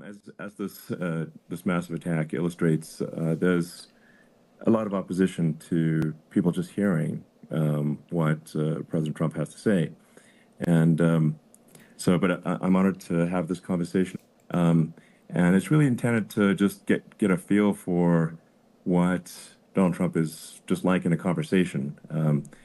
as this massive attack illustrates, there's a lot of opposition to people just hearing what President Trump has to say, and but I'm honored to have this conversation, and it's really intended to just get a feel for what Donald Trump is just like in a conversation.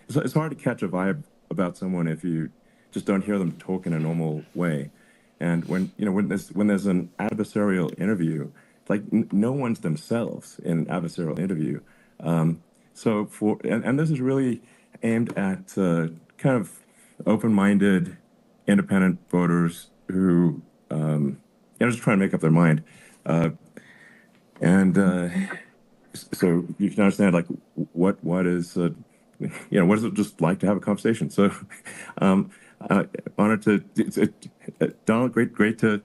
It's hard to catch a vibe about someone if you just don't hear them talk in a normal way. And when there's an adversarial interview, like no one's themselves in an adversarial interview. And this is really aimed at kind of open-minded, independent voters who just trying to make up their mind. So you can understand like what is what is it just like to have a conversation. So honored to Donald, great to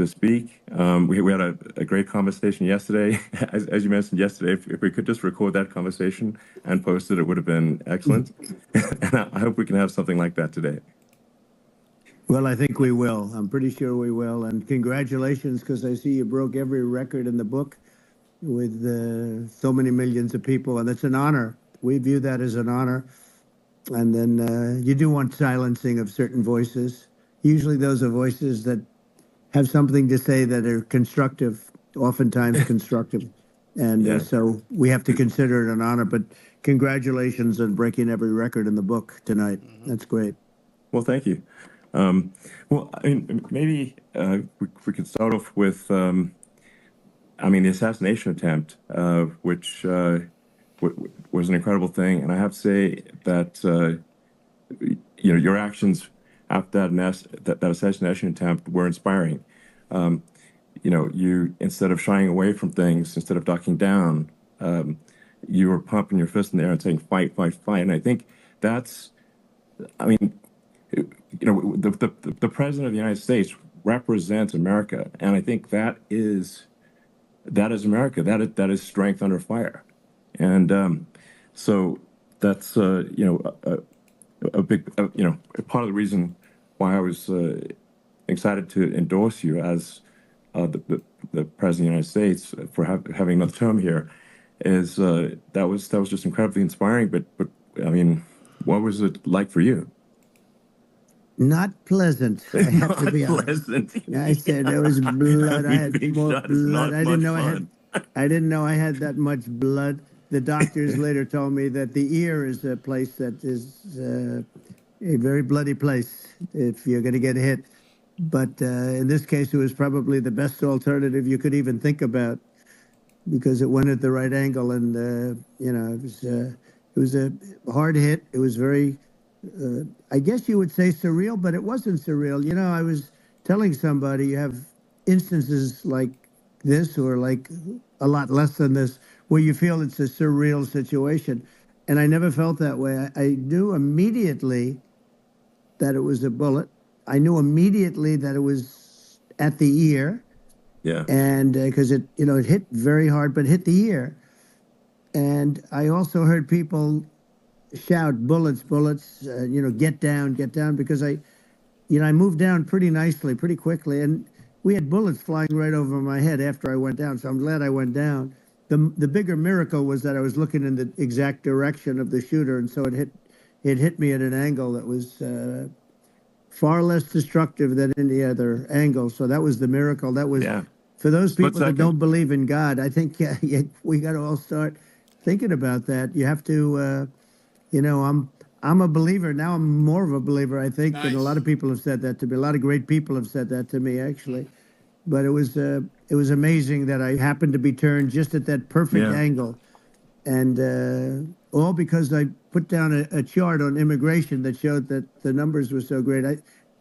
speak. We had a great conversation yesterday. As you mentioned yesterday, if we could just record that conversation and post it would have been excellent. And I hope we can have something like that today. Well, I think we will. I'm pretty sure we will. And congratulations, because I see you broke every record in the book with so many millions of people, and it's an honor. We view that as an honor. And then you do want silencing of certain voices. Usually those are voices that have something to say that are constructive, oftentimes constructive. And so we have to consider it an honor. But congratulations on breaking every record in the book tonight. That's great. Well, thank you. Well, I mean, maybe we could start off with, the assassination attempt, which was an incredible thing. And I have to say that, your actions after that assassination attempt were inspiring. You, instead of shying away from things, instead of ducking down, you were pumping your fist in the air and saying, fight, fight, fight. And I think that's, the president of the United States represents America, and I think that is America. That is strength under fire, and so that's a big part of the reason why I was excited to endorse you as the president of the United States for having another term here. Is that was just incredibly inspiring. But I mean, what was it like for you? Not pleasant. I have to be honest. I said there was blood. I had more blood. I didn't know I had that much blood. The doctors later told me that the ear is a place that is a very bloody place if you're going to get hit. But in this case, it was probably the best alternative you could even think about, because it went at the right angle, and it was a hard hit. It was very. I guess you would say surreal, but it wasn't surreal. I was telling somebody you have instances like this, or like a lot less than this, where you feel it's a surreal situation. And I never felt that way. I knew immediately that it was a bullet. I knew immediately that it was at the ear. Yeah. And because it hit very hard, but hit the ear. And I also heard people shout, bullets, bullets, get down, because I moved down pretty nicely, pretty quickly, and we had bullets flying right over my head after I went down, so I'm glad I went down. The bigger miracle was that I was looking in the exact direction of the shooter, and so it hit me at an angle that was far less destructive than any other angle, so that was the miracle. That was, for those people that don't believe in God, I think we got to all start thinking about that. You have to... I'm a believer now. I'm more of a believer, I think, than a lot of people have said that to me. A lot of great people have said that to me, actually. But it was amazing that I happened to be turned just at that perfect angle, and all because I put down a chart on immigration that showed that the numbers were so great.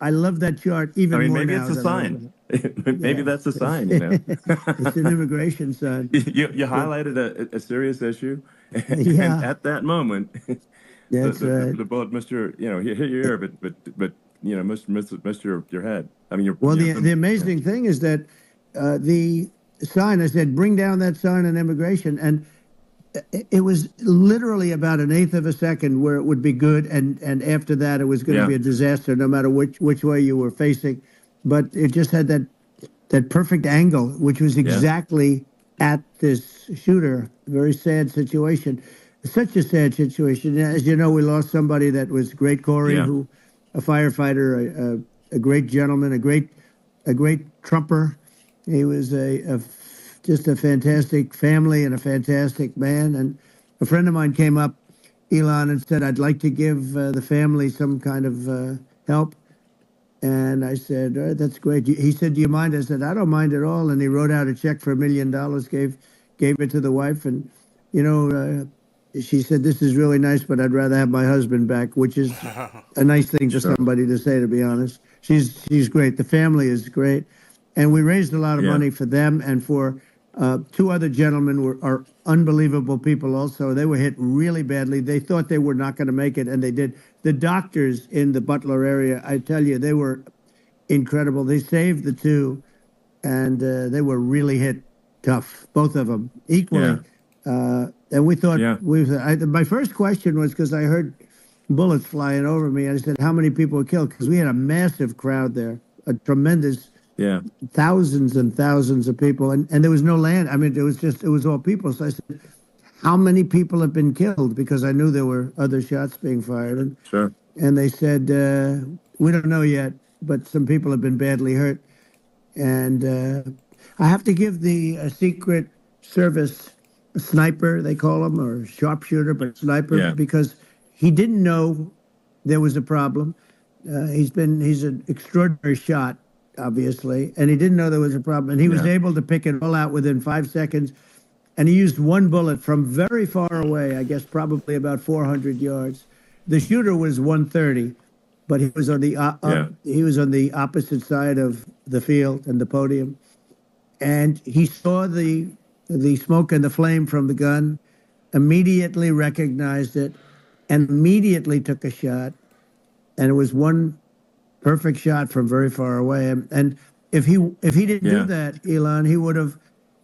I love that chart even more now. Maybe it's a sign. Maybe that's a sign. It's an immigration sign. You highlighted a serious issue, and at that moment. That's right. The bullet missed your, hit your ear, but missed your head. I mean, the amazing thing is that the sign, I said, bring down that sign on immigration, and it was literally about an eighth of a second where it would be good, and after that it was going to be a disaster, no matter which way you were facing. But it just had that that perfect angle, which was Yeah. exactly at this shooter. Very sad situation. Such a sad situation. As you know, we lost somebody that was great, Corey, Yeah. who, a firefighter, a great gentleman, a great trumper. He was just a fantastic family and a fantastic man. And a friend of mine came up, Elon, and said, "I'd like to give the family some kind of help." And I said, "That's great." He said, "Do you mind?" I said, "I don't mind at all." And he wrote out a check for $1 million, gave it to the wife. And, you know, she said, "This is really nice, but I'd rather have my husband back," which is a nice thing for Sure. somebody to say, to be honest. She's great. The family is great. And we raised a lot of Yeah. money for them and for two other gentlemen are unbelievable people also. They were hit really badly. They thought they were not going to make it, and they did. The doctors in the Butler area, I tell you, they were incredible. They saved the two, and they were really hit tough, both of them, equally. And we thought, Yeah. my first question was because I heard bullets flying over me. I said, how many people were killed? Because we had a massive crowd there, a tremendous Yeah. thousands and thousands of people, and there was no land. I mean, it was all people. So I said, how many people have been killed? Because I knew there were other shots being fired, Sure. and they said, we don't know yet, but some people have been badly hurt. And I have to give the Secret Service sniper, they call him, or sharpshooter, but sniper, Yeah. because he didn't know there was a problem. He's an extraordinary shot, obviously, and he didn't know there was a problem. And he was Yeah. able to pick it all out within 5 seconds. And he used one bullet from very far away, I guess probably about 400 yards. The shooter was 130, but he was on the Yeah. he was on the opposite side of the field and the podium, and he saw the smoke and the flame from the gun, immediately recognized it, and immediately took a shot. And it was one perfect shot from very far away. And if he didn't do Yeah. that, Elon, he would have.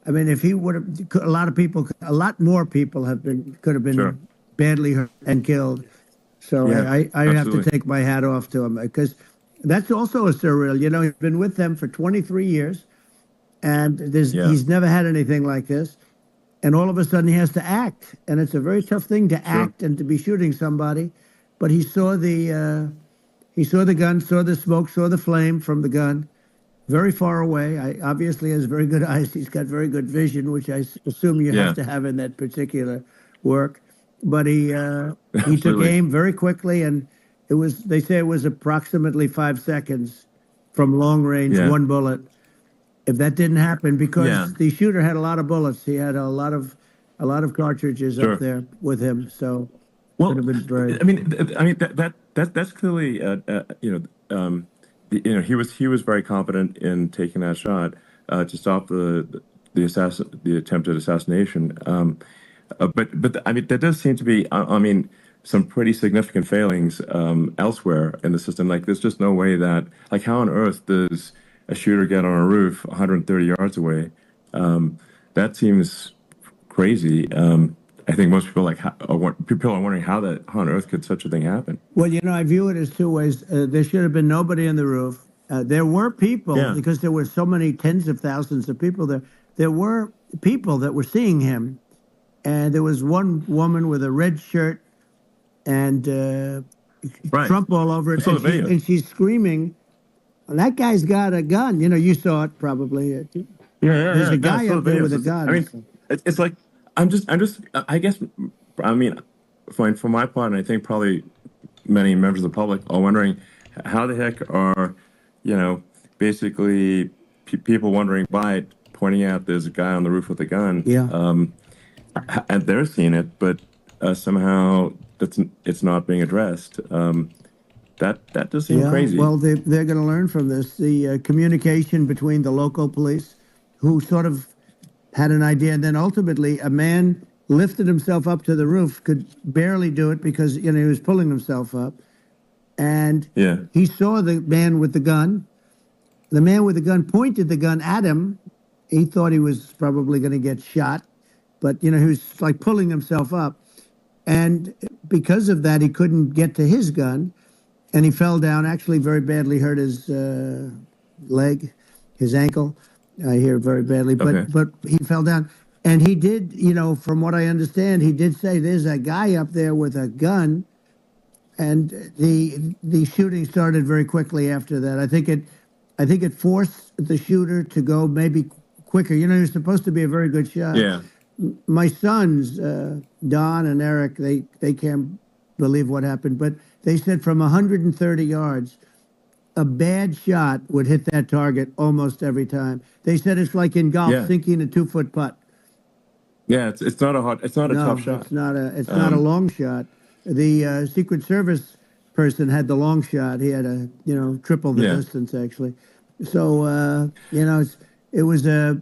I mean, if he would have, a lot of people, a lot more people could have Sure. been badly hurt and killed. So Yeah. I have to Absolutely. take my hat off to him because that's also a surreal. You know, he's been with them for 23 years, and Yeah. he's never had anything like this. And all of a sudden, he has to act, and it's a very tough thing to Sure. act and to be shooting somebody. But he saw the gun, saw the smoke, saw the flame from the gun, very far away. I obviously has very good eyes. He's got very good vision, which I assume you have Yeah. to have in that particular work. But he took Absolutely. aim very quickly, and they say it was approximately 5 seconds from long range, Yeah. one bullet. If that didn't happen, because Yeah. the shooter had a lot of bullets, he had a lot of cartridges up Sure. there with him, so Well, could have been very. I mean that's clearly he was very confident in taking that shot to stop the attempted assassination. But I mean that does seem to be I mean some pretty significant failings elsewhere in the system. Like there's just no way that like how on earth does a shooter get on a roof 130 yards away? That seems crazy. I think most people people are wondering how on earth could such a thing happen? Well, you know, I view it as two ways. There should have been nobody on the roof. There were people, Yeah. because there were so many tens of thousands of people there. There were people that were seeing him, and there was one woman with a red shirt and Right. Trump all over I it, saw the video. and she's screaming, "That guy's got a gun!" You know, you saw it probably. There's a No, I guy saw up the there videos. with a I gun. mean, it's like I guess I mean, for my part, and I think probably many members of the public are wondering how the heck are basically people wondering by it, pointing out there's a guy on the roof with a gun. Yeah. And they're seeing it, but somehow it's not being addressed. That does seem Yeah, crazy. well, they're going to learn from this. The communication between the local police, who sort of had an idea, and then ultimately a man lifted himself up to the roof, could barely do it because he was pulling himself up, and Yeah. he saw the man with the gun. The man with the gun pointed the gun at him. He thought he was probably going to get shot, but he was like pulling himself up, and because of that, he couldn't get to his gun. And he fell down, actually very badly hurt his leg, his ankle. I hear very badly, Okay. but he fell down, and he did. From what I understand, he did say there's a guy up there with a gun, and the shooting started very quickly after that. I think it forced the shooter to go maybe quicker. You're supposed to be a very good shot. Yeah. My sons, Don and Eric, they can't believe what happened, but they said from 130 yards, a bad shot would hit that target almost every time. They said it's like in golf, Yeah. sinking a 2-foot putt. Yeah. It's not a tough No, shot. it's not a long shot. The Secret Service person had the long shot. He had triple the Yeah. distance actually. So it was a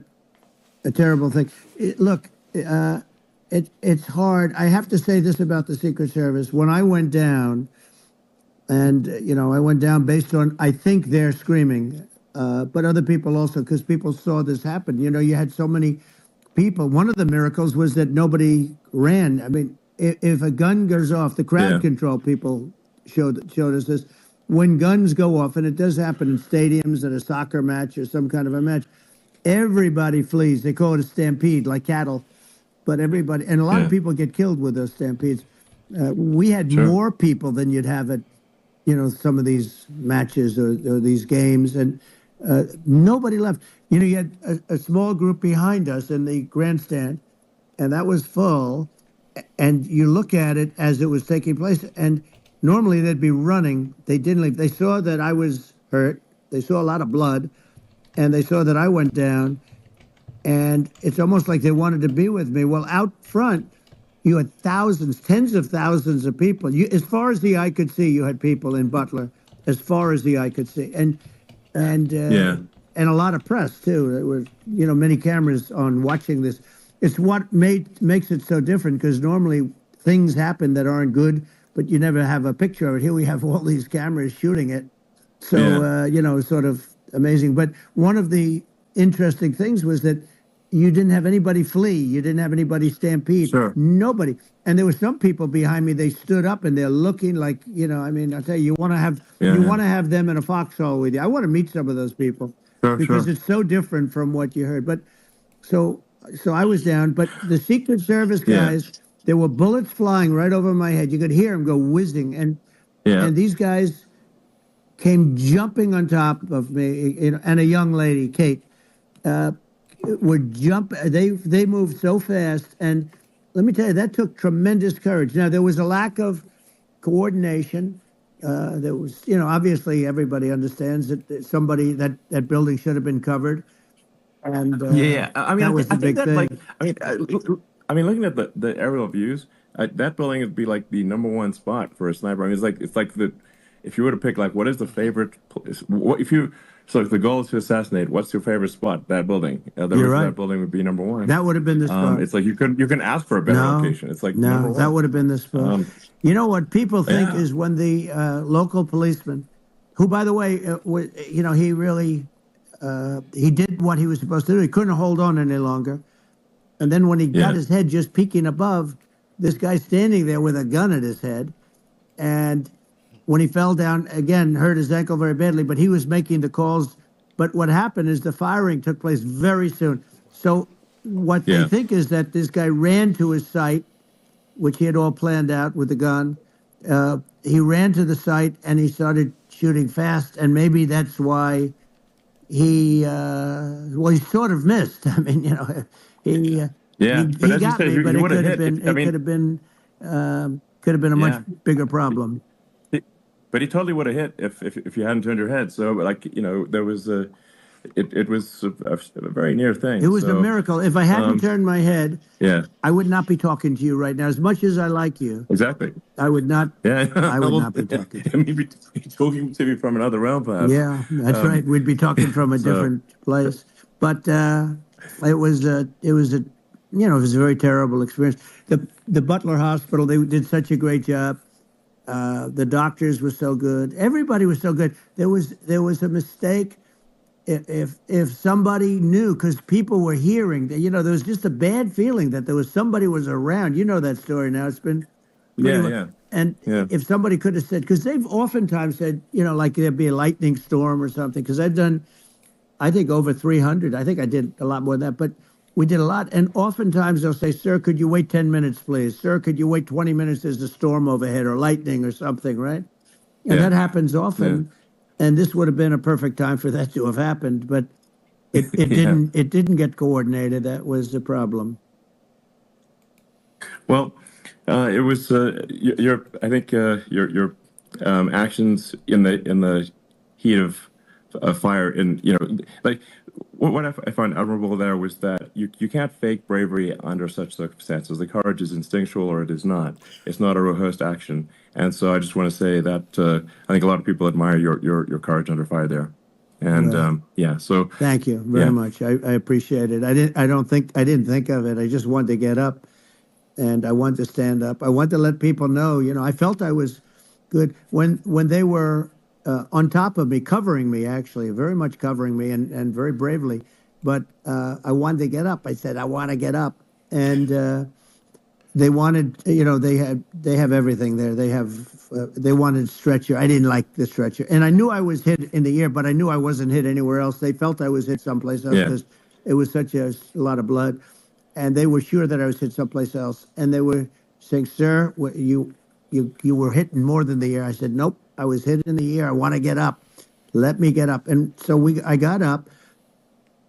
terrible thing. Look, it's hard. I have to say this about the Secret Service. When I went down, and I went down based on I think they're screaming, but other people also because people saw this happen. You had so many people. One of the miracles was that nobody ran. I mean, if a gun goes off, the crowd Yeah. control people showed us this. When guns go off, and it does happen in stadiums at a soccer match or some kind of a match, everybody flees. They call it a stampede, like cattle. But everybody, and a lot of Yeah. people get killed with those stampedes. We had Sure. more people than you'd have at some of these matches or these games, and nobody left. You had a small group behind us in the grandstand, and that was full. And you look at it as it was taking place, and normally they'd be running. They didn't leave. They saw that I was hurt. They saw a lot of blood, and they saw that I went down. And it's almost like they wanted to be with me. Well, out front, you had thousands, tens of thousands of people. As far as the eye could see, you had people in Butler, as far as the eye could see, and Yeah. and a lot of press too. There was many cameras on watching this. It's what makes it so different because normally things happen that aren't good, but you never have a picture of it. Here we have all these cameras shooting it, so Yeah. sort of amazing. But one of the interesting things was that you didn't have anybody flee. You didn't have anybody stampede. Sure. Nobody. And there were some people behind me. They stood up and they're looking like, I mean, I'll tell you, Yeah. you Yeah. want to have them in a foxhole with you. I want to meet some of those people Sure. because Sure. it's so different from what you heard. But so I was down. But the Secret Service Yeah. guys, there were bullets flying right over my head. You could hear them go whizzing, Yeah. and these guys came jumping on top of me, and a young lady, Kate, would jump. They moved so fast, and let me tell you, that took tremendous courage. Now there was a lack of coordination. There was, obviously everybody understands that somebody that building should have been covered, and Yeah, yeah. I mean, that was I the think big that like, thing. I mean, looking at the aerial views, that building would be like the number one spot for a sniper. I mean, it's like if you were to pick like what is the favorite, what if you so if the goal is to assassinate, what's your favorite spot? That building. The You're roof of right. that building would be number one. That would have been the spot. It's like you can ask for a better No, location. It's like number no, that one. would have been the spot. Um, You know what people think yeah, is when the local policeman, who, by the way, he really he did what he was supposed to do. He couldn't hold on any longer. And then when he got yeah, his head just peeking above, this guy standing there with a gun at his head. And when he fell down, again, hurt his ankle very badly, but he was making the calls. But what happened is the firing took place very soon. So what they yeah, think is that this guy ran to his site, which he had all planned out with the gun. He ran to the site and he started shooting fast. And maybe that's why he sort of missed. I mean, he uh, yeah. But he as you got said, me, he but it would have could have hit. been I mean, could have been a much yeah. bigger problem. But he totally would have hit if you hadn't turned your head. So like there was it was a very near It thing. was a So miracle. If I hadn't um, turned my head, yeah, I would not be talking to you right now. As much as I like you, exactly. I would not. Yeah, I would well, not be talking to you. maybe talking to me from another realm, perhaps. Yeah, that's right. Um, We'd be talking from a so different place. But it was a very terrible experience. The Butler Hospital, they did such a great job. The doctors were so good. Everybody was so good. There was a mistake. If somebody knew, because people were hearing that, there was just a bad feeling that there was somebody was around. You know that story now. It's been pretty yeah, much. yeah, And yeah, if somebody could have said, because they've oftentimes said, like there'd be a lightning storm or something. Because I think over 300. I think I did a lot more than that, but we did a lot. And oftentimes they'll say, "Sir, could you wait 10 minutes, please? Sir, could you wait 20 minutes? There's a storm overhead or lightning or something," right? And Yeah. that happens Yeah. often. And this would have been a perfect time for that to have happened, but it Yeah. didn't. It didn't get coordinated. That was the problem. Well, it was your. I think your actions in the heat of fire. In like what I found admirable there was that you can't fake bravery under such circumstances. The courage is instinctual or it is not. It's not a rehearsed action. And so I just want to say that I think a lot of people admire your courage under fire there. And Well, yeah, so thank you very yeah, much. I appreciate it. I didn't think of it. I just wanted to get up and I wanted to stand up. I wanted to let people know, I felt I was good when they were on top of me, covering me, actually, very much covering me and very bravely. But I wanted to get up. I said, I want to get up. And they wanted, they have everything there. They wanted stretcher. I didn't like the stretcher. And I knew I was hit in the ear, but I knew I wasn't hit anywhere else. They felt I was hit someplace else yeah, because it was such a lot of blood. And they were sure that I was hit someplace else. And they were saying, "Sir, you were hit more than the ear." I said, "Nope, I was hit in the ear. I want to get up. Let me get up." And so I got up,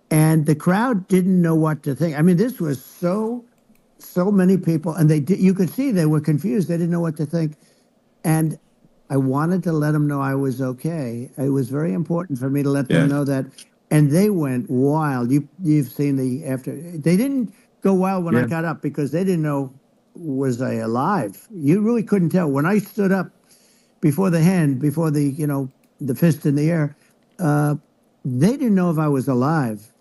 and the crowd didn't know what to think. I mean, this was so many people, and you could see they were confused. They didn't know what to think. And I wanted to let them know I was okay. It was very important for me to let them yeah, know that. And they went wild. You've seen the after. They didn't go wild when I yeah, got up because they didn't know, was I alive. You really couldn't tell when I stood up before the hand, before the fist in the air. Uh, they didn't know if I was alive.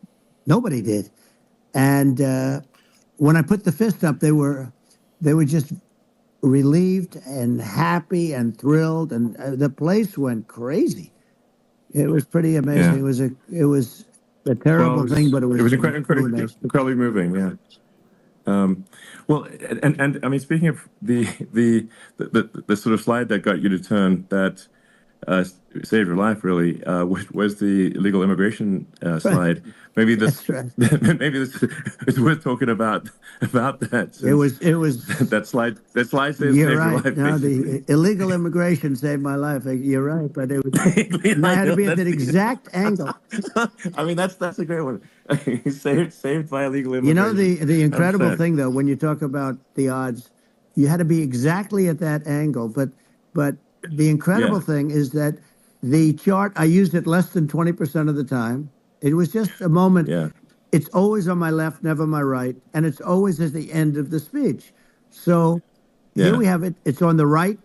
Nobody did. And when I put the fist up, they were just relieved and happy and thrilled, and the place went crazy. It was pretty amazing. yeah. It was a Well, terrible thing, but it it was was really nice. incredibly moving. Yeah. Well, and I mean, speaking of the sort of slide that got you to turn that uh, saved your life, really, was the illegal immigration Right. slide. Maybe this That's right. maybe this is worth talking about that It since was it was that slide You're saved your right. life, No, basically. the illegal immigration saved my life. You're right, but it was, I Like, had to be at that's that exact angle. I mean, that's a great one. Saved by illegal You know, immigration. the incredible 100%. thing though, when you talk about the odds, you had to be exactly at that angle. But the Yeah, incredible thing is that the chart, I used it less than 20% of the time. It was just a moment. yeah, It's always on my left, never my right, and it's always at the end of the speech. So here yeah, we have it. It's on the right,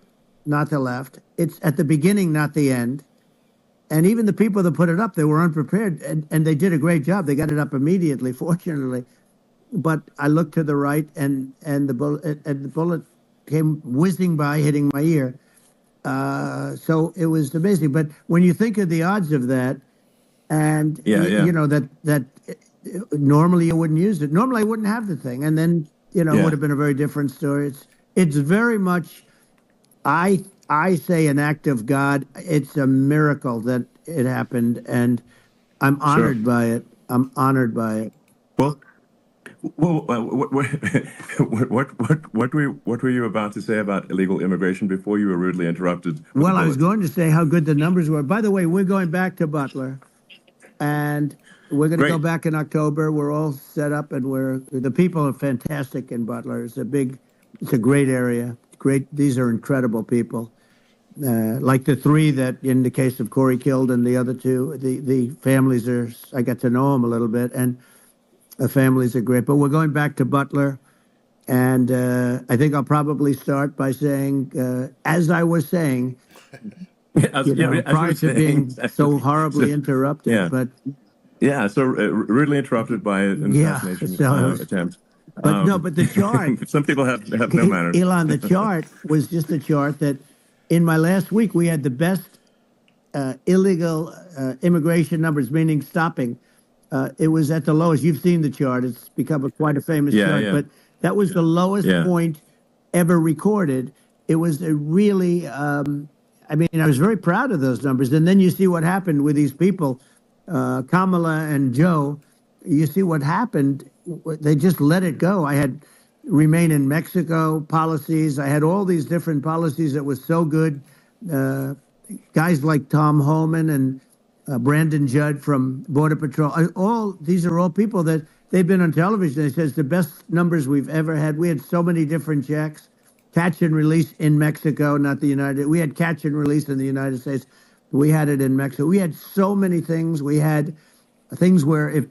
not the left. It's at the beginning, not the end. And even the people that put it up, they were unprepared, and they did a great job. They got it up immediately, fortunately. But I looked to the right, and the bullet came whizzing by, hitting my ear. So it was amazing. But when you think of the odds of that, and yeah, yeah, that normally you wouldn't use it. Normally I wouldn't have the thing, and then it would yeah. have been a very different story. It's very much. I say an act of God. It's a miracle that it happened, and I'm Sure. honored by it. I'm honored by it. Well, what were you about to say about illegal immigration before you were rudely interrupted with a Well, I was bullet? going to say how good the numbers were. By the way, we're going back to Butler, and we're going to go Great. back in October. We're all set up, and the people are fantastic in Butler. It's a great area. Great. These are incredible people. Like the three that, in the case of Corey, killed, and the other two, the families are. I got to know them a little bit, and the families are great. But we're going back to Butler, and I think I'll probably start by saying, as I was saying, As you prior were to saying, being so so, horribly interrupted. yeah, But yeah. So rudely interrupted by an yeah, assassination so attempt. but no, but the chart, Some people have no manners. Elon, the chart was just a chart that in my last week we had the best illegal immigration numbers, meaning stopping. It was at the lowest. You've seen the chart. It's become quite a famous Yeah, chart, yeah, but that was the lowest yeah, point ever recorded. It was a really, I mean, I was very proud of those numbers. And then you see what happened with these people. Kamala and Joe, you see what happened. They just let it go. I had remain in Mexico policies. I had all these different policies that was so good. Uh, Guys like Tom Homan and Brandon Judd from Border Patrol. All these are all people that they've been on television. They says the best numbers we've ever had. We had so many different checks, catch and release in Mexico, not the United. We had catch and release in the United States. We had it in Mexico. We had so many things. We had things where if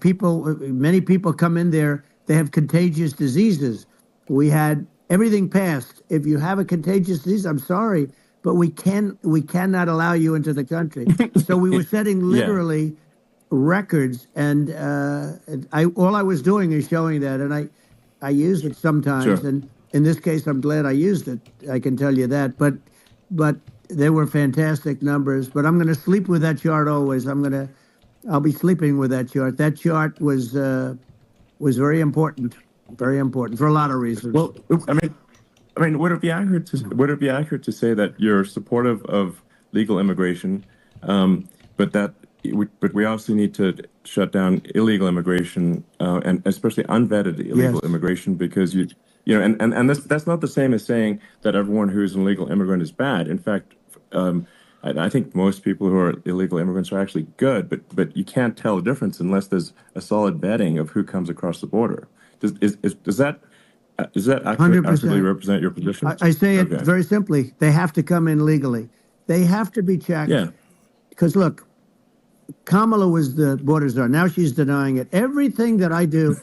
many people come in there, they have contagious diseases. We had everything passed. If you have a contagious disease, I'm sorry, but we cannot allow you into the country. So we were setting Yeah. literally records, and all I was doing is showing that, and I use it sometimes, Sure. and in this case, I'm glad I used it. I can tell you that, but they were fantastic numbers. But I'm going to sleep with that chart always. I'll be sleeping with that chart. That chart was very important for a lot of reasons. Well, I mean, would it be accurate to say that you're supportive of legal immigration, but but we also need to shut down illegal immigration, and especially unvetted illegal Yes. immigration, because and that's not the same as saying that everyone who's an illegal immigrant is bad. In fact, I think most people who are illegal immigrants are actually good, but you can't tell the difference unless there's a solid vetting of who comes across the border. Does that accurately 100%. represent your position? I say it Okay. very simply. They have to come in legally. They have to be checked. Yeah. Because look, Kamala was the border czar. Now she's denying it. Everything that I do,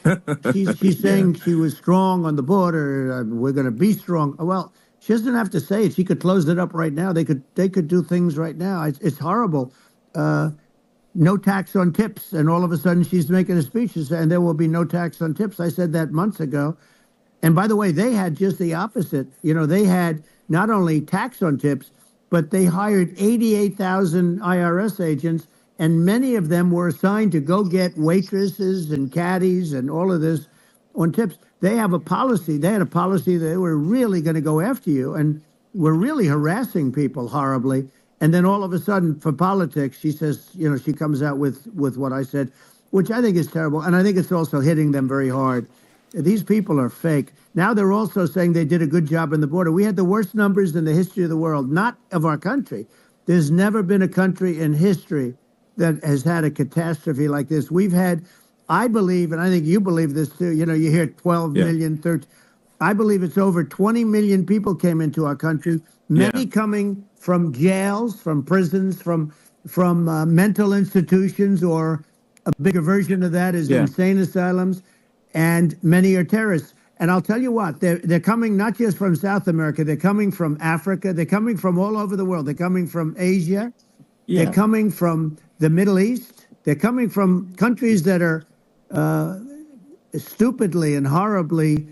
she's saying she was strong on the border. We're going to be strong. Well, she doesn't have to say it. She could close it up right now. They could do things right now. It's horrible. No tax on tips, and all of a sudden she's making a speech and there will be no tax on tips. I said that months ago. And by the way, they had just the opposite. They had not only tax on tips, but they hired 88,000 IRS agents, and many of them were assigned to go get waitresses and caddies and all of this on tips. They have a policy. They had a policy that they were really going to go after you, and were really harassing people horribly. And then all of a sudden, for politics, she says, she comes out with what I said, which I think is terrible. And I think it's also hitting them very hard. These people are fake. Now they're also saying they did a good job on the border. We had the worst numbers in the history of the world, not of our country. There's never been a country in history that has had a catastrophe like this. We've had, I believe, and I think you believe this too, you hear 12 Yeah. million, 13. I believe it's over 20 million people came into our country, many Yeah. coming from jails, from prisons, from mental institutions, or a bigger version of that is Yeah. insane asylums, and many are terrorists. And I'll tell you what, they're coming not just from South America, they're coming from Africa, they're coming from all over the world. They're coming from Asia, Yeah. they're coming from the Middle East, they're coming from countries that are stupidly and horribly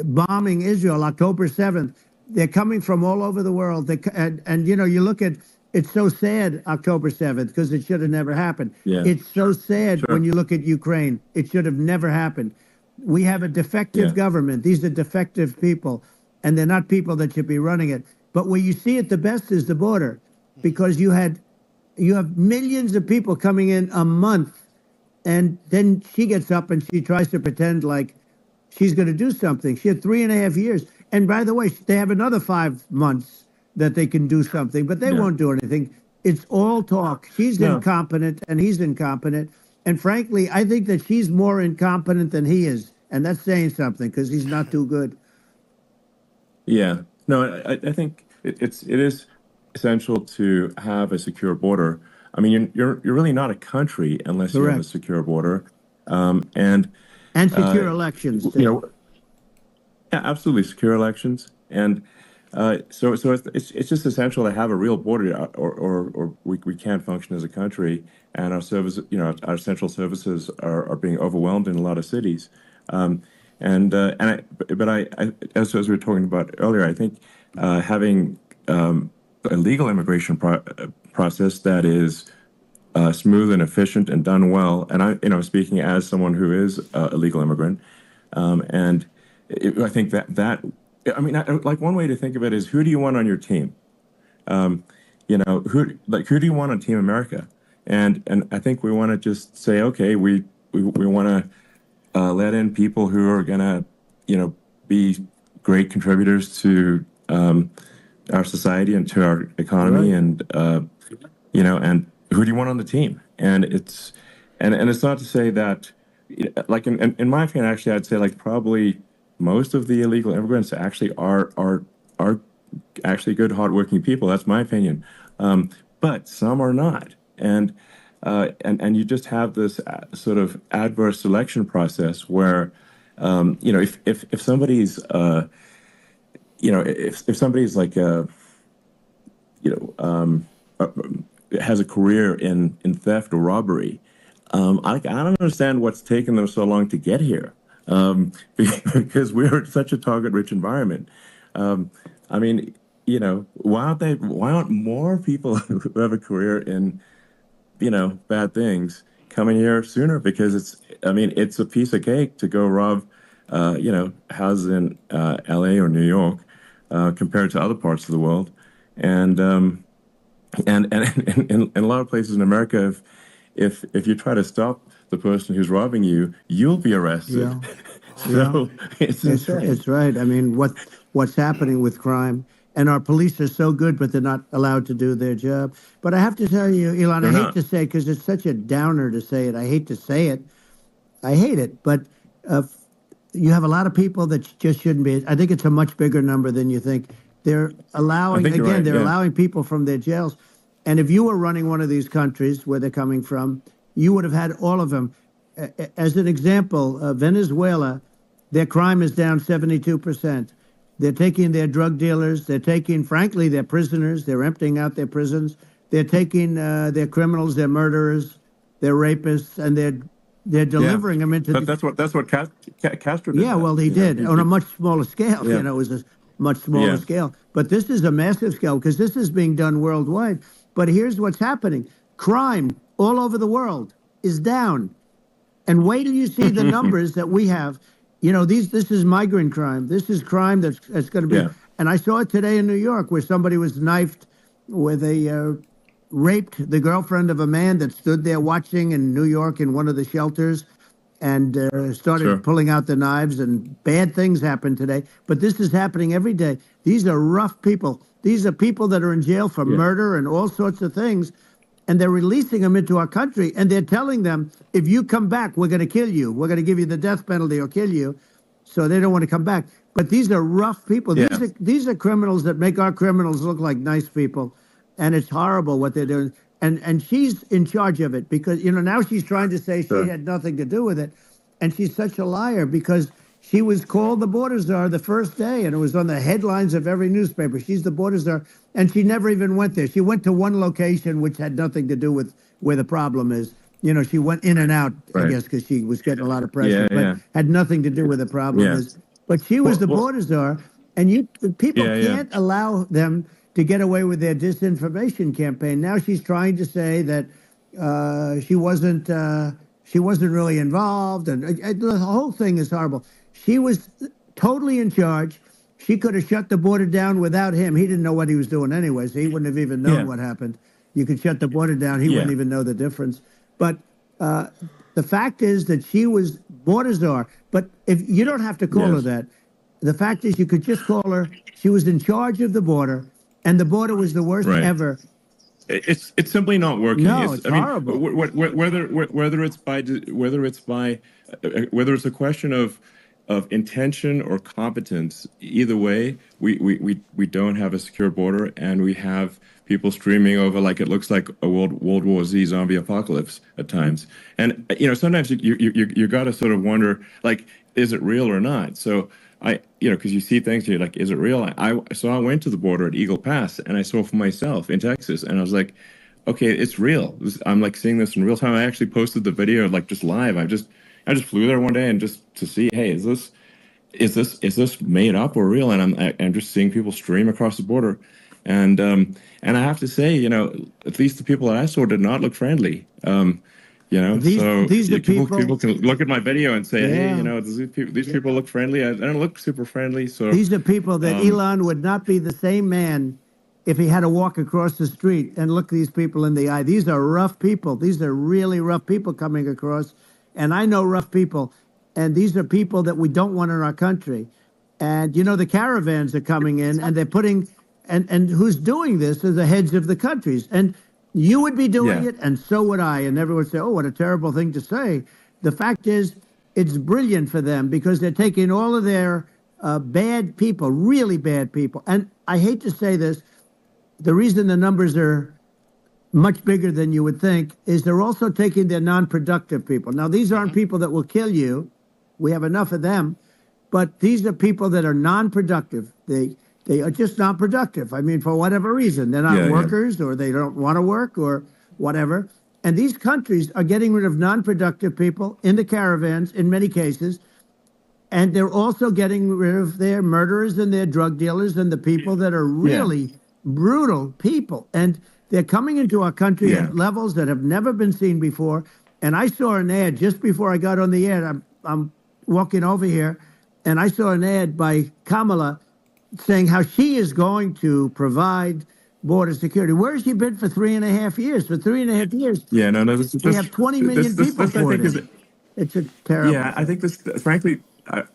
bombing Israel October 7th. They're coming from all over the world. And you look at, it's so sad, October 7th, because it should have never happened. Yeah. It's so sad Sure. when you look at Ukraine. It should have never happened. We have a defective Yeah. government. These are defective people, and they're not people that should be running it. But where you see it the best is the border, because you have millions of people coming in a month, and then she gets up and she tries to pretend like she's going to do something. She had 3.5 years. And by the way, they have another 5 months that they can do something, but they Yeah. won't do anything. It's all talk. She's No. incompetent and he's incompetent. And frankly, I think that she's more incompetent than he is. And that's saying something, because he's not too good. Yeah. No, I think it is essential to have a secure border. I mean, you're really not a country unless you have a Correct. secure border. And And secure elections, too. Yeah, absolutely, secure elections, and so it's just essential to have a real border, or we can't function as a country, and our central services are being overwhelmed in a lot of cities, as we were talking about earlier, I think having a legal immigration process that is smooth and efficient and done well, and speaking as someone who is a legal immigrant, and I think like one way to think of it is, who do you want on your team? Who do you want on Team America? and I think we want to just say, okay, we want to let in people who are gonna, be great contributors to our society and to our economy, Right. and and who do you want on the team? And it's not to say that, like in my opinion, actually, I'd say like probably most of the illegal immigrants actually are actually good, hardworking people. That's my opinion. But some are not, and you just have this sort of adverse selection process where, if somebody's if somebody's like you know uh, has a career in theft or robbery, I don't understand what's taken them so long to get here, because we're such a target-rich environment. Um, I mean, why aren't more people who have a career in, bad things coming here sooner? Because I mean, it's a piece of cake to go rob, houses in LA or New York, compared to other parts of the world. And in a lot of places in America, if you try to stop the person who's robbing you, you'll be arrested. Yeah. Yeah. So it's insane. It's right. I mean, what's happening with crime, and our police are so good, but they're not allowed to do their job. But I have to tell you, Elon, I They're hate not. to say it because it's such a downer to say it. I hate to say it. I hate it. But uh, you have a lot of people that just shouldn't be. I think it's a much bigger number than you think. They're I allowing, think you're again, right. they're Yeah. allowing people from their jails. And if you were running one of these countries where they're coming from, you would have had all of them. As an example, Venezuela, their crime is down 72%. They're taking their drug dealers, they're taking, frankly, their prisoners, they're emptying out their prisons, they're taking their criminals, their murderers, their rapists, and they're Yeah. delivering them into But the. that's what Castro did. Yeah, That well, he did on a he much smaller scale. yeah, You know, it was a much smaller yeah. scale. But this is a massive scale because this is being done worldwide. But here's what's happening: crime all over the world is down. And wait till you see the numbers that we have. You know, this is migrant crime. This is crime that's going to be. Yeah. And I saw it today in New York where somebody was knifed with raped the girlfriend of a man that stood there watching in New York in one of the shelters and started Sure. pulling out the knives, and bad things happened today. But this is happening every day. These are rough people. These are people that are in jail for Yeah. murder and all sorts of things, and they're releasing them into our country, and they're telling them, if you come back, we're going to kill you. We're going to give you the death penalty or kill you. So they don't want to come back. But these are rough people. Yeah. These are criminals that make our criminals look like nice people, and it's horrible what they're doing. And she's in charge of it because now she's trying to say she Sure. had nothing to do with it, and she's such a liar because she was called the border czar the first day, and it was on the headlines of every newspaper. She's the border czar, and she never even went there. She went to one location which had nothing to do with where the problem is. She went in and out, I Right. guess, because she was getting a lot of Yeah. pressure, but Yeah. had nothing to do with the problem Yeah. is. But she was the Well. border czar, and people Yeah. Yeah. can't allow them to get away with their disinformation campaign. Now she's trying to say that she wasn't really involved, and the whole thing is horrible. She was totally in charge. She could have shut the border down without him. He didn't know what he was doing anyway, so he wouldn't have even known Yeah. what happened. You could shut the border down; he wouldn't Yeah. even know the difference. But the fact is that she was border czar. But if you don't have to call her Yes. that, the fact is you could just call her. She was in charge of the border, and the border was the worst Right. ever. It's simply not working. No, it's I mean, horrible. whether it's a question of intention or competence, either way, we don't have a secure border, and we have people streaming over like it looks like a World War Z zombie apocalypse at times. And sometimes you got to sort of wonder, like, is it real or not? So because you see things, and you're like, is it real? So I went to the border at Eagle Pass, and I saw for myself in Texas, and I was like, okay, it's real. I'm like seeing this in real time. I actually posted the video like just live. I just flew there one day and just to see, hey, is this made up or real? And I'm just seeing people stream across the border, and I have to say, at least the people that I saw did not look friendly. So These are people people. can look at my video and say, hey, Yeah. these people look friendly. I don't look super friendly. So These are people that um, Elon would not be the same man if he had to walk across the street and look these people in the eye. These are rough people. These are really rough people coming across. And I know rough people. And these are people that we don't want in our country. And, you know, the caravans are coming in and they're putting, and who's doing this are the heads of the countries. And you would be doing Yeah. it, and so would I. And everyone would say, oh, what a terrible thing to say. The fact is, it's brilliant for them because they're taking all of their bad people, really bad people. And I hate to say this, the reason the numbers are much bigger than you would think is they're also taking their non-productive people. Now, these aren't people that will kill you. We have enough of them. But these are people that are non-productive. They are just not productive. I mean, for whatever reason. They're not workers or they don't want to work or whatever. And these countries are getting rid of non-productive people in the caravans in many cases. And they're also getting rid of their murderers and their drug dealers and the people that are really brutal people. And they're coming into our country at levels that have never been seen before. And I saw an ad just before I got on the air. I'm walking over here, and I saw an ad by Kamala saying how she is going to provide border security. Where has she been for 3.5 years? For 3.5 years, Yeah, no, we have 20 million people this I think poured in. It's a terrible yeah, I thing. think this, frankly,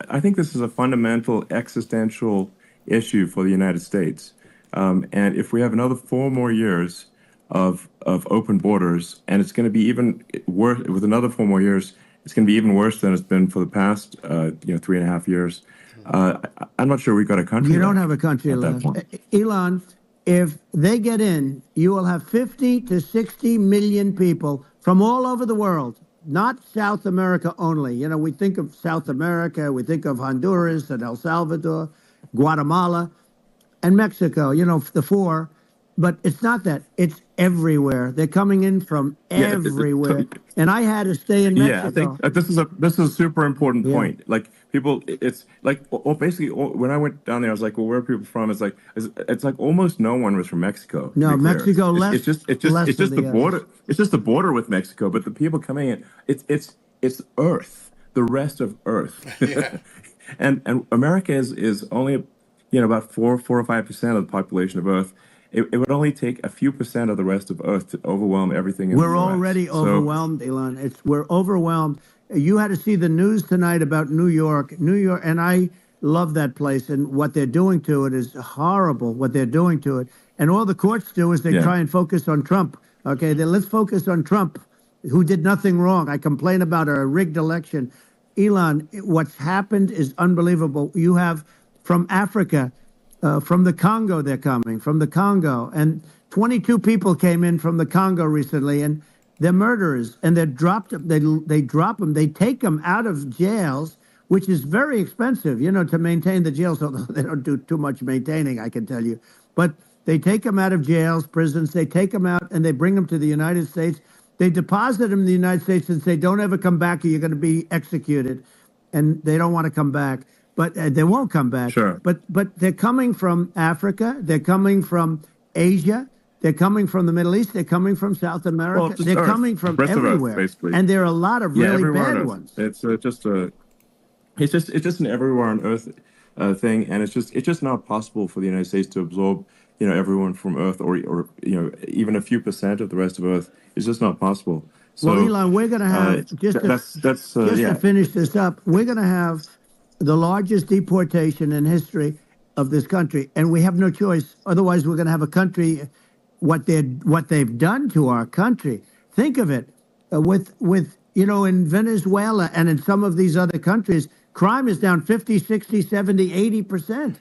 I think this is a fundamental existential issue for the United States. And if we have another 4 more years of open borders, and it's going to be even worse with another 4 more years, it's going to be even worse than it's been for the past, 3.5 years. I'm not sure we've got a country You don't left have a country at that left. point. Elon, if they get in, you will have 50 to 60 million people from all over the world, not South America only. You know, we think of South America, we think of Honduras and El Salvador, Guatemala, and Mexico, you know, the four. But it's not that. It's everywhere. They're coming in from Yeah, everywhere. And I had to stay in yeah, I think Mexico. this is a super important Yeah. point. Like people, it's like basically when I went down there, I was like, well, where are people from? It's like almost no one was from Mexico. To No, be clear, Mexico it's less than just the the others. border. It's just the border with Mexico, but the people coming in, it's Earth, the rest of Earth, and America is only about 4 or 5% of the population of Earth. It would only take a few percent of the rest of Earth to overwhelm everything in the We're U.S. already So overwhelmed, Elon. We're overwhelmed. You had to see the news tonight about New York. New York, and I love that place, and what they're doing to it is horrible, what they're doing to it. And all the courts do is they yeah, try and focus on Trump. Okay, then let's focus on Trump, who did nothing wrong. I complain about a rigged election. Elon, what's happened is unbelievable. You have from Africa, from the Congo, they're coming from the Congo, and 22 people came in from the Congo recently, and they're murderers, and they're dropped. They drop them. They take them out of jails, which is very expensive, you know, to maintain the jails. Although they don't do too much maintaining, I can tell you. But they take them out of jails, prisons. They take them out, and they bring them to the United States. They deposit them in the United States and say, "Don't ever come back, or you're going to be executed." And they don't want to come back, but they won't come back. sure. But they're coming from Africa. They're coming from Asia. They're coming from the Middle East. They're coming from South Well, America. just They're Earth, coming from rest of Earth, everywhere. basically. And there are a lot of Yeah, really everywhere on bad Earth. ones. It's just an everywhere on Earth thing, and it's just not possible for the United States to absorb everyone from Earth, or even a few percent of the rest of Earth. It's just not possible. Well, So Elon, we're going to have, just to yeah, finish this up, we're going to have the largest deportation in history of this country, and we have no choice. Otherwise, we're going to have a country, what they've done to our country. Think of it, with in Venezuela and in some of these other countries, crime is down 50, 60, 70, 80%.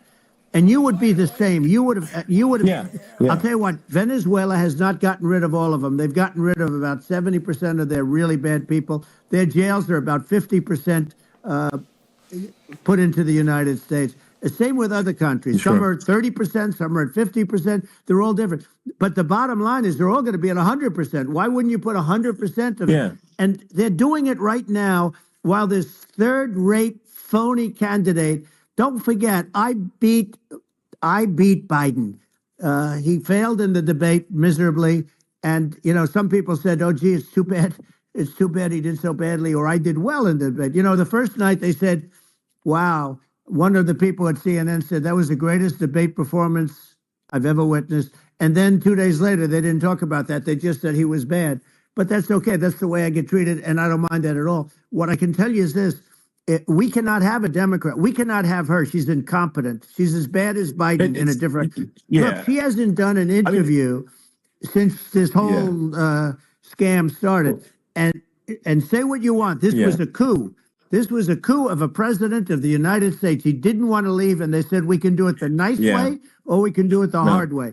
And you would be the same. You would have. yeah, I'll yeah, tell you what. Venezuela has not gotten rid of all of them. They've gotten rid of about 70% of their really bad people. Their jails are about 50% put into the United States. The same with other countries. Some sure, are at 30%, some are at 50%. They're all different. But the bottom line is they're all going to be at 100%. Why wouldn't you put 100% of it? yeah, And they're doing it right now while this third-rate phony candidate. Don't forget, I beat Biden. He failed in the debate miserably. And, some people said, oh, gee, it's too bad. It's too bad he did so badly, or I did well in the debate. The first night they said, wow, one of the people at CNN said that was the greatest debate performance I've ever witnessed. And then 2 days later, they didn't talk about that. They just said he was bad. But that's okay. That's the way I get treated, and I don't mind that at all. What I can tell you is this. We cannot have a Democrat. We cannot have her. She's incompetent. She's as bad as Biden in a different. Yeah. Look, she hasn't done an interview since this whole scam started. And say what you want. This was a coup. This was a coup of a president of the United States. He didn't want to leave, and they said we can do it the nice way or we can do it the hard way.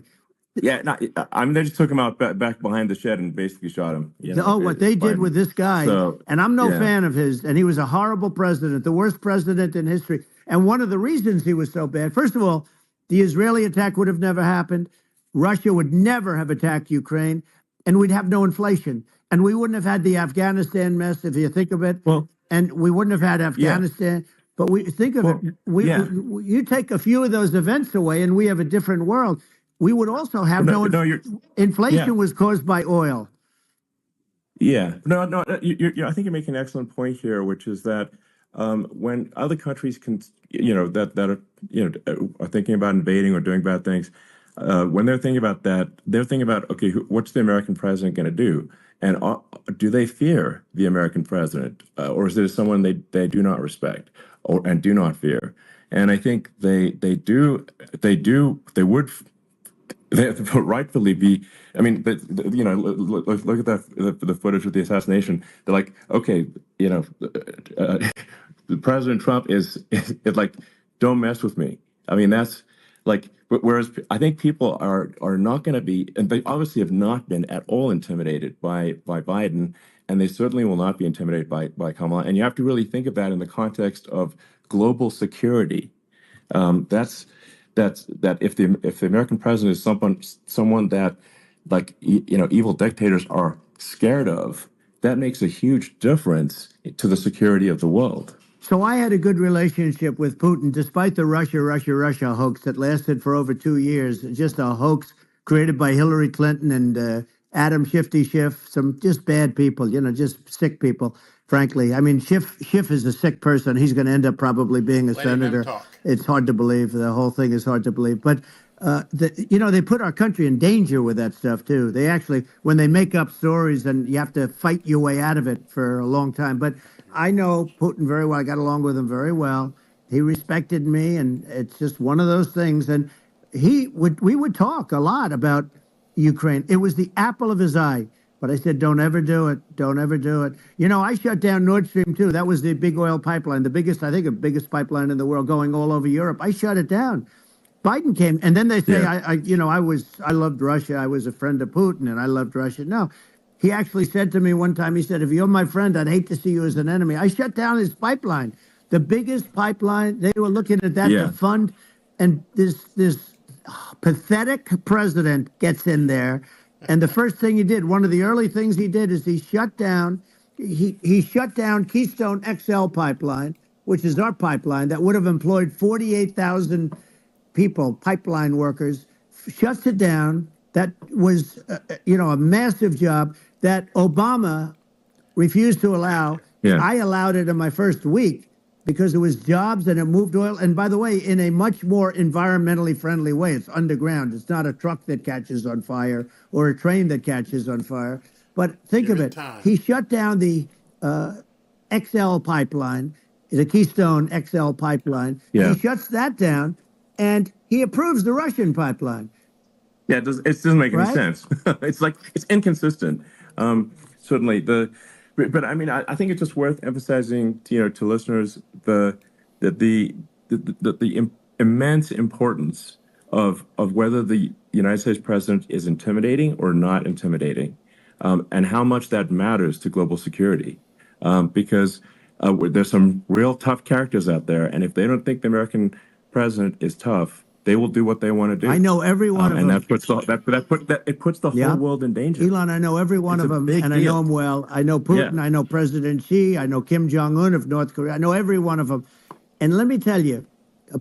Yeah, no, I mean, they just took him out back behind the shed and basically shot him. What they did with this guy, and I'm no fan of his, and he was a horrible president, the worst president in history. And one of the reasons he was so bad, first of all, the Israeli attack would have never happened. Russia would never have attacked Ukraine, and we'd have no inflation. And we wouldn't have had the Afghanistan mess, if you think of it. Well, and we wouldn't have had Afghanistan. But we think of it. You take a few of those events away, and we have a different world. We would also have inflation was caused by oil. Yeah, no. I think you're making an excellent point here, which is that when other countries can, that are thinking about invading or doing bad things, when they're thinking about that, they're thinking about, okay, what's the American president going to do, and do they fear the American president, or is there someone they do not respect and do not fear? And I think they would. They rightfully be. I mean, but look at the footage of the assassination. They're like, okay, President Trump is like, don't mess with me. I mean, that's like. Whereas I think people are not going to be, and they obviously have not been at all intimidated by Biden, and they certainly will not be intimidated by Kamala. And you have to really think of that in the context of global security. That if the American president is someone that, like, evil dictators are scared of, that makes a huge difference to the security of the world. So I had a good relationship with Putin, despite the Russia hoax that lasted for over 2 years. Just a hoax created by Hillary Clinton and Adam Shifty Schiff, some just bad people, just sick people, frankly. I mean, Schiff is a sick person. He's going to end up probably being a senator. It's hard to believe. The whole thing is hard to believe. But, they put our country in danger with that stuff, too. They actually, when they make up stories, and you have to fight your way out of it for a long time. But I know Putin very well. I got along with him very well. He respected me, and it's just one of those things. And we would talk a lot about Ukraine. It was the apple of his eye. But I said, don't ever do it. Don't ever do it. I shut down Nord Stream 2. That was the big oil pipeline, the biggest pipeline in the world going all over Europe. I shut it down. Biden came, and then they say, I loved Russia. I was a friend of Putin, and I loved Russia. No, he actually said to me one time, he said, if you're my friend, I'd hate to see you as an enemy. I shut down his pipeline, the biggest pipeline. They were looking at that to fund, and this pathetic president gets in there. And the first thing he did, one of the early things he did, is he shut down Keystone XL pipeline, which is our pipeline that would have employed 48,000 people, pipeline workers, shuts it down. That was, a massive job that Obama refused to allow. I allowed it in my first week because it was jobs and it moved oil. And by the way, in a much more environmentally friendly way. It's underground. It's not a truck that catches on fire or a train that catches on fire. But think of it. He shut down the XL pipeline, the Keystone XL pipeline. He shuts that down, and he approves the Russian pipeline. Yeah, it doesn't make any sense. It's inconsistent. Certainly, but I mean, I think it's just worth emphasizing to listeners the immense importance of whether the United States president is intimidating or not intimidating, and how much that matters to global security. Because there's some real tough characters out there, and if they don't think the American president is tough, they will do what they want to do. I know every one of them, and that puts the whole world in danger. Elon, I know every one of them, and I know them well. I know Putin. I know President Xi. I know Kim Jong-un of North Korea. I know every one of them. And let me tell you,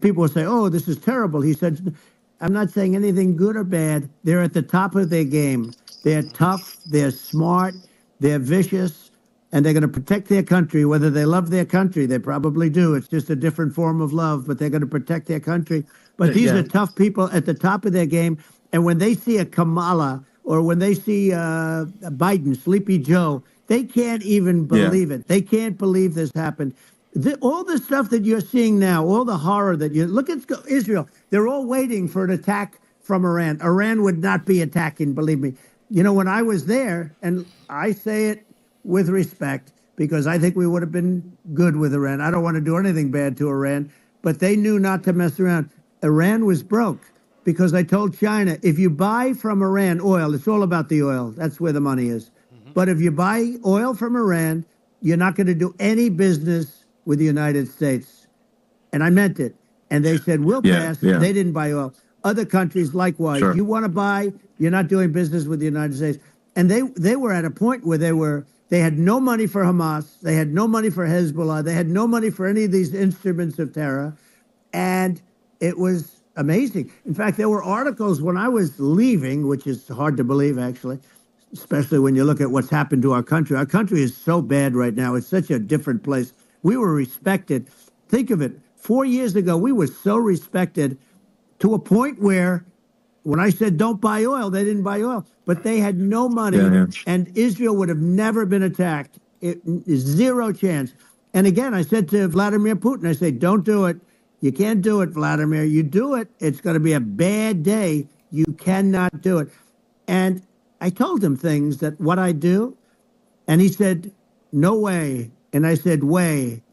people will say, "Oh, this is terrible." He said, "I'm not saying anything good or bad. They're at the top of their game. They're tough. They're smart. They're vicious. and they're going to protect their country, whether they love their country. They probably do. It's just a different form of love, but they're going to protect their country. But these are tough people at the top of their game. And when they see a Kamala or when they see Biden, Sleepy Joe, they can't even believe it. They can't believe this happened. All the stuff that you're seeing now, all the horror that you look at Israel, they're all waiting for an attack from Iran. Iran would not be attacking, believe me. You know, when I was there, and I say it with respect because I think we would have been good with Iran. I don't want to do anything bad to Iran, but they knew not to mess around. Iran was broke because I told China, if you buy from Iran oil, it's all about the oil. That's where the money is. But if you buy oil from Iran, you're not going to do any business with the United States. And I meant it. And they said, we'll pass. They didn't buy oil. Other countries, likewise. Sure. You want to buy, you're not doing business with the United States. And they were at a point where they had no money for Hamas. They had no money for Hezbollah. They had no money for any of these instruments of terror. And it was amazing. In fact, there were articles when I was leaving, which is hard to believe, actually, especially when you look at what's happened to our country. Our country is so bad right now. It's such a different place. We were respected. Think of it. 4 years ago, we were so respected to a point where when I said don't buy oil, they didn't buy oil. But they had no money, and Israel would have never been attacked. Zero chance. And again, I said to Vladimir Putin, I said, don't do it. You can't do it, Vladimir. You do it, it's going to be a bad day. You cannot do it. And I told him things that what I do, and he said, no way. And I said, way.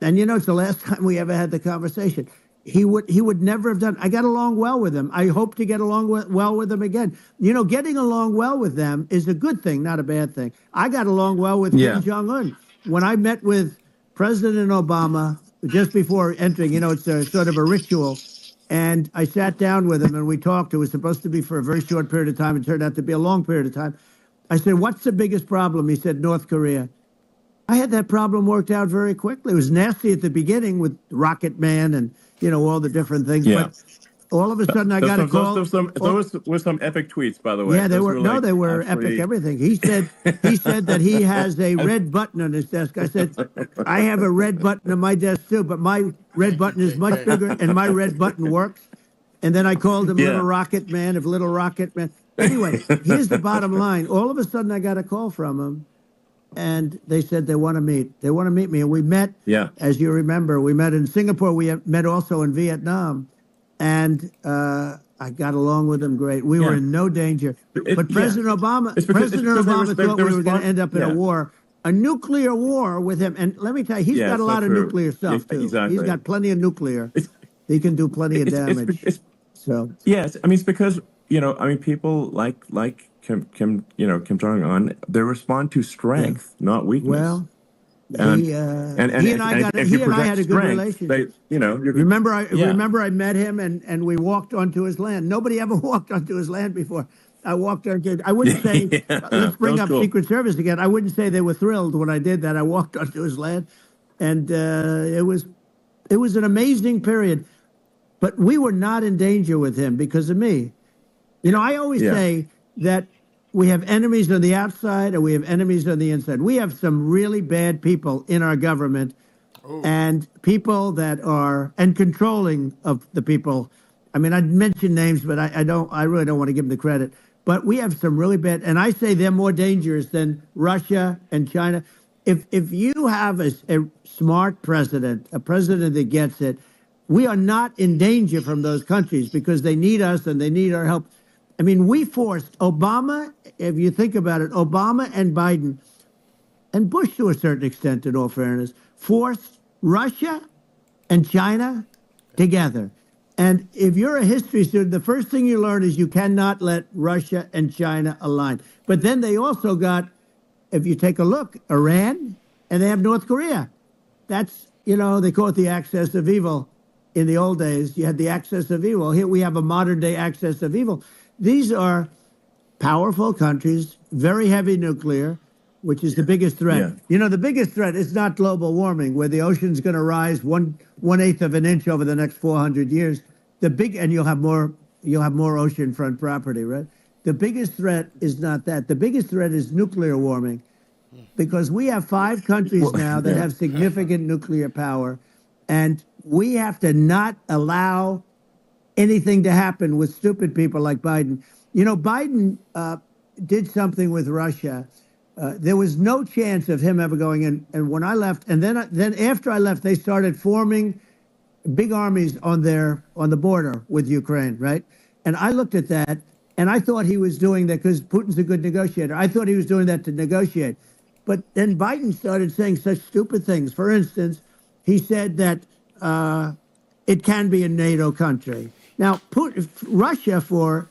And you know, it's the last time we ever had the conversation. He would never have done. I got along well with him. I hope to get along well with him again. You know, getting along well with them is a good thing, not a bad thing. I got along well with Kim Jong-un. When I met with President Obama just before entering, you know, it's a sort of a ritual. And I sat down with him and we talked. It was supposed to be for a very short period of time. It turned out to be a long period of time. I said, what's the biggest problem? He said, North Korea. I had that problem worked out very quickly. It was nasty at the beginning with Rocket Man and, you know, all the different things. Yeah. But all of a sudden I got a call. Those were some epic tweets, by the way. Yeah, they were. No, they were epic everything. He said that he has a red button on his desk. I said, I have a red button on my desk too, but my red button is much bigger and my red button works. And then I called him Little Rocket Man of Little Rocket Man. Anyway, here's the bottom line. All of a sudden I got a call from him. And they said they want to meet. They want to meet me. And we met, as you remember, we met in Singapore. We met also in Vietnam. And I got along with them great. We were in no danger. But President Obama thought we were going to end up in a war, a nuclear war with him. And let me tell you, he's got a lot of nuclear stuff, too. Exactly. He's got plenty of nuclear. He can do plenty of damage. Yes, I mean, it's because, you know, I mean, people like Kim Jong-un, they respond to strength, not weakness. Well, he and I had a good relationship. Remember I met him and we walked onto his land. Nobody ever walked onto his land before. I walked onto. I wouldn't say. Let's bring up Secret Service again. I wouldn't say they were thrilled when I did that. I walked onto his land, and it was an amazing period. But we were not in danger with him because of me. You know, I always say that we have enemies on the outside and we have enemies on the inside. We have some really bad people in our government and people that are, and controlling of the people. I mean, I'd mention names, but I really don't want to give them the credit. But we have some really bad, and I say they're more dangerous than Russia and China. If you have a smart president, a president that gets it, we are not in danger from those countries because they need us and they need our help. I mean, we forced Obama, if you think about it, Obama and Biden, and Bush to a certain extent, in all fairness, forced Russia and China together. And if you're a history student, the first thing you learn is you cannot let Russia and China align. But then they also got, if you take a look, Iran, and they have North Korea. That's, you know, they call it the axis of evil. In the old days, you had the axis of evil. Here we have a modern day axis of evil. These are powerful countries, very heavy nuclear, which is the biggest threat. Yeah. You know, the biggest threat is not global warming, where the ocean's going to rise 1/8 of an inch over the next 400 years. And you'll have more oceanfront property, right? The biggest threat is not that. The biggest threat is nuclear warming. because we have 5 countries Well, now that yeah. have significant nuclear power, and we have to not allow anything to happen with stupid people like Biden. You know, Biden did something with Russia. There was no chance of him ever going in. And when I left, and then after I left, they started forming big armies on the border with Ukraine, right? And I looked at that, and I thought he was doing that because Putin's a good negotiator. I thought he was doing that to negotiate. But then Biden started saying such stupid things. For instance, he said that it can be a NATO country. Now, Russia, for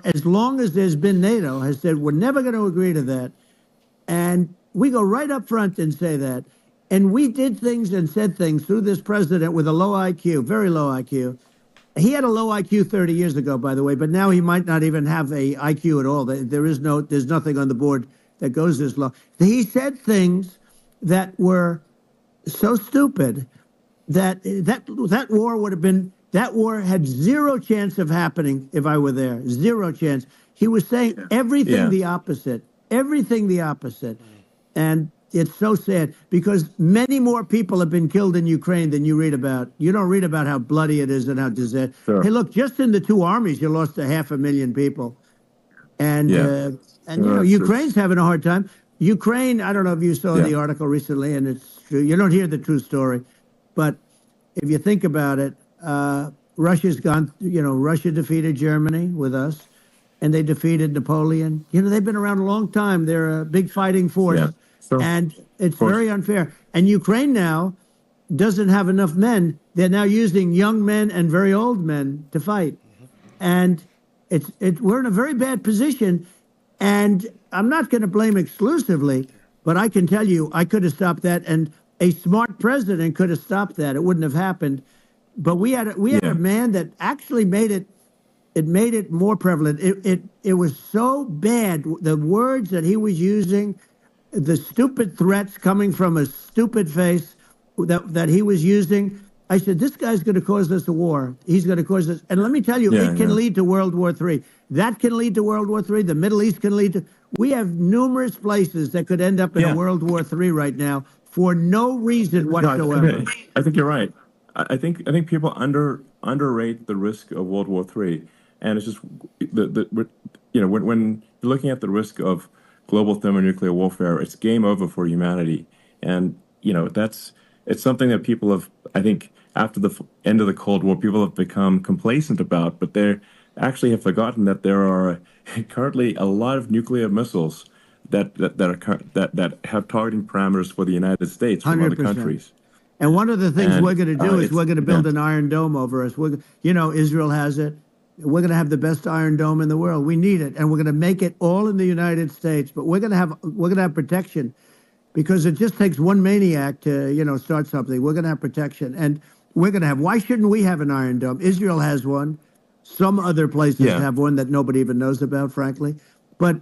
as long as there's been NATO, has said we're never going to agree to that. And we go right up front and say that. And we did things and said things through this president with a low IQ, very low IQ. He had a low IQ 30 years ago, by the way, but now he might not even have a IQ at all. There's nothing on the board that goes this low. He said things that were so stupid that war would have been, that war had zero chance of happening if I were there. Zero chance. He was saying everything the opposite. Everything the opposite. And it's so sad because many more people have been killed in Ukraine than you read about. You don't read about how bloody it is and how disaster. Sure. Hey, look, just in the 2 armies, you lost 500,000 people. And, you know, Ukraine's having a hard time. Ukraine, I don't know if you saw the article recently, and it's true. You don't hear the true story. But if you think about it, Russia's gone, you know, Russia defeated Germany with us, and they defeated Napoleon. You know, they've been around a long time. They're a big fighting force. Yeah. Sure. And it's very unfair. And Ukraine now doesn't have enough men. They're now using young men and very old men to fight. And we're in a very bad position. And I'm not going to blame exclusively, but I can tell you I could have stopped that. And a smart president could have stopped that. It wouldn't have happened. But we had a man that actually made it more prevalent. It was so bad. The words that he was using, the stupid threats coming from a stupid face that he was using. I said, this guy's going to cause us a war. He's going to cause us. And let me tell you, it can lead to World War III. That can lead to World War III. The Middle East can lead to. We have numerous places that could end up in a World War III right now for no reason whatsoever. No, I think you're right. I think people underrate the risk of World War III, and it's just you know, when you're looking at the risk of global thermonuclear warfare, it's game over for humanity. And, you know, it's something that people have, I think, after the end of the Cold War, people have become complacent about, but they actually have forgotten that there are currently a lot of nuclear missiles that have targeting parameters for the United States from 100%. other countries. And one of the things we're going to do is we're going to build an Iron Dome over us. You know, Israel has it. We're going to have the best Iron Dome in the world. We need it, and we're going to make it all in the United States. But we're going to have protection, because it just takes one maniac to, you know, start something. We're going to have protection, and we're going to have. Why shouldn't we have an Iron Dome? Israel has one. Some other places have one that nobody even knows about, frankly. But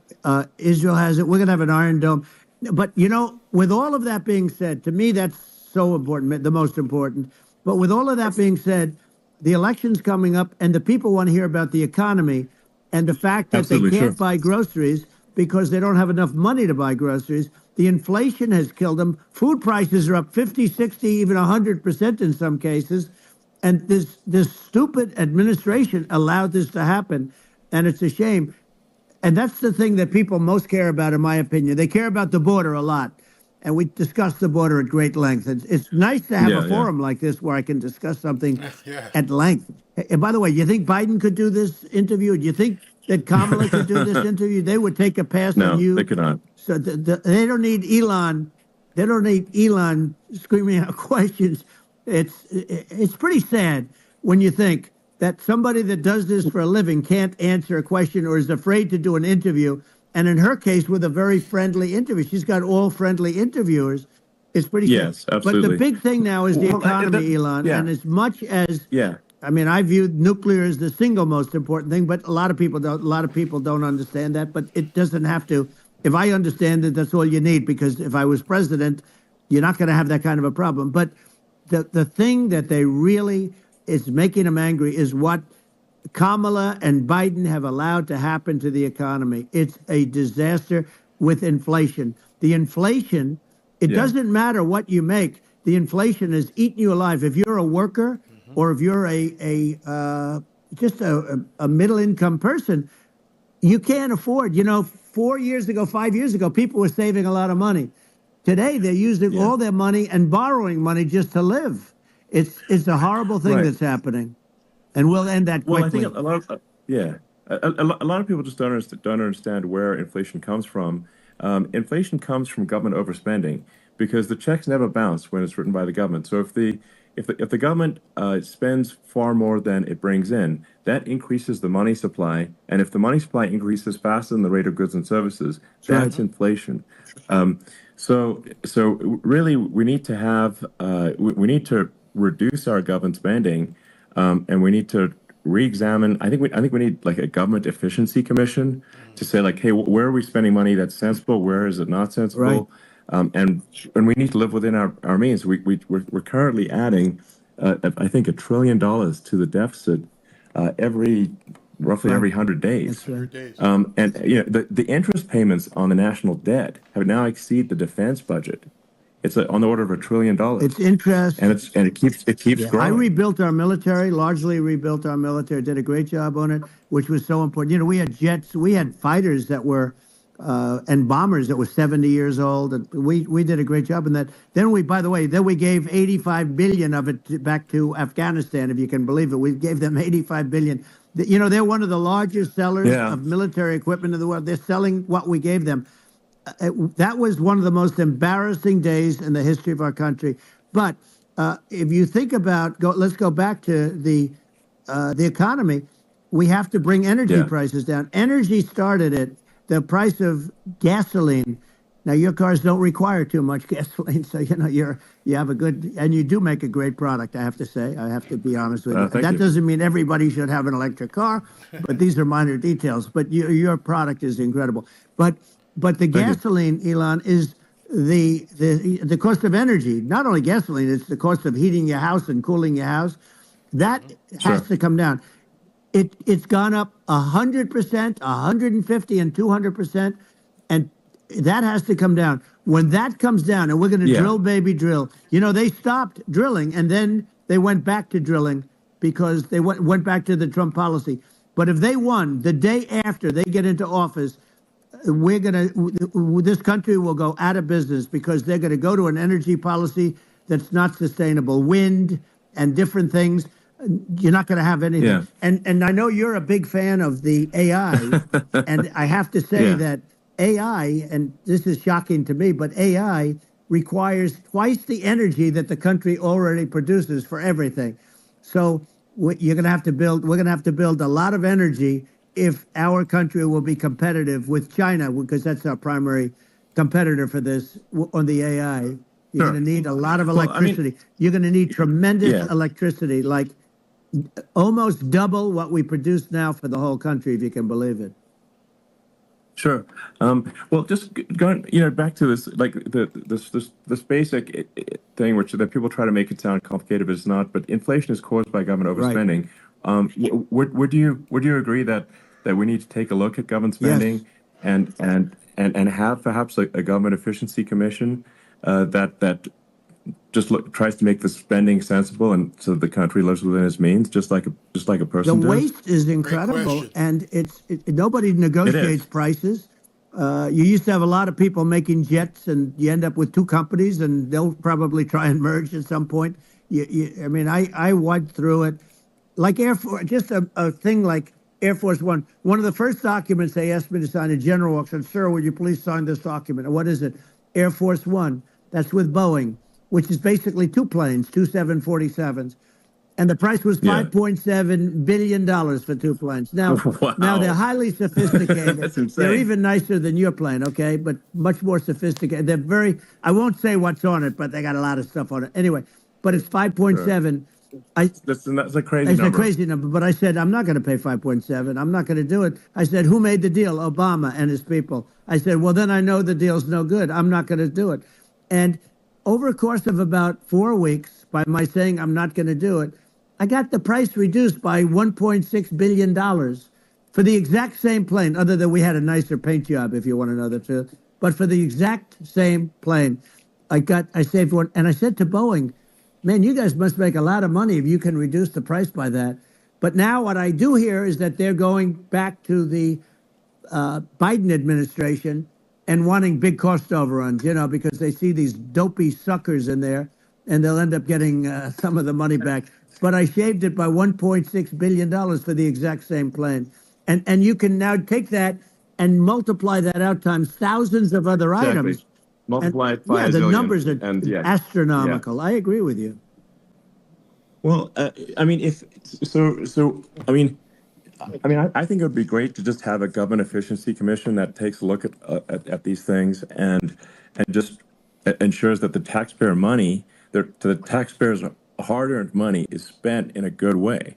Israel has it. We're going to have an Iron Dome. But, you know, with all of that being said, to me, that's so important, the most important. But with all of that being said, the election's coming up, and the people want to hear about the economy and the fact that they can't buy groceries because they don't have enough money to buy groceries. The inflation has killed them. Food prices are up 50, 60, even 100% in some cases. And this stupid administration allowed this to happen, and it's a shame. And that's the thing that people most care about, in my opinion. They care about the border a lot. And we discussed the border at great length. It's nice to have a forum like this where I can discuss something at length. And by the way, you think Biden could do this interview? Do you think that Kamala could do this interview? They would take a pass on you. No, they could not. So they don't need Elon. They don't need Elon screaming out questions. It's pretty sad when you think that somebody that does this for a living can't answer a question or is afraid to do an interview. And in her case, with a very friendly interview, she's got all friendly interviewers. It's pretty sad. Yes, absolutely. But the big thing now is the economy, Elon. And as much as I mean, I view nuclear as the single most important thing, but a lot of people don't. A lot of people don't understand that. But it doesn't have to. If I understand it, that's all you need. Because if I was president, you're not going to have that kind of a problem. But the thing that they really is making them angry is what Kamala and Biden have allowed to happen to the economy. It's a disaster with inflation. The inflation, it doesn't matter what you make. The inflation is eating you alive. If you're a worker or if you're just a middle income person, you can't afford. 4 years ago, 5 years ago, people were saving a lot of money. Today, they're using all their money and borrowing money just to live. It's a horrible thing that's happening, and we'll end that quickly. Well, I think a lot of a lot of people just don't understand where inflation comes from. Inflation comes from government overspending because the checks never bounce when it's written by the government. So if the government spends far more than it brings in, that increases the money supply, and if the money supply increases faster than the rate of goods and services, that's inflation. So really, we need to have we need to reduce our government spending, and we need to re-examine. I think we need like a government efficiency commission to say like, hey, where are we spending money that's sensible? Where is it not sensible? Right. And we need to live within our means. We're currently adding, I think, $1 trillion to the deficit roughly every 100 days. That's right. And the interest payments on the national debt have now exceeded the defense budget. It's on the order of $1 trillion. It's interest, and it keeps growing. I rebuilt our military, largely rebuilt our military. Did a great job on it, which was so important. We had jets, we had fighters that were. And bombers that were 70 years old, and we did a great job in that. Then we gave 85 billion of it back to Afghanistan, if you can believe it. We gave them 85 billion. They're one of the largest sellers of military equipment in the world. They're selling what we gave them. That was one of the most embarrassing days in the history of our country. But if you think about, let's go back to the economy. We have to bring energy prices down. Energy started it. The price of gasoline. Now your cars don't require too much gasoline, so you have a good, and you do make a great product. I have to say, I have to be honest with you. That doesn't mean everybody should have an electric car, but these are minor details. But your product is incredible. But the gasoline, Elon, is the cost of energy. Not only gasoline, it's the cost of heating your house and cooling your house. That has to come down. It's gone up 100%, 150, and 200%, and that has to come down. When that comes down, and we're going to drill, baby, drill. They stopped drilling, and then they went back to drilling because they went back to the Trump policy. But if they won the day after they get into office, this country will go out of business because they're going to go to an energy policy that's not sustainable. Wind and different things. You're not going to have anything. Yeah. And I know you're a big fan of the AI, and I have to say that AI, and this is shocking to me, but AI requires twice the energy that the country already produces for everything. So we're going to have to build a lot of energy if our country will be competitive with China, because that's our primary competitor for this on the AI. You're going to need a lot of electricity. You're going to need tremendous electricity, like almost double what we produce now for the whole country, if you can believe it. Sure. Well, just going, back to this, like this basic thing, that people try to make it sound complicated, but it's not. But inflation is caused by government overspending. Right. Would you agree that we need to take a look at government spending and have perhaps a government efficiency commission that just tries to make the spending sensible, and so the country lives within its means, just like a person The does? waste is incredible, and nobody negotiates prices. You used to have a lot of people making jets, and you end up with two companies, and they'll probably try and merge at some point. I went through it, like Air Force, just a thing like Air Force One. One of the first documents they asked me to sign, a general said, "Sir, would you please sign this document?" And what is it? Air Force One. That's with Boeing, which is basically two planes, two 747s. And the price was $5.7 billion for two planes. Now, now they're highly sophisticated. That's insane. They're even nicer than your plane, okay? But much more sophisticated. They're very, I won't say what's on it, but they got a lot of stuff on it. Anyway, but it's 5.7. That's a crazy it's number. It's a crazy number, but I said, I'm not going to pay 5.7. I'm not going to do it. I said, who made the deal? Obama and his people. I said, well, then I know the deal's no good. I'm not going to do it. And over a course of about 4 weeks, by my saying I'm not going to do it, I got the price reduced by $1.6 billion for the exact same plane, other than we had a nicer paint job, if you want to know the truth. but for the exact same plane. I saved one, and I said to Boeing, man, you guys must make a lot of money if you can reduce the price by that. But now what I do hear is that they're going back to the Biden administration and wanting big cost overruns, because they see these dopey suckers in there, and they'll end up getting some of the money back. But I shaved it by $1.6 billion for the exact same plane. And you can now take that and multiply that out times thousands of other items. Multiply it by yeah, a the zillion, numbers are and astronomical. yeah. I agree with you. Well, I mean, I think it would be great to just have a government efficiency commission that takes a look at these things and just ensures that the taxpayer money, the taxpayers' hard-earned money, is spent in a good way.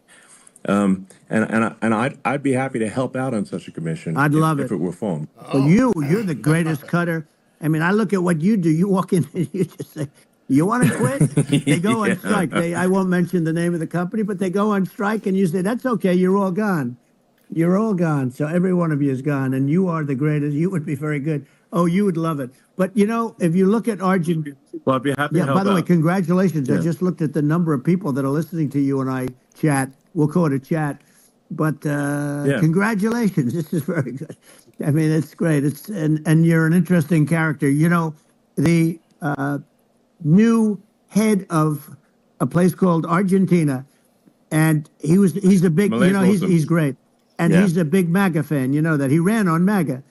I'd be happy to help out on such a commission. I'd love if it were formed. Well, you're the greatest cutter. I mean, I look at what you do. You walk in and you just say, "You want to quit?" They go on strike. I won't mention the name of the company, but they go on strike, and you say, "That's okay. You're all gone. You're all gone." So every one of you is gone, and you are the greatest. You would be very good. Oh, you would love it. But if you look at Argentina. Well, I'd be happy to help By the way, out. congratulations. I Yeah. just looked at the number of people that are listening to you and I chat. We'll call it a chat. But congratulations. This is very good. I mean, it's great. And you're an interesting character. The new head of a place called Argentina, and he's a big, Malay's he's great. And Yeah. he's a big MAGA fan, that he ran on MAGA.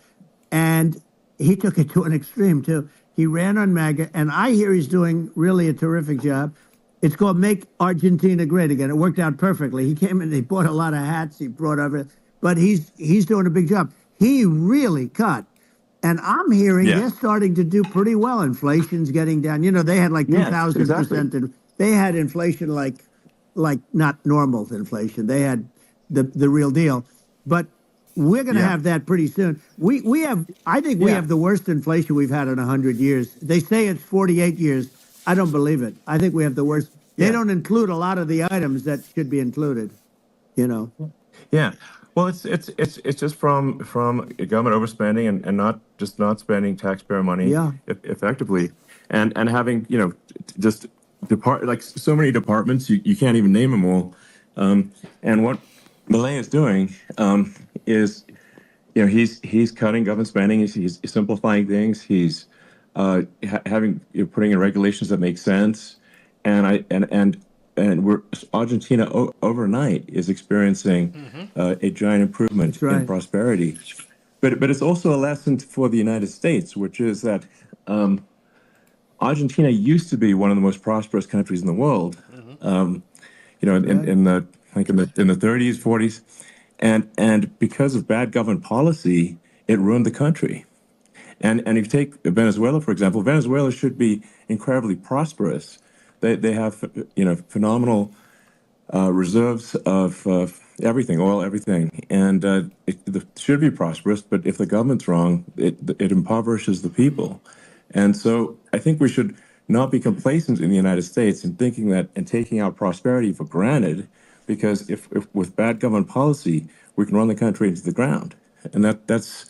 And he took it to an extreme too. He ran on MAGA, and I hear he's doing really a terrific job. It's called Make Argentina Great Again. It worked out perfectly. He came in, he bought a lot of hats, he brought over, but he's doing a big job. He really cut. And I'm hearing they're starting to do pretty well. Inflation's getting down. They had like 2,000%. exactly. They had inflation like not normal inflation. They had the real deal. But we're going to have that pretty soon. I think we have the worst inflation we've had in 100 years. They say it's 48 years. I don't believe it. I think we have the worst. They don't include a lot of the items that should be included. Yeah. Well, it's just from government overspending and not spending taxpayer money effectively, and having just like so many departments you can't even name them all. And what Milei is doing is he's cutting government spending. He's simplifying things. He's putting in regulations that make sense, and Argentina overnight is experiencing a giant improvement in prosperity. But it's also a lesson for the United States, which is that Argentina used to be one of the most prosperous countries in the world. In the 30s, 40s, and because of bad government policy, it ruined the country. And if you take Venezuela, for example, Venezuela should be incredibly prosperous. They have phenomenal reserves of everything, oil, everything, and it should be prosperous. But if the government's wrong, it impoverishes the people. And so I think we should not be complacent in the United States in thinking that and taking our prosperity for granted, because if with bad government policy we can run the country into the ground, and that's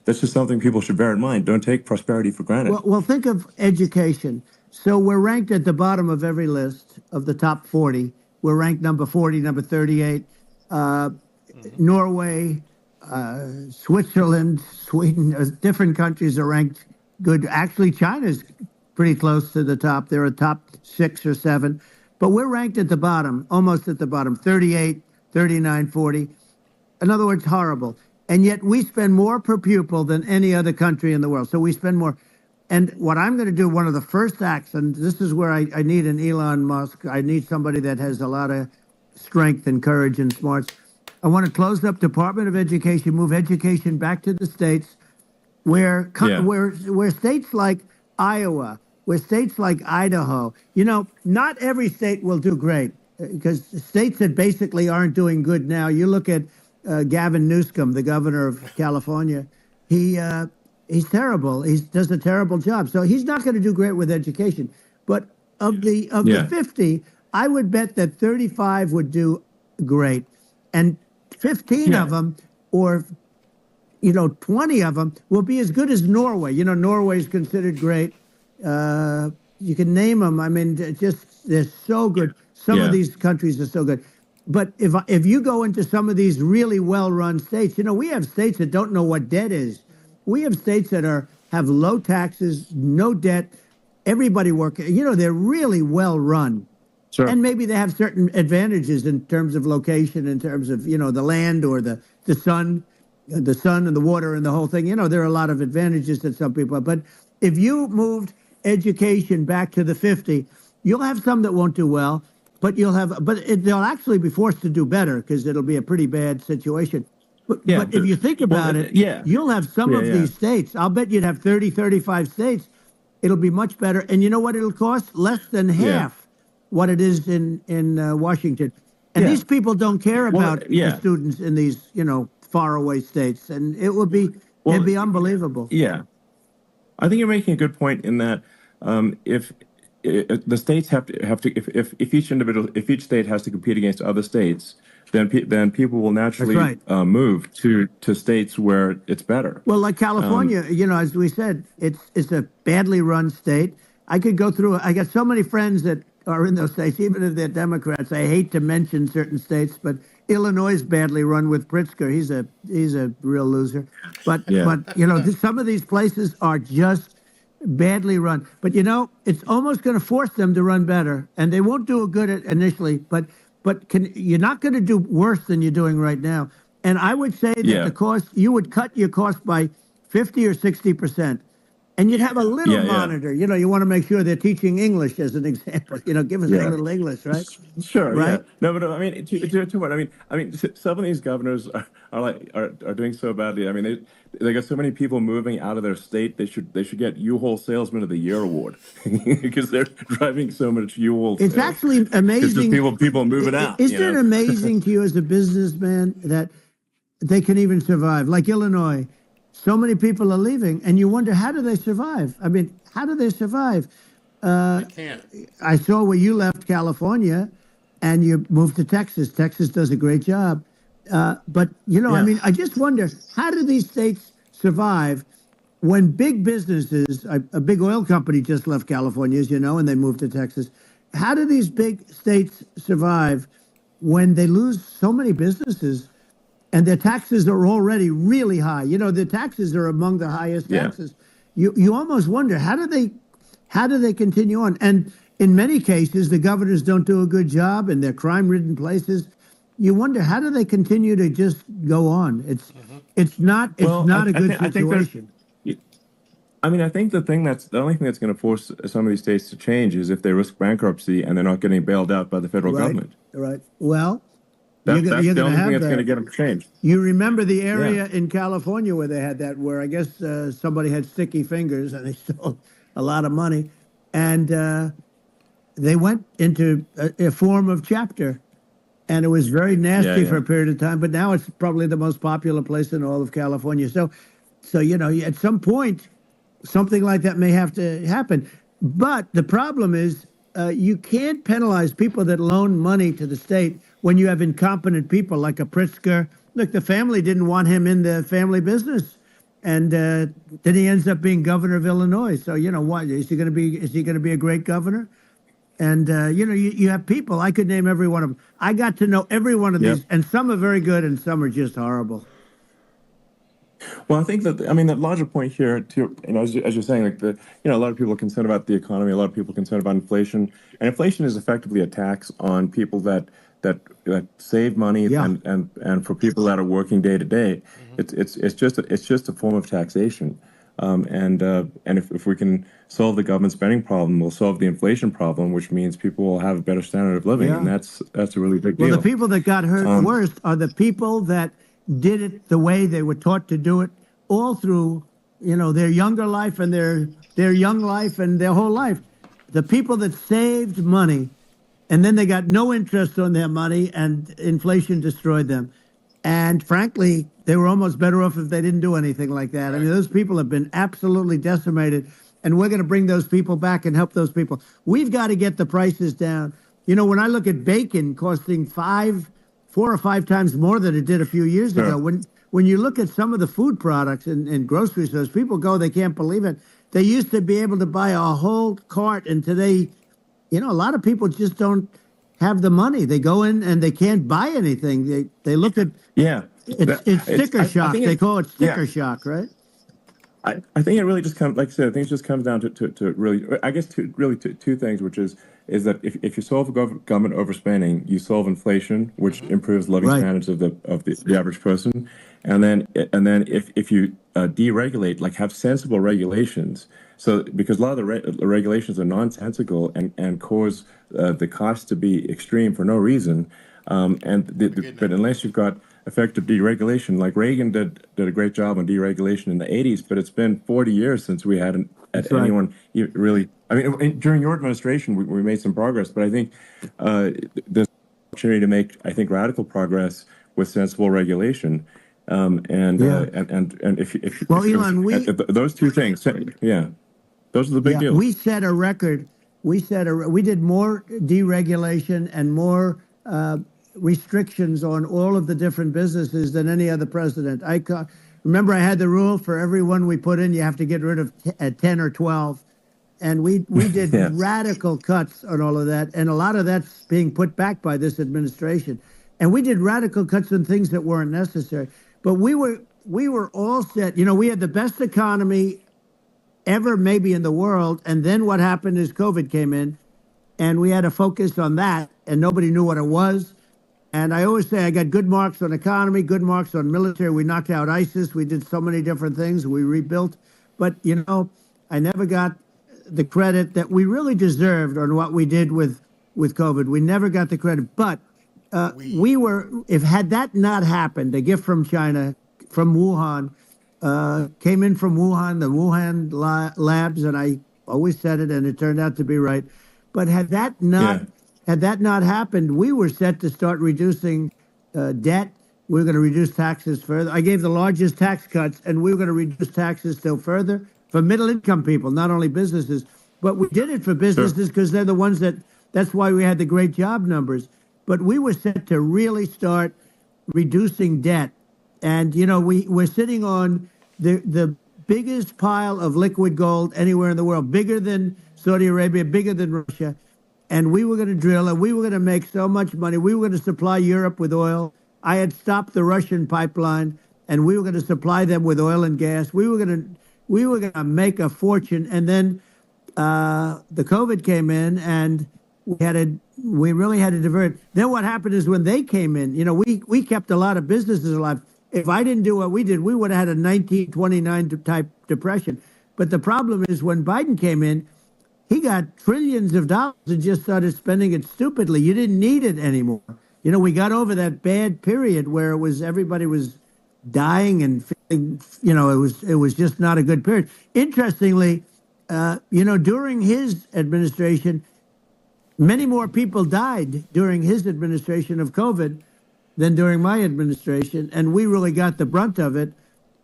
just something people should bear in mind. Don't take prosperity for granted. Well, think of education. So we're ranked at the bottom of every list of the top 40. We're ranked number 40, number 38. Norway, Switzerland, Sweden, different countries are ranked good. Actually, China's pretty close to the top. They're a top 6 or 7. But we're ranked at the bottom, almost at the bottom, 38, 39, 40. In other words, horrible. And yet we spend more per pupil than any other country in the world. So we spend more. And what I'm going to do, one of the first acts, and this is where I need an Elon Musk. I need somebody that has a lot of strength and courage and smarts. I want to close up Department of Education, move education back to the states, where states like Iowa, where states like Idaho, not every state will do great, because states that basically aren't doing good now. You look at Gavin Newsom, the governor of California. He's terrible. He does a terrible job. So he's not going to do great with education. But of the 50, I would bet that 35 would do great, and 15 of them, or 20 of them will be as good as Norway. Norway is considered great. You can name them. I mean, they're so good. Some of Yeah. these countries are so good. But if you go into some of these really well-run states, we have states that don't know what debt is. We have states that have low taxes, no debt, everybody working. They're really well-run. Sure. And maybe they have certain advantages in terms of location, in terms of, the land or the sun and the water and the whole thing. There are a lot of advantages that some people have. But if you moved education back to the 50, you'll have some that won't do well, but they'll actually be forced to do better because it'll be a pretty bad situation. But if you think about it, you'll have some of these states. I'll bet you'd have 30, 35 states. It'll be much better. And you know what it'll cost? Less than half what it is in Washington. And these people don't care about the students in these, faraway states. And it'd be unbelievable. Yeah. I think you're making a good point in that if the states have to if each state has to compete against other states, then people will naturally move to states where it's better. Well, like California, as we said, it's a badly run state. I could go through. I got so many friends that are in those states, even if they're Democrats. I hate to mention certain states, but Illinois is badly run with Pritzker. He's a real loser. But some of these places are just badly run. But it's almost going to force them to run better, and they won't do it good initially. But you're not going to do worse than you're doing right now. And I would say that the cost, you would cut your cost by 50 or 60%. And you'd have a little monitor. You want to make sure they're teaching English as an example. Give us a little English, right? Sure. Right. Yeah. No, but I mean, too much. I mean, some of these governors are doing so badly. I mean, they got so many people moving out of their state. They should get U-Haul Salesman of the Year award because they're driving so much U-Haul. It's actually amazing. It's just people moving out. Isn't it amazing to you as a businessman that they can even survive? Like Illinois. So many people are leaving, and you wonder, how do they survive? I mean, how do they survive? They can't. I saw where you left California, and you moved to Texas. Texas does a great job. But, I mean, I just wonder, how do these states survive when big businesses, a big oil company just left California, as you know, and they moved to Texas. How do these big states survive when they lose so many businesses? And their taxes are already really high. The taxes are among the highest taxes. You almost wonder, how do they continue on? And in many cases, the governors don't do a good job in their crime-ridden places. You wonder, how do they continue to just go on? It's not a good situation. I think the only thing that's going to force some of these states to change is if they risk bankruptcy and they're not getting bailed out by the federal government. Right. Well. That's the only thing that's going to get them to change. You remember the area in California where they had that, where I guess somebody had sticky fingers and they stole a lot of money. And they went into a form of chapter. And it was very nasty for a period of time. But now it's probably the most popular place in all of California. So at some point, something like that may have to happen. But the problem is you can't penalize people that loan money to the state when you have incompetent people like a Pritzker. Look, the family didn't want him in the family business, and then he ends up being governor of Illinois. So what is he going to be? Is he going to be a great governor? And you have people. I could name every one of them. I got to know every one of these, and some are very good, and some are just horrible. Well, I think that the larger point here, too, as you're saying, like a lot of people are concerned about the economy, a lot of people are concerned about inflation, and inflation is effectively a tax on people that save money and for people that are working day to day. It's just a form of taxation, and if we can solve the government spending problem, we'll solve the inflation problem, which means people will have a better standard of living, and that's a really big deal. Well, the people that got hurt worst are the people that did it the way they were taught to do it all through, their younger life and their young life and their whole life. The people that saved money, and then they got no interest on their money, and inflation destroyed them. And frankly, they were almost better off if they didn't do anything like that. I mean, those people have been absolutely decimated, and we're going to bring those people back and help those people. We've got to get the prices down. When when I look at bacon costing 4 or 5 times more than it did a few years ago, when when you look at some of the food products in grocery stores, people go, they can't believe it. They used to be able to buy a whole cart, and today, a lot of people just don't have the money. They go in and they can't buy anything. They look at Yeah, it's sticker I shock. think They it. call it Yeah, sticker shock, right? I think it really just comes, like I said, I think it just comes down to really, I guess, two things, which is that if you solve government overspending, you solve inflation, which improves living Right. standards of the average person, and then if you deregulate, like have sensible regulations, so because a lot of the regulations are nonsensical and cause the cost to be extreme for no reason, but unless you've got effective deregulation, like Reagan did a great job on deregulation in the 80s, but it's been 40 years since we had That's right. anyone really. I mean, during your administration, we made some progress, but I think there's an opportunity to make, I think, radical progress with sensible regulation. Yeah. And if Well, Elon, those two things, yeah, those are the big deals. we set a record. We did more deregulation and more restrictions on all of the different businesses than any other president. Remember, I had the rule for every one we put in, you have to get rid of 10 or 12. And we did Yes. radical cuts on all of that. And a lot of that's being put back by this administration. And we did radical cuts on things that weren't necessary. But we were all set. We had the best economy ever maybe in the world. And then what happened is COVID came in, and we had to focus on that, and nobody knew what it was. And I always say I got good marks on economy, good marks on military. We knocked out ISIS. We did so many different things. We rebuilt. But, I never got the credit that we really deserved on what we did with COVID. We never got the credit. But had that not happened, a gift from China, from Wuhan, came in from Wuhan, the Wuhan labs, and I always said it, and it turned out to be right. But had that not happened, we were set to start reducing debt. We were going to reduce taxes further. I gave the largest tax cuts, and we were going to reduce taxes still further for middle-income people, not only businesses. But we did it for businesses because they're the ones that's why we had the great job numbers. But we were set to really start reducing debt. And, we're sitting on the biggest pile of liquid gold anywhere in the world, bigger than Saudi Arabia, bigger than Russia. And we were going to drill, and we were going to make so much money. We were going to supply Europe with oil. I had stopped the Russian pipeline, and we were going to supply them with oil and gas. We were going to make a fortune. And then the COVID came in, and we really had to divert. Then what happened is when they came in, we kept a lot of businesses alive. If I didn't do what we did, we would have had a 1929 type depression. But the problem is when Biden came in, he got trillions of dollars and just started spending it stupidly. You didn't need it anymore. We got over that bad period where everybody was dying and feeling, it was just not a good period. Interestingly, during his administration, many more people died during his administration of COVID than during my administration, and we really got the brunt of it.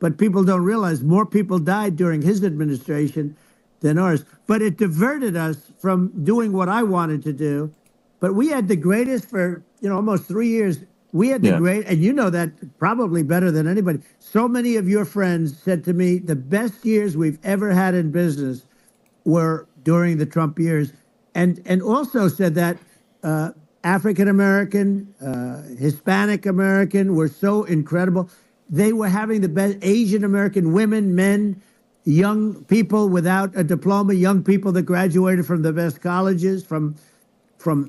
But people don't realize more people died during his administration than ours. But it diverted us from doing what I wanted to do. But we had the greatest for almost 3 years. We had the great, and you know that probably better than anybody. So many of your friends said to me, the best years we've ever had in business were during the Trump years, and also said that African American, Hispanic American were so incredible. They were having the best. Asian American women, men, young people without a diploma, young people that graduated from the best colleges, from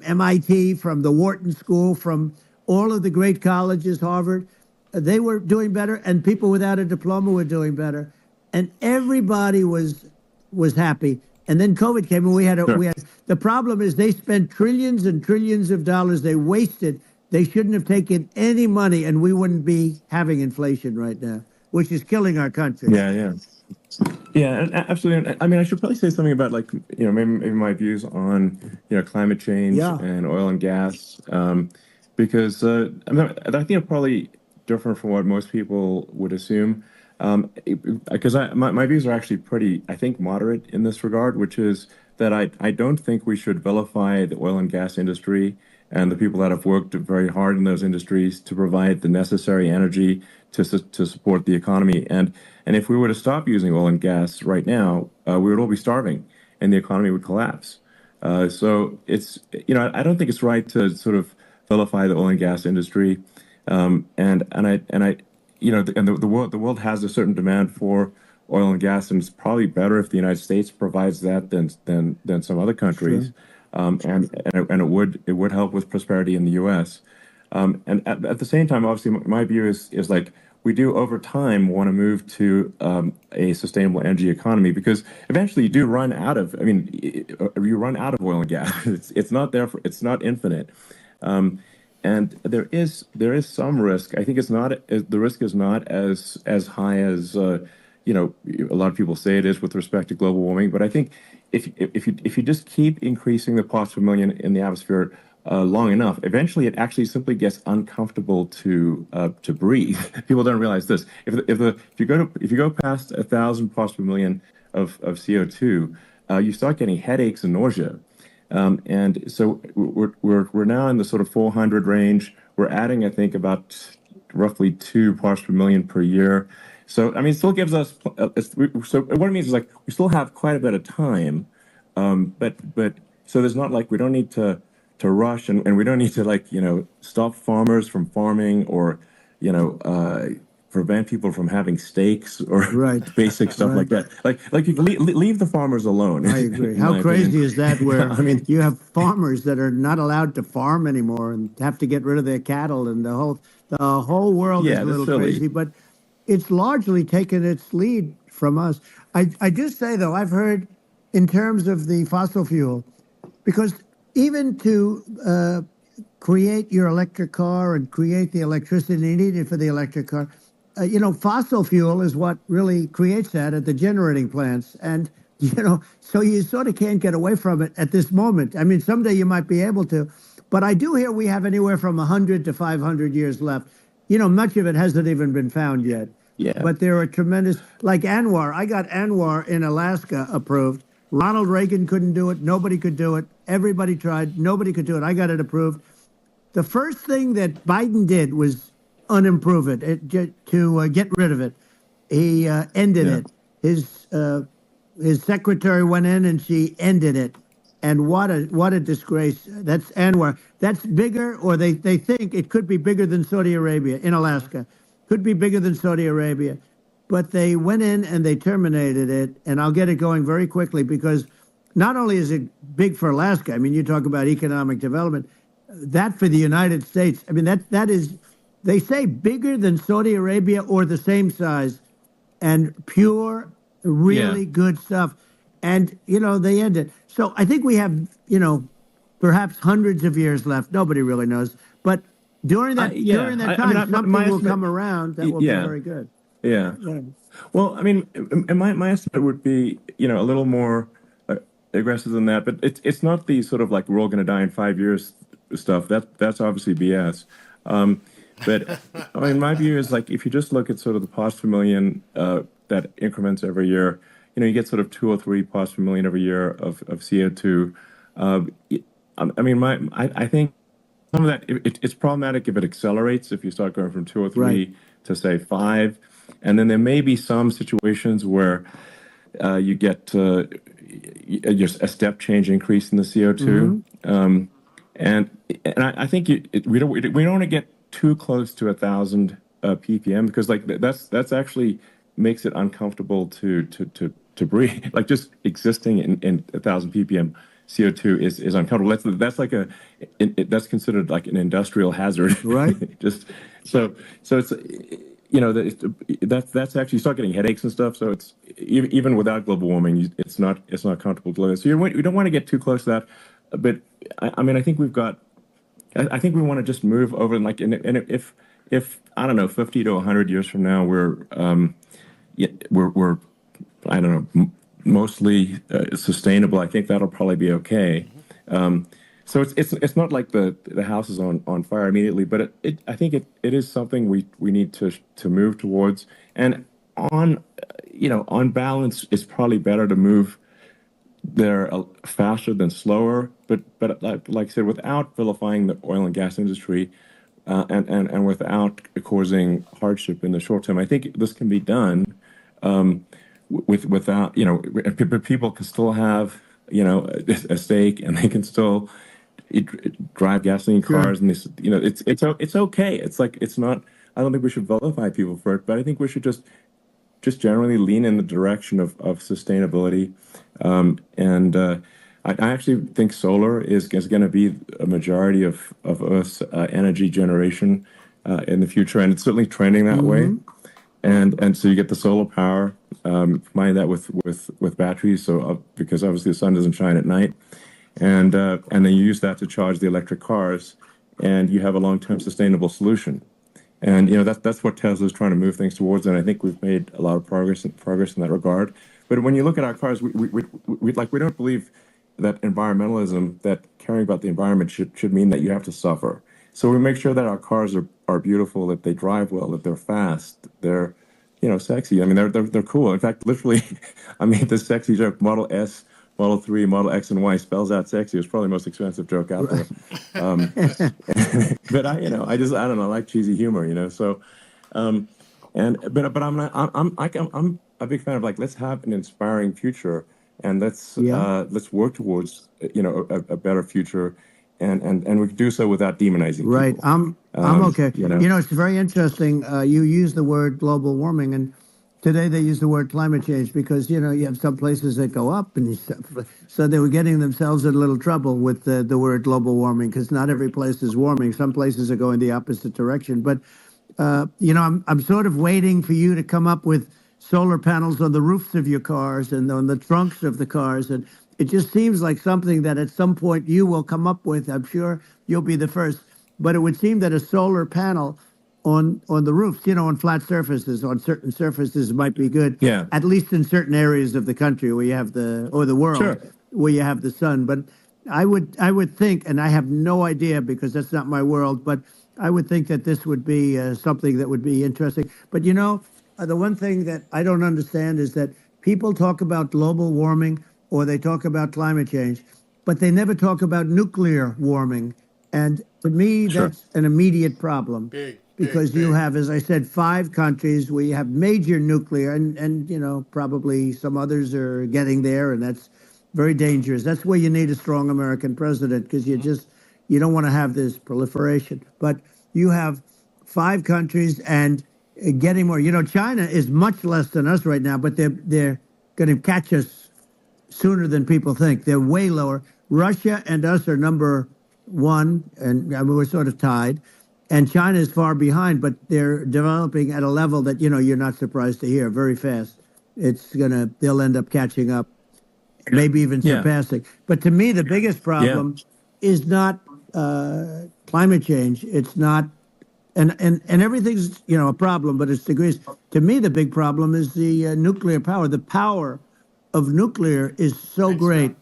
MIT, from the Wharton School, from all of the great colleges, Harvard. They were doing better, and people without a diploma were doing better, and everybody was happy. And then COVID came, and we had the problem is they spent trillions and trillions of dollars. They wasted. They shouldn't have taken any money, and we wouldn't be having inflation right now, which is killing our country. Yeah, absolutely. I mean, I should probably say something about maybe my views on climate change and oil and gas, because I think it's probably different from what most people would assume. Because my views are actually pretty, I think, moderate in this regard, which is that I don't think we should vilify the oil and gas industry and the people that have worked very hard in those industries to provide the necessary energy to support the economy. And if we were to stop using oil and gas right now, we would all be starving, and the economy would collapse. So it's, I don't think it's right to sort of vilify the oil and gas industry. The world has a certain demand for oil and gas, and it's probably better if the United States provides that than some other countries. Sure. And it would help with prosperity in the U.S. And at the same time, obviously, my view is like we do over time want to move to a sustainable energy economy, because eventually you do run out of. I mean, you run out of oil and gas. It's not there for. It's not infinite. And there is some risk. I think it's not the risk is not as high as a lot of people say it is with respect to global warming. But I think if you just keep increasing the parts per million in the atmosphere long enough, eventually it actually simply gets uncomfortable to breathe. People don't realize this. If you go past 1,000 parts per million of CO2, you start getting headaches and nausea. And so we're now in the sort of 400 range. We're adding, I think, about roughly 2 parts per million per year. So I mean, it still gives us. So what it means is like we still have quite a bit of time, but so there's not like we don't need to rush, and we don't need to like stop farmers from farming, or you know uh, prevent people from having steaks or Right. basic stuff like Right. that. Like you can leave the farmers alone, I agree. in How my opinion. crazy is that, Yeah, where I mean, you have farmers that are not allowed to farm anymore and have to get rid of their cattle, and the whole world is yeah, a that's little silly. crazy, but it's largely taken its lead from us. I just say, though, I've heard in terms of the fossil fuel, because even to create your electric car and create the electricity needed for the electric car, fossil fuel is what really creates that at the generating plants. And, so you sort of can't get away from it at this moment. I mean, someday you might be able to, but I do hear we have anywhere from 100 to 500 years left. Much of it hasn't even been found yet. Yeah, But there are tremendous, like Anwar. I got Anwar in Alaska approved. Ronald Reagan couldn't do it. Nobody could do it. Everybody tried. Nobody could do it. I got it approved. The first thing that Biden did was unimprove to get rid of it. He ended yeah. it. His secretary went in and she ended it. And what a disgrace. That's Anwar. That's bigger, or they think it could be bigger than Saudi Arabia in Alaska. Could be bigger than Saudi Arabia. But they went in and they terminated it. And I'll get it going very quickly, because not only is it big for Alaska, I mean, you talk about economic development, that for the United States, I mean, that is, they say bigger than Saudi Arabia or the same size, and pure, Yeah. really good stuff. And, they end it. So I think we have, perhaps hundreds of years left. Nobody really knows. But during that Yeah. during that I mean, time, my something will estimate. come around that will be Yeah. very good. Yeah. Yeah. Well, I mean, and my estimate would be, a little more aggressive than that, but it's not the sort of like we're all going to die in 5 years stuff. That's obviously BS. Um, but I mean, my view is like if you just look at sort of the parts per million that increments every year, you get sort of 2 or 3 parts per million every year of CO2. Uh, I mean, I think some of that it's problematic if it accelerates, if you start going from 2 or Right. 3 to say 5, and then there may be some situations where you get just a step change increase in the CO2. Hmm. And I think we don't want to get too close to 1,000 ppm, because like that's actually makes it uncomfortable to breathe. Like just existing in 1,000 ppm CO2 is uncomfortable. That's like that's considered like an industrial hazard. Right. Just so it's that's actually, you start getting headaches and stuff. So it's even without global warming, it's not comfortable to live. So you don't want to get too close to that. But I mean, I think we've got. I think we want to just move over, and like, and if I don't know, 50 to 100 years from now, we're I don't know, mostly sustainable. I think that'll probably be okay. So it's not like the house is on fire immediately, but I think it is something we need to move towards. And on balance, it's probably better to move they're faster than slower, but like I said, without vilifying the oil and gas industry, and without causing hardship in the short term. I think this can be done without, people can still have, a stake, and they can still drive gasoline Sure. cars, and this, it's okay. It's like, it's not. I don't think we should vilify people for it, but I think we should just generally lean in the direction of sustainability. And I actually think solar is going to be a majority of Earth's energy generation in the future, and it's certainly trending that way. Hmm. And so you get the solar power, combine that with batteries, so because obviously the sun doesn't shine at night, and then you use that to charge the electric cars, and you have a long-term sustainable solution. And that's what Tesla's trying to move things towards, and I think we've made a lot of progress in that regard. But when you look at our cars, we don't believe that environmentalism, that caring about the environment should mean that you have to suffer. So we make sure that our cars are beautiful, that they drive well, that they're fast, they're sexy. I mean, they're cool. In fact, literally, I made this sexy joke: Model S, Model 3, Model X, and Y spells out sexy. It's probably the most expensive joke out there. Um, but I don't know, I like cheesy humor, So, but I'm not, I'm a big fan of, like, let's have an inspiring future, and Yeah. let's work towards a better future, and we can do so without demonizing Right. people. I'm okay. You know. It's very interesting. You use the word global warming, and today they use the word climate change because you have some places that go up, and so they were getting themselves in a little trouble with the word global warming because not every place is warming. Some places are going the opposite direction. But I'm sort of waiting for you to come up with solar panels on the roofs of your cars and on the trunks of the cars, and it just seems like something that at some point you will come up with. I'm sure you'll be the first. But it would seem that a solar panel on the roofs, on flat surfaces, on certain surfaces might be good, Yeah. at least in certain areas of the country where you have the world Sure. where you have the sun. But I would think, and I have no idea because that's not my world, but I would think that this would be something that would be interesting. But the one thing that I don't understand is that people talk about global warming or they talk about climate change, but they never talk about nuclear warming. And to me, Sure. that's an immediate problem Big, big, because you big. have, as I said, 5 countries where you have major nuclear, and probably some others are getting there, and that's very dangerous. That's where you need a strong American president because you don't want to have this proliferation. But you have 5 countries and getting more. China is much less than us right now, but they're going to catch us sooner than people think. They're way lower. Russia and us are number one, and I mean, we're sort of tied. And China is far behind, but they're developing at a level that you're not surprised to hear very fast. They'll end up catching up, maybe even Yeah. surpassing. But to me, the biggest Yeah. problem is not climate change. It's not, and everything's a problem, but it's degrees. To me, the big problem is the nuclear power. The power of nuclear is so Thanks, great. Scott.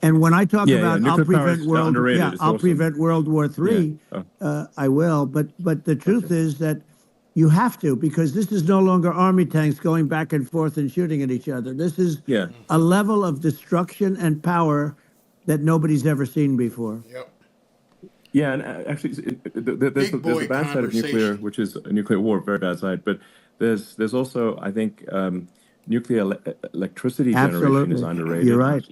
And when I talk Yeah. Yeah. about I'll Nuclear power prevent is world, underrated. yeah, It's I'll awesome. prevent World War Yeah. III, I will. But the truth is that you have to, because this is no longer army tanks going back and forth and shooting at each other. This is Yeah. a level of destruction and power that nobody's ever seen before. Yep. Yeah, and actually, there's Big there's boy a bad side of nuclear, conversation. which is a nuclear war, very bad side. But there's also, I think, nuclear electricity generation is Absolutely. You're underrated, right.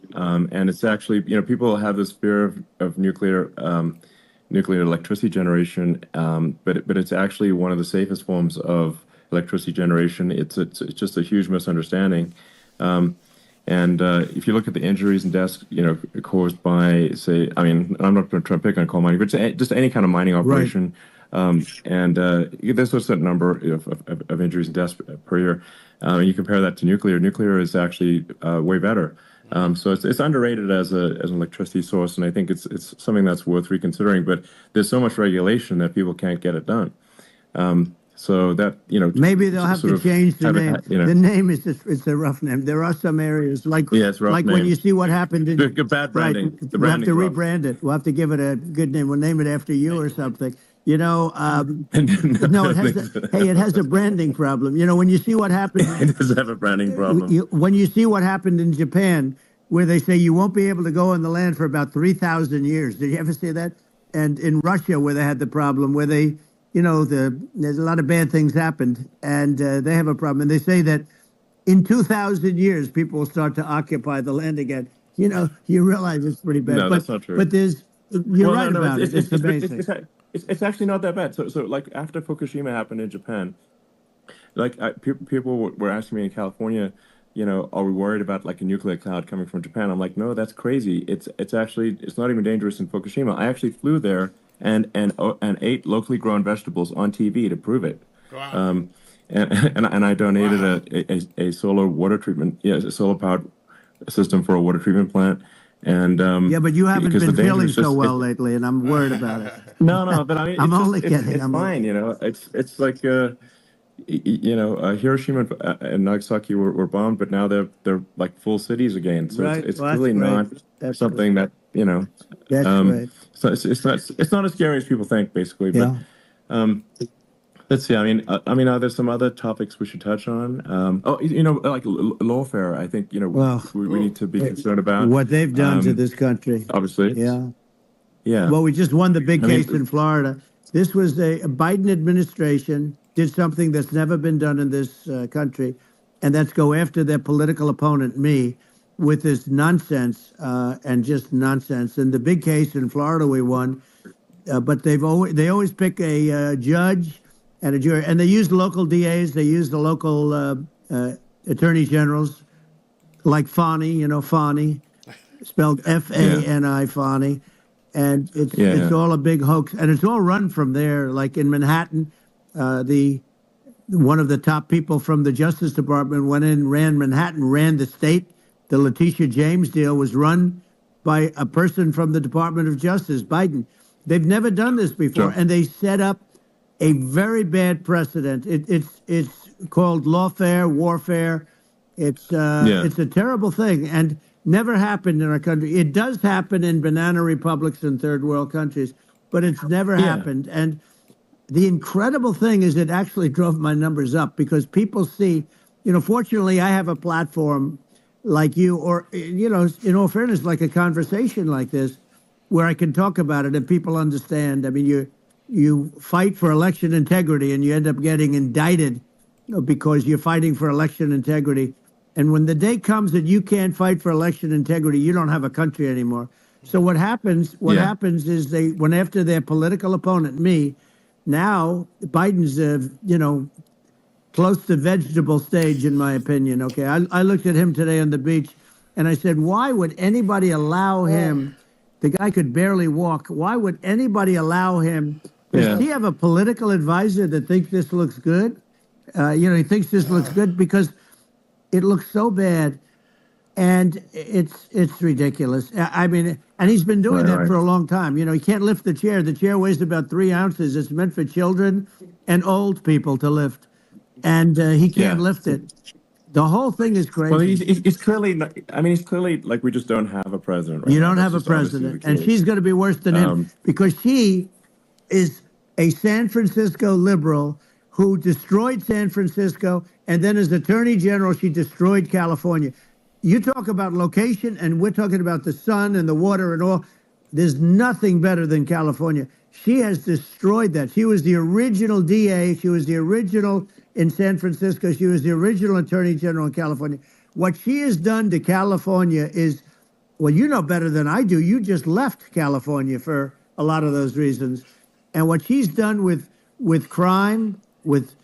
and it's actually, people have this fear of nuclear electricity generation, but it's actually one of the safest forms of electricity generation. It's just a huge misunderstanding. And if you look at the injuries and deaths, caused by, say, I mean, I'm not going to try and pick on coal mining, but just any kind of mining Right. operation, and there's a certain number of injuries and deaths per year. And you compare that to nuclear. Nuclear is actually way better. So it's underrated as an electricity source, and I think it's something that's worth reconsidering. But there's so much regulation that people can't get it done. So that Maybe they'll have sort to of change the have name. it, The name is just, it's a rough name. There are some areas yeah, it's a rough like when name. you see what happened in Good bad right. branding. The We'll have to branding's rough. rebrand it. We'll have to give it a good name. We'll name it after you or something. No, it has a branding problem. When you see what happened, It does have a branding problem. when you see what happened in Japan where they say you won't be able to go on the land for about 3,000 years. Did you ever see that? And in Russia, where they had the problem, where they, there's a lot of bad things happened, and they have a problem. And they say that in 2,000 years, people will start to occupy the land again. You realize it's pretty bad. No, but, that's not true. But you're right about it. It's amazing. It's actually not that bad. So like after Fukushima happened in Japan, like people were asking me in California, are we worried about like a nuclear cloud coming from Japan? I'm like, no, that's crazy. It's actually it's not even dangerous in Fukushima. I actually flew there and ate locally grown vegetables on TV to prove it. Wow. And I donated a solar water treatment, a solar powered system for a water treatment plant. And yeah, but you haven't because been the danger feeling is so just well lately, and I'm worried about it. no, but I mean, I'm it's only just, kidding. it's fine, It's like Hiroshima and Nagasaki were bombed, but now they're like full cities again. So Right. it's Well, that's really great. not That's something that That's great. So it's not as scary as people think, basically. But Yeah. let's see. I mean, are there some other topics we should touch on? Like lawfare. I think Well, we need to be concerned about what they've done to this country. obviously. Yeah. Yeah. Well, we just won the big I mean, case in Florida. This was a Biden administration did something that's never been done in this country, and that's go after their political opponent, me, with this nonsense and just nonsense. In the big case in Florida, we won, but they always pick a judge and a jury, and they use local DAs, they use the local attorney generals, like Fani, Fani, spelled Fani, Fani. And it's all a big hoax, and it's all run from there. Like in Manhattan, one of the top people from the Justice Department went in, ran Manhattan, ran the state. The Letitia James deal was run by a person from the Department of Justice, Biden. They've never done this before, and they set up a very bad precedent. It's called lawfare, warfare. It's a terrible thing, and never happened in our country. It does happen in banana republics and third world countries, but it's never happened. And the incredible thing is it actually drove my numbers up because people see, fortunately I have a platform like you or, in all fairness, like a conversation like this where I can talk about it and people understand. I mean, you fight for election integrity and you end up getting indicted because you're fighting for election integrity. And when the day comes that you can't fight for election integrity, you don't have a country anymore. So what happens is they went after their political opponent, me. Now Biden's, close to vegetable stage, in my opinion. Okay, I looked at him today on the beach, and I said, why would anybody allow him? The guy could barely walk. Why would anybody allow him? Does he have a political advisor that thinks this looks good? He thinks this looks good because it looks so bad, and it's ridiculous. I mean, and he's been doing that for a long time. He can't lift the chair. The chair weighs about 3 ounces. It's meant for children and old people to lift, and he can't lift it. The whole thing is crazy. Well, he's clearly not, he's clearly like we just don't have a president. Right you now. don't That's have a just obviously president, the and case. she's going to be worse than him because she is a San Francisco liberal who destroyed San Francisco, and then as Attorney General, she destroyed California. You talk about location, and we're talking about the sun and the water and all. There's nothing better than California. She has destroyed that. She was the original DA. She was the original in San Francisco. She was the original Attorney General in California. What she has done to California is, well, you know better than I do. You just left California for a lot of those reasons. And what she's done with crime, with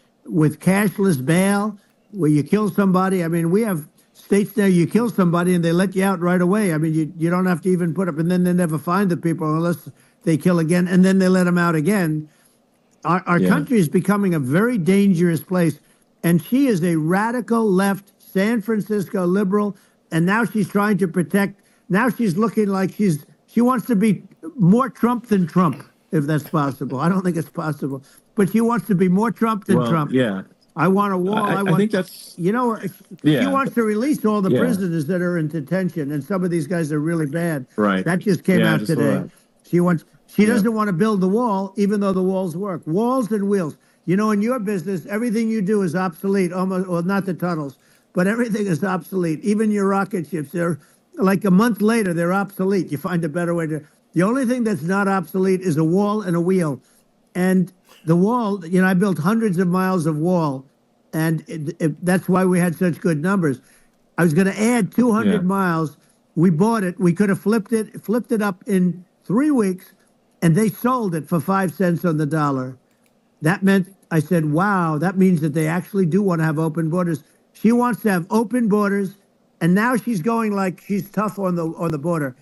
cashless bail, where you kill somebody. I mean, we have states there you kill somebody and they let you out right away. I mean, you don't have to even put up, and then they never find the people unless they kill again, and then they let them out again. Our country is becoming a very dangerous place, and she is a radical left San Francisco liberal, and now she's trying to protect. Now she's looking like she wants to be more Trump than Trump, if that's possible. I don't think it's possible, but she wants to be more Trump than Trump. Yeah. I want a wall. I think that's she wants to release all the prisoners that are in detention, and some of these guys are really bad. Right. That just came out today. She doesn't want to build the wall, even though the walls work. Walls and wheels. In your business, everything you do is obsolete. Almost, well, not the tunnels, but everything is obsolete. Even your rocket ships. They're like a month later, they're obsolete. You find a better way to. The only thing that's not obsolete is a wall and a wheel. And the wall, I built hundreds of miles of wall, and that's why we had such good numbers. I was going to add 200 Yeah. miles. We bought it. We could have flipped it up in 3 weeks, and they sold it for 5 cents on the dollar. That meant, I said, wow, that means that they actually do want to have open borders. She wants to have open borders, and now she's going like she's tough on the border.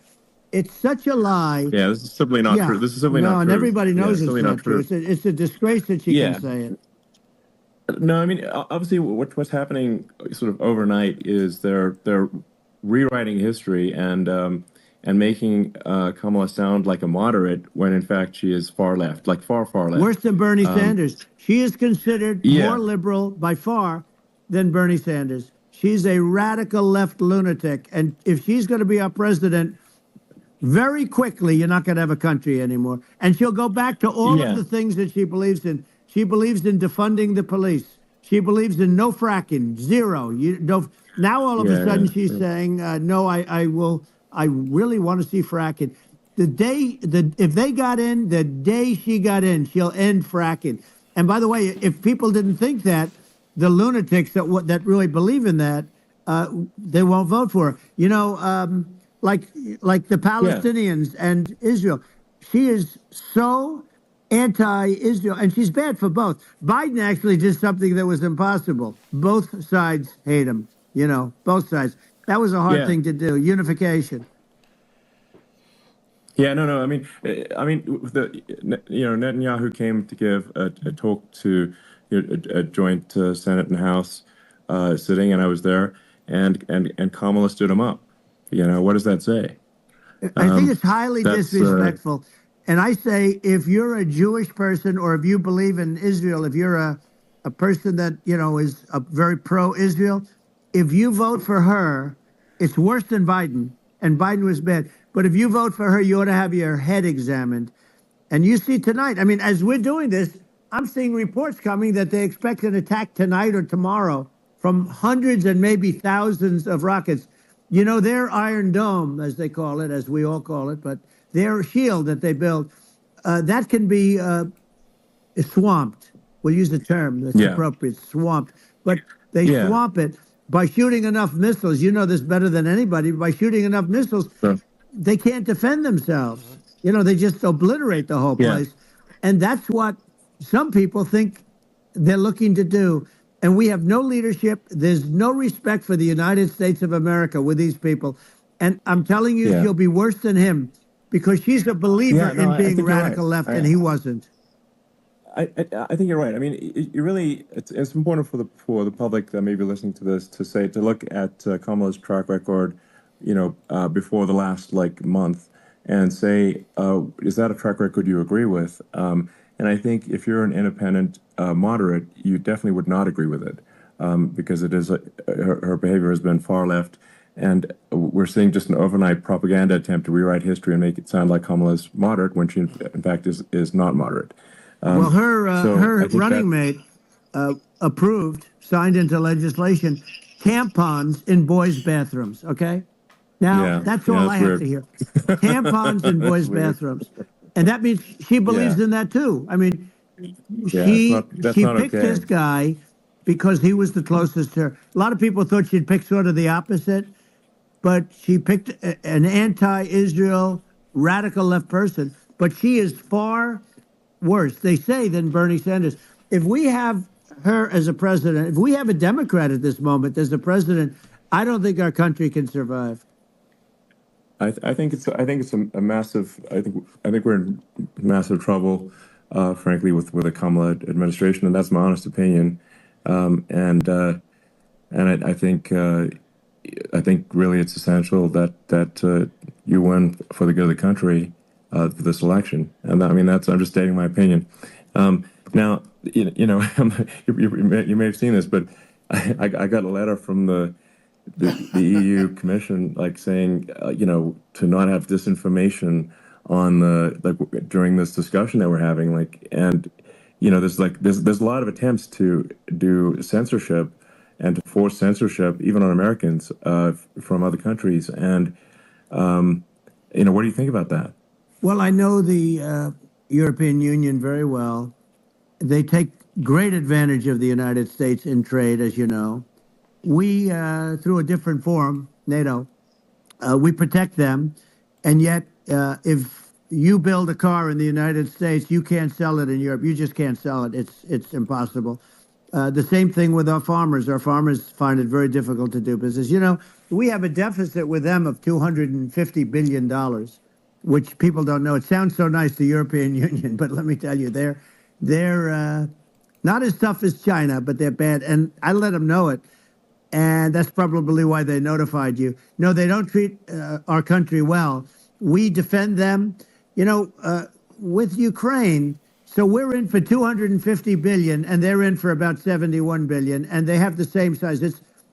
It's such a lie. Yeah, this is simply not Yeah, true. This is simply no, not and true. everybody Yeah, knows it's it's simply not not true. true. It's a disgrace that she can Yeah. say it. No, I mean, obviously, what's happening sort of overnight is they're rewriting history and making Kamala sound like a moderate when in fact she is far left, like far left. Worse than Bernie Sanders. She is considered more Yeah, liberal by far than Bernie Sanders. She's a radical left lunatic. And if she's going to be our president, very quickly, you're not going to have a country anymore. And she'll go back to all of yeah, the things that she believes in. She believes in defunding the police. She believes in no fracking, zero. You don't. Now all of a yeah, sudden she's saying, no, I will. I really want to see fracking. If they got in, the day she got in, she'll end fracking. And by the way, if people didn't think that, the lunatics that really believe in that, they won't vote for her. Like the yeah, Palestinians and Israel. She is so anti-Israel, and she's bad for both. Biden actually did something that was impossible. Both sides hate him. Both sides. That was a hard yeah. thing to do. Unification. Yeah, no. Netanyahu came to give a talk to a joint Senate and House sitting, and I was there, and Kamala stood him up. What does that say? I think it's highly That's disrespectful. And I say, if you're a Jewish person or if you believe in Israel, if you're a person that, is a very pro-Israel, if you vote for her, it's worse than Biden. And Biden was bad. But if you vote for her, you ought to have your head examined. And you see tonight, I mean, as we're doing this, I'm seeing reports coming that they expect an attack tonight or tomorrow from hundreds and maybe thousands of rockets. Their Iron Dome, as they call it, as we all call it, but their shield that they build, that can be swamped. We'll use the term that's yeah, appropriate, swamped. But they yeah. swamp it by shooting enough missiles. You know this better than anybody. By shooting enough missiles, So, they can't defend themselves. They just obliterate the whole yeah, place. And that's what some people think they're looking to do. And we have no leadership. There's no respect for the United States of America with these people. And I'm telling you, yeah, she'll be worse than him because she's a believer yeah. No, in I being think you're right. radical left, and he wasn't. I think you're right. I mean, you really, it's important for the public that may be listening to this to look at Kamala's track record, before the last month, and say, is that a track record you agree with? And I think if you're an independent moderate, you definitely would not agree with it, because it is her behavior has been far left, and we're seeing just an overnight propaganda attempt to rewrite history and make it sound like Kamala's moderate when she in fact is not moderate. Well, her I think running mate signed into legislation, tampons in boys' bathrooms. Okay, now yeah, that's yeah, all that's I have weird. to hear. Tampons in That's boys' weird. bathrooms, and that means she believes Yeah, in that too. I mean, yeah, that's she not picked okay. this guy because he was the closest to her. A lot of people thought she'd pick sort of the opposite, but she picked an anti-Israel radical left person. But she is far worse, they say, than Bernie Sanders. If we have her as a president, if we have a Democrat at this moment as the president, I don't think our country can survive. I think it's a massive. I think we're in massive trouble, frankly, with the Kamala administration, and that's my honest opinion. And I think really it's essential that you win for the good of the country for this election. And I mean I'm just stating my opinion. Now you may have seen this, but I got a letter from the EU Commission saying to not have disinformation on during this discussion that we're having and there's a lot of attempts to do censorship and to force censorship even on Americans from other countries, and What do you think about that? Well, I know the European Union very well. They take great advantage of the United States in trade, as you know. We, through a different forum, NATO, we protect them, and yet if you build a car in the United States, you can't sell it in Europe. You just can't sell it. It's impossible. The same thing with our farmers. Our farmers find it very difficult to do business. You know, we have a deficit with them of $250 billion, which people don't know. It sounds so nice, the European Union, but let me tell you, they're not as tough as China, but they're bad. And I let them know it. And that's probably why they notified you. No, they don't treat our country well. We defend them, with Ukraine. So we're in for 250 billion, and they're in for about 71 billion, and they have the same size.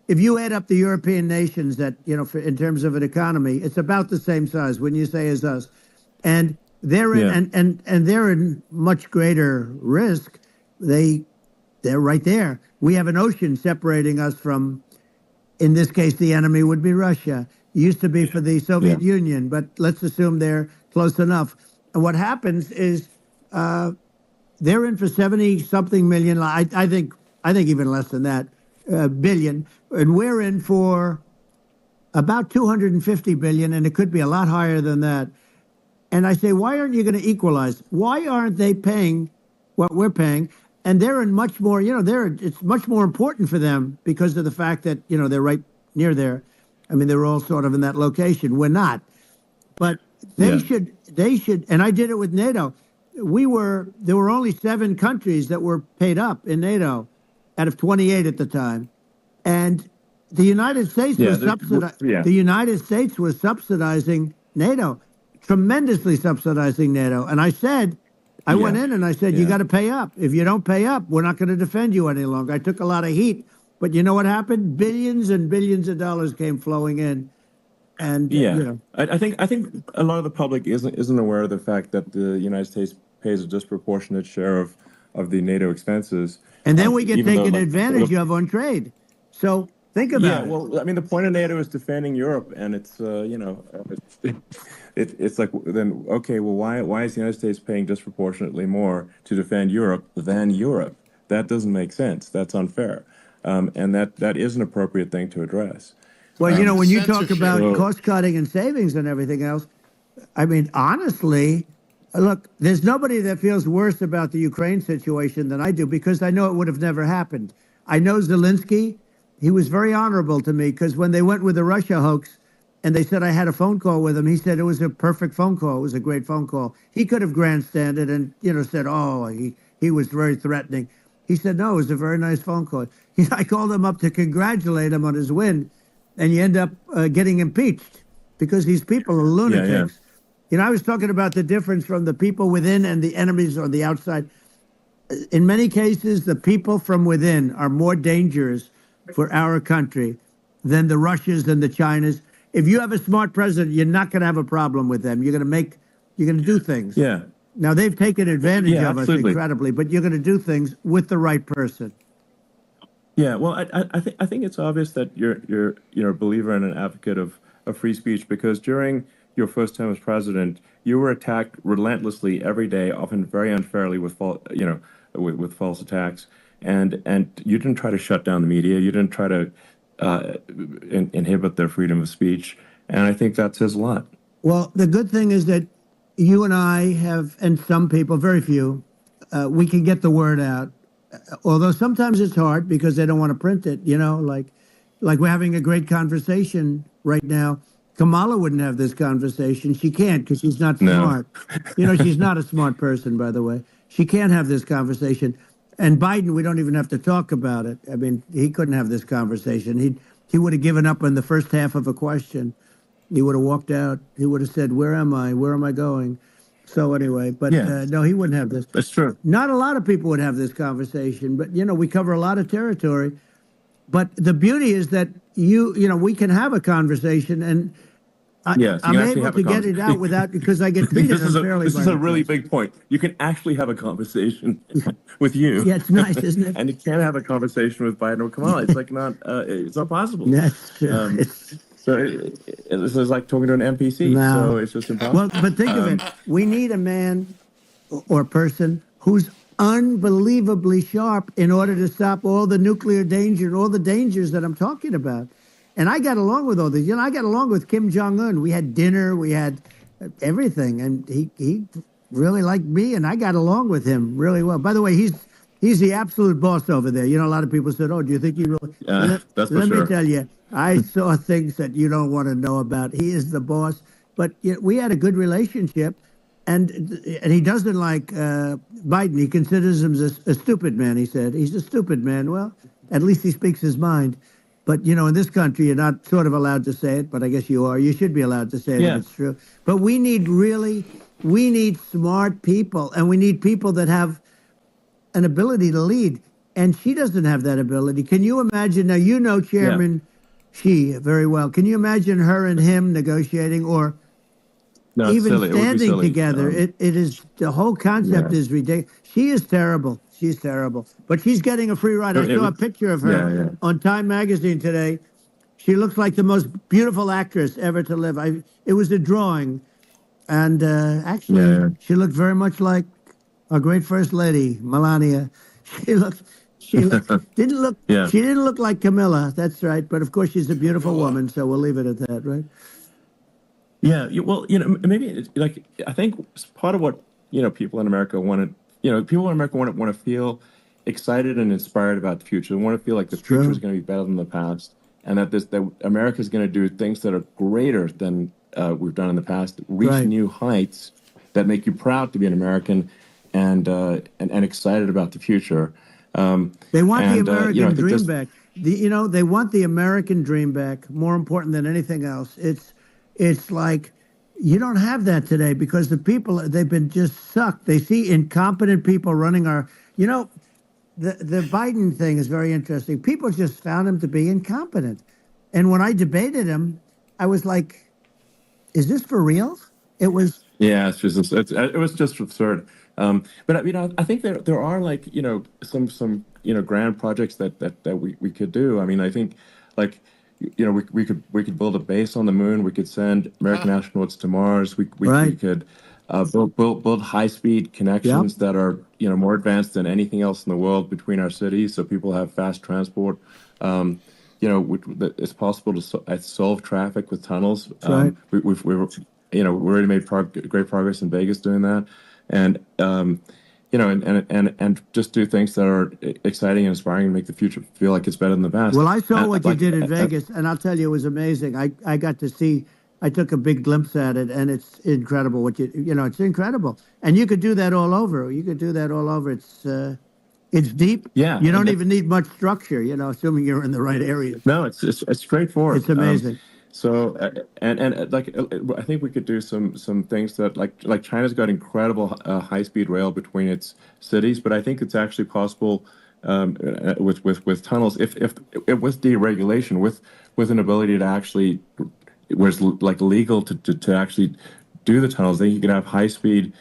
If you add up the European nations that in terms of an economy, it's about the same size. When you say as us, and they're in, and they're in much greater risk. They're right there. We have an ocean separating us from, in this case, the enemy would be Russia. It used to be for the Soviet Union, but let's assume they're close enough. And what happens is they're in for 70 something million. I think even less than that, billion, and we're in for about 250 billion, and it could be a lot higher than that. And I say, why aren't you going to equalize? Why aren't they paying what we're paying? And they're in much more, it's much more important for them because of the fact that, they're right near there. I mean, they're all sort of in that location. We're not. But they should, and I did it with NATO. There were only 7 countries that were paid up in NATO out of 28 at the time. And the United States the United States was subsidizing NATO, tremendously subsidizing NATO. And I said, I went in and I said, you got to pay up. If you don't pay up, we're not going to defend you any longer. I took a lot of heat, but you know what happened? Billions and billions of dollars came flowing in. And I think a lot of the public isn't aware of the fact that the United States pays a disproportionate share of the NATO expenses. And then we get taken advantage of on trade. So think about it. Well, I mean, the point of NATO is defending Europe, and it's it's like, then okay, well, why is the United States paying disproportionately more to defend Europe than Europe? That doesn't make sense. That's unfair, and that is an appropriate thing to address. Well, when you talk about cost cutting and savings and everything else, I mean, honestly, look, there's nobody that feels worse about the Ukraine situation than I do, because I know it would have never happened. I know Zelensky. He was very honorable to me, because when they went with the Russia hoax and they said I had a phone call with him, he said it was a perfect phone call. It was a great phone call. He could have grandstanded and, said, oh, he was very threatening. He said, no, it was a very nice phone call. I called him up to congratulate him on his win, and you end up getting impeached because these people are lunatics. I was talking about the difference from the people within and the enemies on the outside. In many cases, the people from within are more dangerous for our country than the Russians and the Chinas. If you have a smart president, you're not going to have a problem with them. You're going to do things. Yeah. Now, they've taken advantage of absolutely. us incredibly, but you're going to do things with the right person. Yeah, well, I think it's obvious that you're a believer and an advocate of free speech, because during your first term as president, you were attacked relentlessly every day, often very unfairly with with false attacks, and you didn't try to shut down the media. You didn't try to inhibit their freedom of speech, and I think that says a lot. Well, the good thing is that you and I have, and some people, very few, we can get the word out. Although sometimes it's hard because they don't want to print it, like we're having a great conversation right now. Kamala wouldn't have this conversation. She can't, because she's not smart. She's not a smart person, by the way. She can't have this conversation. And Biden, we don't even have to talk about it. I mean, he couldn't have this conversation. He would have given up on the first half of a question. He would have walked out. He would have said, where am I? Where am I going? So anyway, but no, he wouldn't have this. That's true. Not a lot of people would have this conversation, but, we cover a lot of territory. But the beauty is that we can have a conversation, and I'm able to get it out without, because I get treated unfairly. This is a really big point. You can actually have a conversation with you. Yeah, it's nice, isn't it? And you can't have a conversation with Biden or Kamala. It's like it's not possible. That's true. So this is like talking to an NPC. So No. it's just Well, impossible. but think of it. We need a man or person who's unbelievably sharp in order to stop all the nuclear danger and all the dangers that I'm talking about. And I got along with all these. I got along with Kim Jong Un. We had dinner. We had everything, and he really liked me, and I got along with him really well. By the way, he's the absolute boss over there. A lot of people said, "Oh, do you think he really?" That's for Let me sure. tell you, I saw things that you don't want to know about. He is the boss. But we had a good relationship, and he doesn't like Biden. He considers him a stupid man. He said he's a stupid man. Well, at least he speaks his mind. But in this country, you're not sort of allowed to say it, but I guess you are. You should be allowed to say it if Yeah. it's true. But we need smart people, and we need people that have an ability to lead. And she doesn't have that ability. Can you imagine? Now, Yeah. Chairman Xi very well. Can you imagine her and him negotiating or No, it's even silly. It would be standing silly. together? It is, the whole concept Yeah. is ridiculous. She is terrible. She's terrible. But she's getting a free ride. I It saw a would, picture of her yeah. on Time Magazine today. She looks like the most beautiful actress ever to live. It was a drawing, and actually, Yeah. she looked very much like our great First Lady, Melania. She looked, didn't look, Yeah. she didn't look like Camilla. That's right. But of course, she's a beautiful woman, so we'll leave it at that, right? Yeah. Well, maybe like I think part of what people in America want to, people in America want to feel excited and inspired about the future. They want to feel like the It's future is true. going to be better than the past, and that America is going to do things that are greater than we've done in the past, reach Right. new heights that make you proud to be an American, and excited about the future. They want the And I American think dream just back. They want the American dream back. More important than anything else. It's like you don't have that today because the people, they've been just sucked. They see incompetent people running our. The Biden thing is very interesting. People just found him to be incompetent, and when I debated him, I was like, "Is this for real?" It was. Yeah, it was just absurd. But I think there are like some grand projects that we could do. I mean, I think like we could build a base on the moon. We could send American astronauts to Mars. We Right. could build high speed Yep. connections that are more advanced than anything else in the world between our cities, so people have fast transport. That it's possible to solve traffic with tunnels. That's right. We already made great progress in Vegas doing that, and and just do things that are exciting and inspiring and make the future feel like it's better than the past. Well, I saw what you Like, did in Vegas, and I'll tell you, it was amazing. I got to see. I took a big glimpse at it, and it's incredible. It's incredible, and you could do that all over. You could do that all over. It's deep. yeah, You don't even need much structure. Assuming you're in the right area. no, it's straightforward. It's amazing. So and like I think we could do some things that like China's got incredible high speed rail between its cities, but I think it's actually possible with tunnels if with deregulation with an ability to actually where it's like legal to actually do the tunnels. Then you can have high speed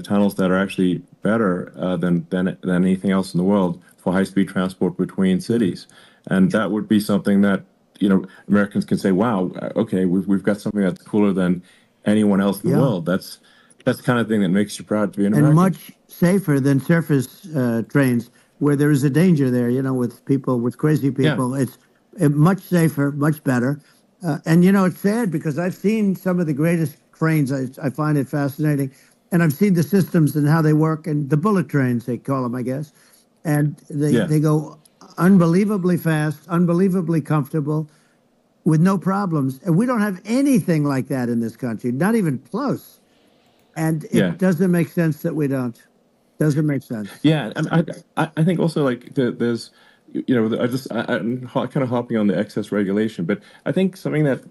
tunnels that are actually better than anything else in the world for high speed transport between cities, and that would be something that Americans can say, "Wow, okay, we've got something that's cooler than anyone else in the Yeah, world." That's the kind of thing that makes you proud to be an and American. much safer than surface trains, where there is a danger there. With people, with crazy Yeah, people, it's much safer, much better. And it's sad because I've seen some of the greatest trains. I find it fascinating, and I've seen the systems and how they work, and the bullet trains they call them, I guess, and they yeah, they go unbelievably fast, unbelievably comfortable, with no problems. And we don't have anything like that in this country, not even close. And yeah, it doesn't make sense that we don't. Doesn't make sense. yeah. And I think also like there's I'm kind of hopping on the excess regulation, but I think something that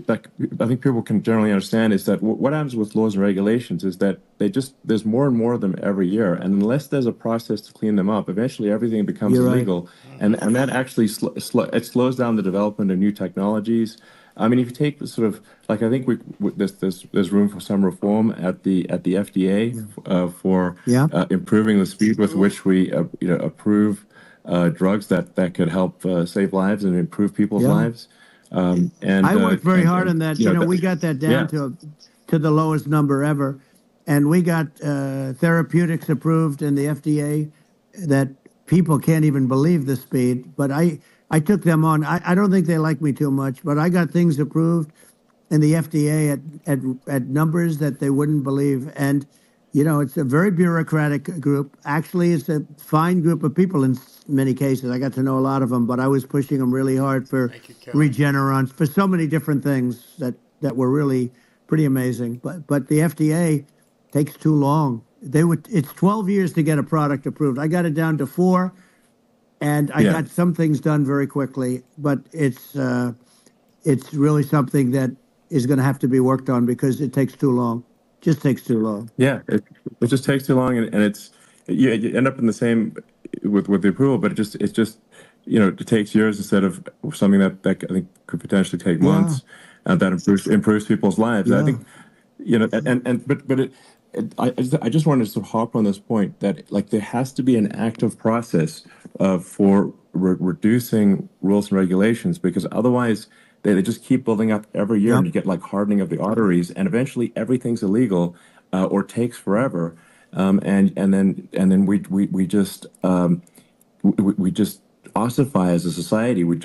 like I think people can generally understand is that what happens with laws and regulations is that there's more and more of them every year, and unless there's a process to clean them up, eventually everything becomes You're right. illegal, and that actually it slows down the development of new technologies. I mean, if you take the sort of like I think there's room for some reform at the FDA for Yeah. improving the speed with which we approve drugs that could help save lives and improve people's Yeah. lives. And I worked very hard on that. you know, We got that down yeah, to the lowest number ever, and we got therapeutics approved in the FDA that people can't even believe the speed. But I took them on. I don't think they like me too much, but I got things approved in the FDA at numbers that they wouldn't believe. And it's a very bureaucratic group. Actually, it's a fine group of people in many cases. I got to know a lot of them, but I was pushing them really hard for Thank you, Kelly. Regeneron, for so many different things that were really pretty amazing. But the FDA takes too long. It's 12 years to get a product approved. I got it down to 4, and I yeah, got some things done very quickly. But it's really something that is going to have to be worked on because it takes too long. Just takes too long. yeah. It just takes too long, and it's you end up in the same with the approval, but it's just it takes years instead of something that I think could potentially take Yeah, months, and that improves people's lives. And I yeah, think I just wanted to sort of hop on this point that like there has to be an active process for reducing rules and regulations, because otherwise they just keep building up every year, yep, and you get like hardening of the arteries, and eventually everything's illegal or takes forever, and then we just ossify as a society. We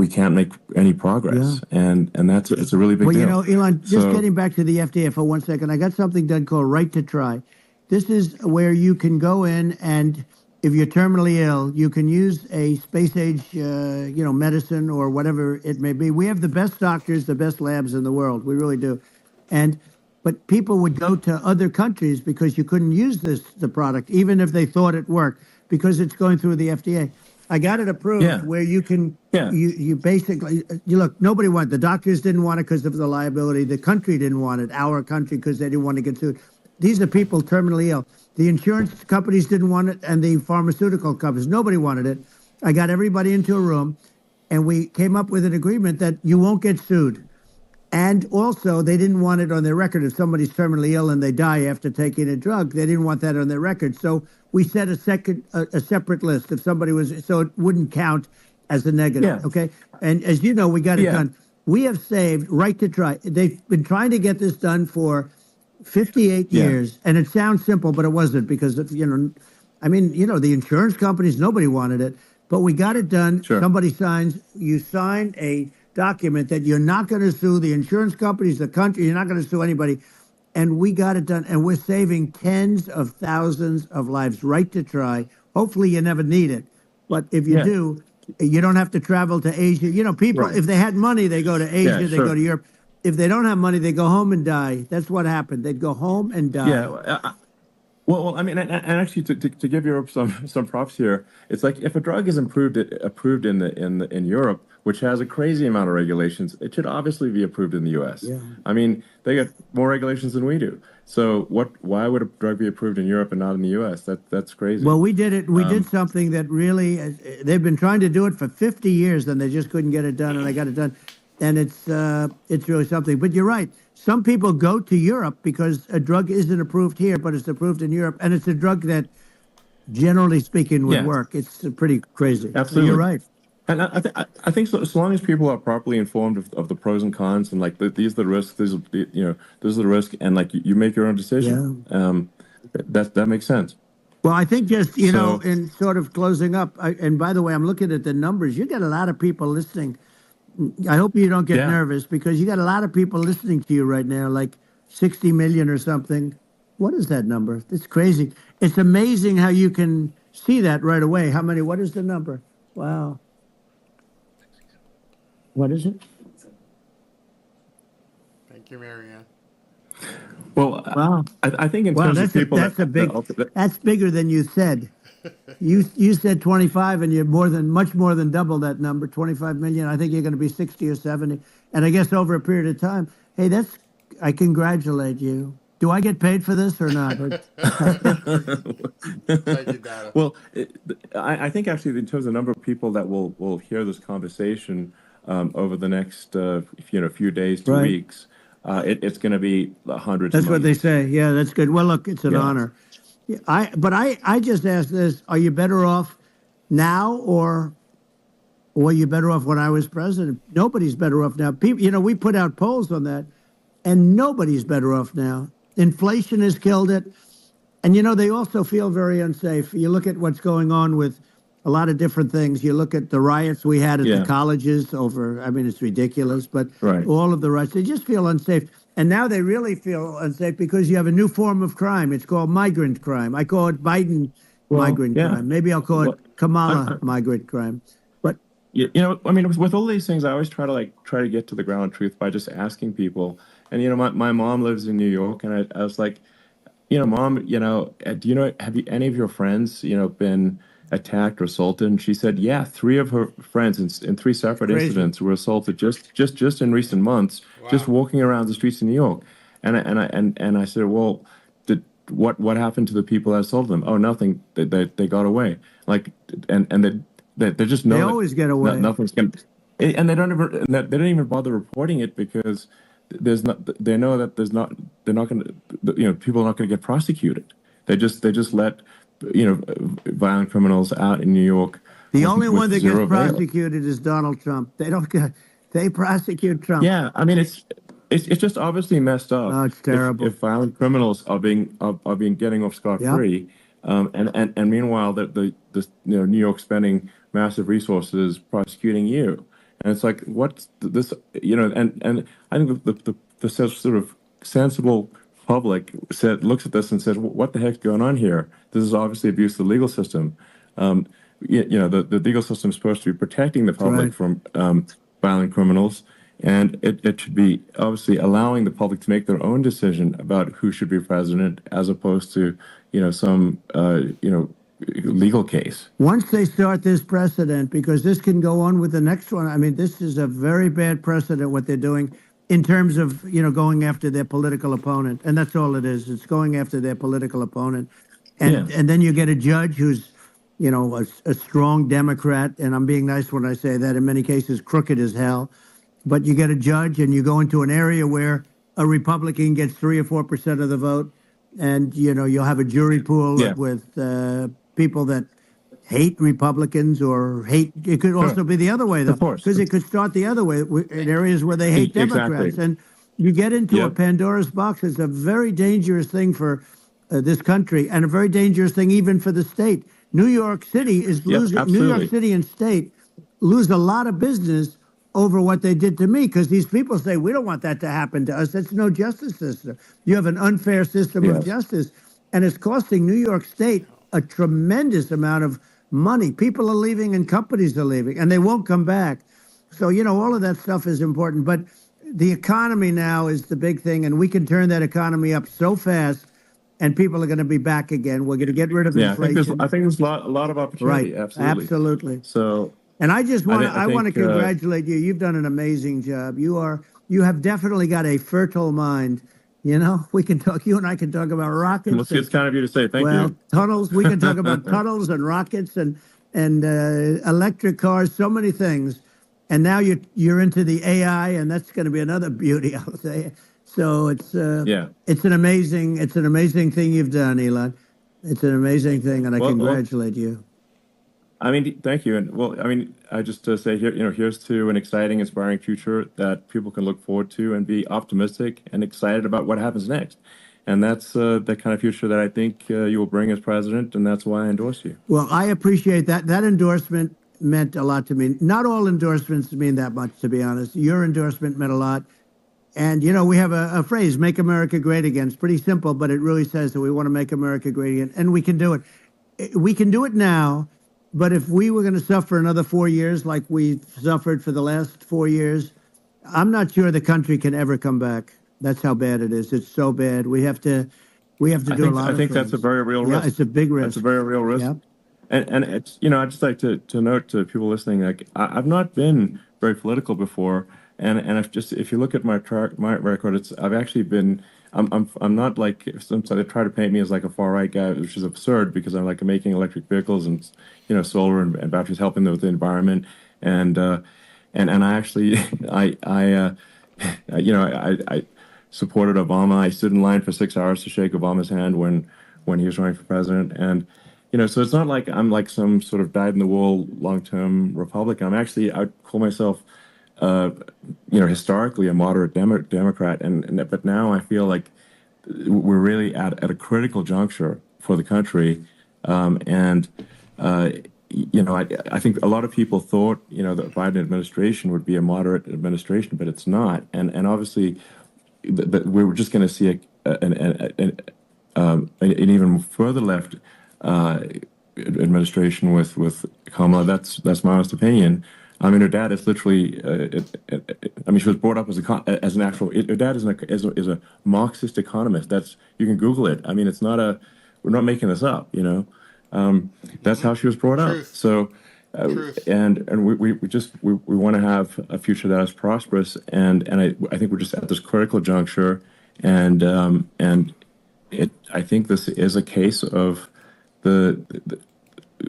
can't make any yeah. progress, and it's a really big Well, deal. Elon, just So getting back to the FDA for 1 second, I got something done called Right to Try. This is where you can go in and if you're terminally ill, you can use a space age, medicine or whatever it may be. We have the best doctors, the best labs in the world. We really do. And but people would go to other countries because you couldn't use the product, even if they thought it worked, because it's going through the FDA. I got it approved yeah, where you can yeah, you basically you look. Nobody wanted the doctors didn't want it because of the liability. The country didn't want it. Our country because they didn't want to get sued. These are people terminally ill. The insurance companies didn't want it, and the pharmaceutical companies. Nobody wanted it. I got everybody into a room, and we came up with an agreement that you won't get sued. And also, they didn't want it on their record. If somebody's terminally ill and they die after taking a drug, they didn't want that on their record. So we set a separate list. If somebody was, so it wouldn't count as a negative. yeah, Okay. And as you know, we got it yeah, done. We have saved Right to Try. They've been trying to get this done for 58 yeah. years. And it sounds simple, but it wasn't because, the insurance companies, nobody wanted it, but we got it done. Sure. You sign a document that you're not going to sue the insurance companies, the country, you're not going to sue anybody. And we got it done. And we're saving tens of thousands of lives. Right to Try. Hopefully you never need it. But if you Yeah. do, you don't have to travel to Asia. People, Right. if they had money, they go to Asia, Yeah. they go Sure. to Europe. If they don't have money, they go home and die. That's what happened. They'd go home and Yeah. die. Well, I mean, and actually, to give Europe some props here, it's like if a drug is approved in Europe, which has a crazy amount of regulations, it should obviously be approved in the U.S. Yeah. I mean, they got more regulations than we do. So why would a drug be approved in Europe and not in the U.S.? That's crazy. Well, we did it. We did something that really, they've been trying to do it for 50 years and they just couldn't get it done, and I got it done. And it's really something. But you're right. Some people go to Europe because a drug isn't approved here, but it's approved in Europe. And it's a drug that, generally speaking, would Yeah. work. It's pretty crazy. Absolutely. You're right. And I think so long as people are properly informed of the pros and cons, and like these are the risks, these are this is the risk, and like you make your own decision. That makes sense. Well, I think just, So in sort of closing up, and by the way, I'm looking at the numbers. You got a lot of people listening. I hope you don't get yeah, nervous because you got a lot of people listening to you right now, like 60 million or something. What is that number? It's crazy. It's amazing how you can see that right away. What is the number? Wow. What is it? Thank you, Marianne. well, Wow. I think in Wow, terms of people that's bigger than you said. You said 25 and you're much more than double that number, 25 million. I think you're going to be 60 or 70. And I guess over a period of time, hey, I congratulate you. Do I get paid for this or not? Thank you, Dada. Well, I think actually in terms of the number of people that will hear this conversation over the next few days to Right. weeks, it's going to be hundreds That's of what they millions. say. Yeah, that's good. Well, look, it's an Yeah. honor. I just ask this: are you better off now or Well, you're better off when I was president. Nobody's better off now. People, we put out polls on that, and nobody's better off now. Inflation has killed it. And, they also feel very unsafe. You look at what's going on with a lot of different things. You look at the riots we had at the colleges over, it's ridiculous, but Right. all of the riots, they just feel unsafe. And now they really feel unsafe because you have a new form of crime. It's called migrant crime. I call it Biden migrant crime. Maybe I'll call it Kamala migrant crime. But with all these things, I always try to get to the ground truth by just asking people. And my mom lives in New York, and I was like, Mom, have any of your friends, been attacked or assaulted? And she said, yeah, 3 of her friends in 3 separate incidents were assaulted just in recent months, just walking around the streets of New York. And I said, well, what happened to the people that assaulted them? Oh, nothing. They got away. And they just know they always get away. Nothing's going. And they don't even bother reporting it because they know that they're not going to, people are not going to get prosecuted. They just let, violent criminals out in New York. The only one that gets prosecuted is Donald Trump. They prosecute Trump. Yeah, it's just obviously messed up. Oh, it's terrible. If violent criminals are being getting off scot-free, and meanwhile the New York spending massive resources prosecuting you. And it's like, what's this, and I think the sort of sensible public looks at this and says, what the heck's going on here? This is obviously abuse of the legal system. The legal system is supposed to be protecting the public from violent criminals, and it should be obviously allowing the public to make their own decision about who should be president, as opposed to, some, legal case. Once they start this precedent, because this can go on with the next one, this is a very bad precedent, what they're doing in terms of, going after their political opponent. And that's all it is. It's going after their political opponent. And then you get a judge who's, a strong Democrat, and I'm being nice when I say that, in many cases, crooked as hell. But you get a judge and you go into an area where a Republican gets 3 or 4% of the vote, and, you'll have a jury pool with people that hate Republicans or hate. It could also be the other way, though, because it could start the other way in areas where they hate Democrats, and you get into a Pandora's box. It's a very dangerous thing for this country, and a very dangerous thing even for the state. New York City is losing. New York City and state lose a lot of business over what they did to me, because these people say, we don't want that to happen to us. That's no justice system. You have an unfair system of justice, and it's costing New York State a tremendous amount of money. People are leaving and companies are leaving, and they won't come back. So, all of that stuff is important. But the economy now is the big thing, and we can turn that economy up so fast, and people are going to be back again. We're going to get rid of inflation. I think there's a lot of opportunity. Right, absolutely. So, and I just want to congratulate you. You've done an amazing job. You have definitely got a fertile mind. We can talk. You and I can talk about rockets. Well, it's kind of you to say. Thank you. Tunnels. We can talk about tunnels and rockets and electric cars. So many things. And now you're into the AI, and that's going to be another beauty, I'll say. So it's an amazing thing you've done, Elon. It's an amazing thing, and I congratulate you. Thank you. And I just say here, here's to an exciting, inspiring future that people can look forward to and be optimistic and excited about what happens next. And that's the kind of future that I think you will bring as president, and that's why I endorse you. Well, I appreciate that. That endorsement meant a lot to me. Not all endorsements mean that much, to be honest. Your endorsement meant a lot. And, we have a phrase, make America great again. It's pretty simple, but it really says that we want to make America great again. And we can do it. We can do it now. But if we were going to suffer another 4 years like we've suffered for the last 4 years, I'm not sure the country can ever come back. That's how bad it is. It's so bad. We have to do a lot of things. I think that's a very real risk. Yeah, it's a big risk. It's a very real risk. Yep. And it's, I'd just like to note to people listening, like, I've not been very political before. And if you look at my record, I've actually been, I'm not like, sometimes they try to paint me as like a far right guy, which is absurd, because I'm like making electric vehicles and, solar and batteries, helping with the environment. And I actually, I supported Obama. I stood in line for 6 hours to shake Obama's hand when he was running for president. so it's not like I'm like some sort of dyed-in-the-wool long-term Republican. I call myself, uh, historically a moderate Democrat, but now I feel like we're really at a critical juncture for the country, and uh, I think a lot of people thought, the Biden administration would be a moderate administration, but it's not, and obviously, we were just going to see an even further left uh, administration with Kamala. That's my honest opinion. I mean, her dad is literally. I mean, she was brought up as an actual. Her dad is a Marxist economist. You can Google it. I mean, it's not a. We're not making this up. That's how she was brought up. Truth. So, Truth. and we want to have a future that is prosperous, and I think we're just at this critical juncture, and I think this is a case of the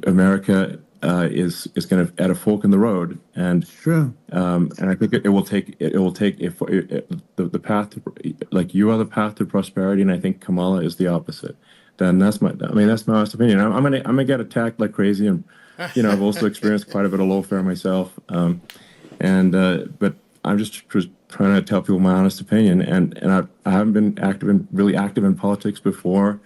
America is kind of at a fork in the road, and True. and I think it will take if the path to, like, you are the path to prosperity, and I think Kamala is the opposite. Then that's my honest opinion. I'm gonna get attacked like crazy, and I've also experienced quite a bit of lawfare myself, and but I'm just trying to tell people my honest opinion, and I haven't been really active in politics before,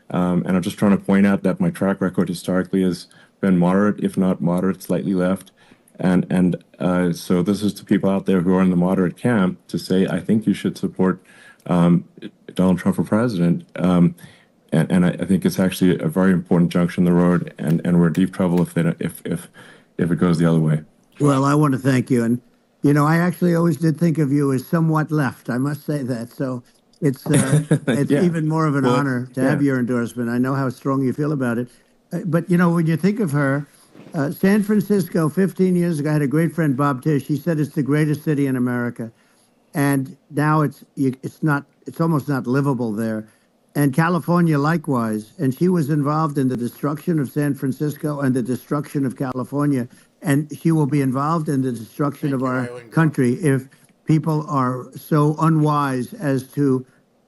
and I'm just trying to point out that my track record historically has been moderate, if not moderate, slightly left, so this is to people out there who are in the moderate camp to say, I think you should support Donald Trump for president. I think it's actually a very important junction in the road, and we're in deep trouble if it goes the other way. Well, I want to thank you. And, I actually always did think of you as somewhat left. I must say that. So it's Yeah. even more of an Well, honor to have your endorsement. I know how strong you feel about it. But, when you think of her, San Francisco, 15 years ago, I had a great friend, Bob Tish. He said it's the greatest city in America. And now it's almost not livable there. And California likewise. And she was involved in the destruction of San Francisco and the destruction of California. And she will be involved in the destruction of our country if people are so unwise as to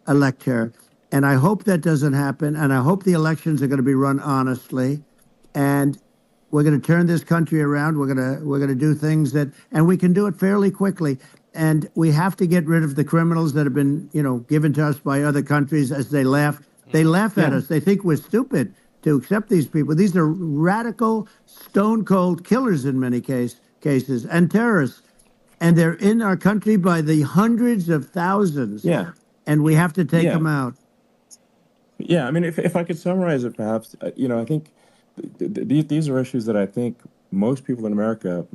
elect her. And I hope that doesn't happen. And I hope the elections are going to be run honestly. And we're going to turn this country around. We're going to do things and we can do it fairly quickly. And we have to get rid of the criminals that have been, given to us by other countries as they laugh. They laugh at us. They think we're stupid to accept these people. These are radical, stone-cold killers in many cases, and terrorists. And they're in our country by the hundreds of thousands. Yeah. And we have to take them out. Yeah, I mean, if I could summarize it, perhaps, I think these are issues that I think most people in America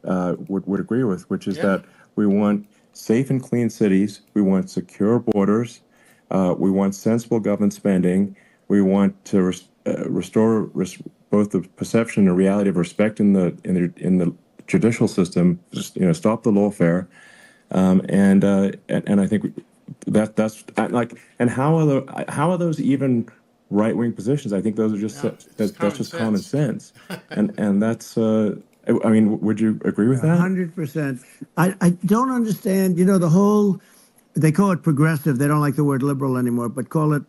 would agree with, which is that we want safe and clean cities, we want secure borders, we want sensible government spending, we want to restore both the perception and reality of respect in the judicial system, just, stop the lawfare, and I think that's like, and how are those even right-wing positions? I think those are just that's just common sense, and that's. I mean, would you agree with that? 100%. I don't understand, they call it progressive. They don't like the word liberal anymore, but call it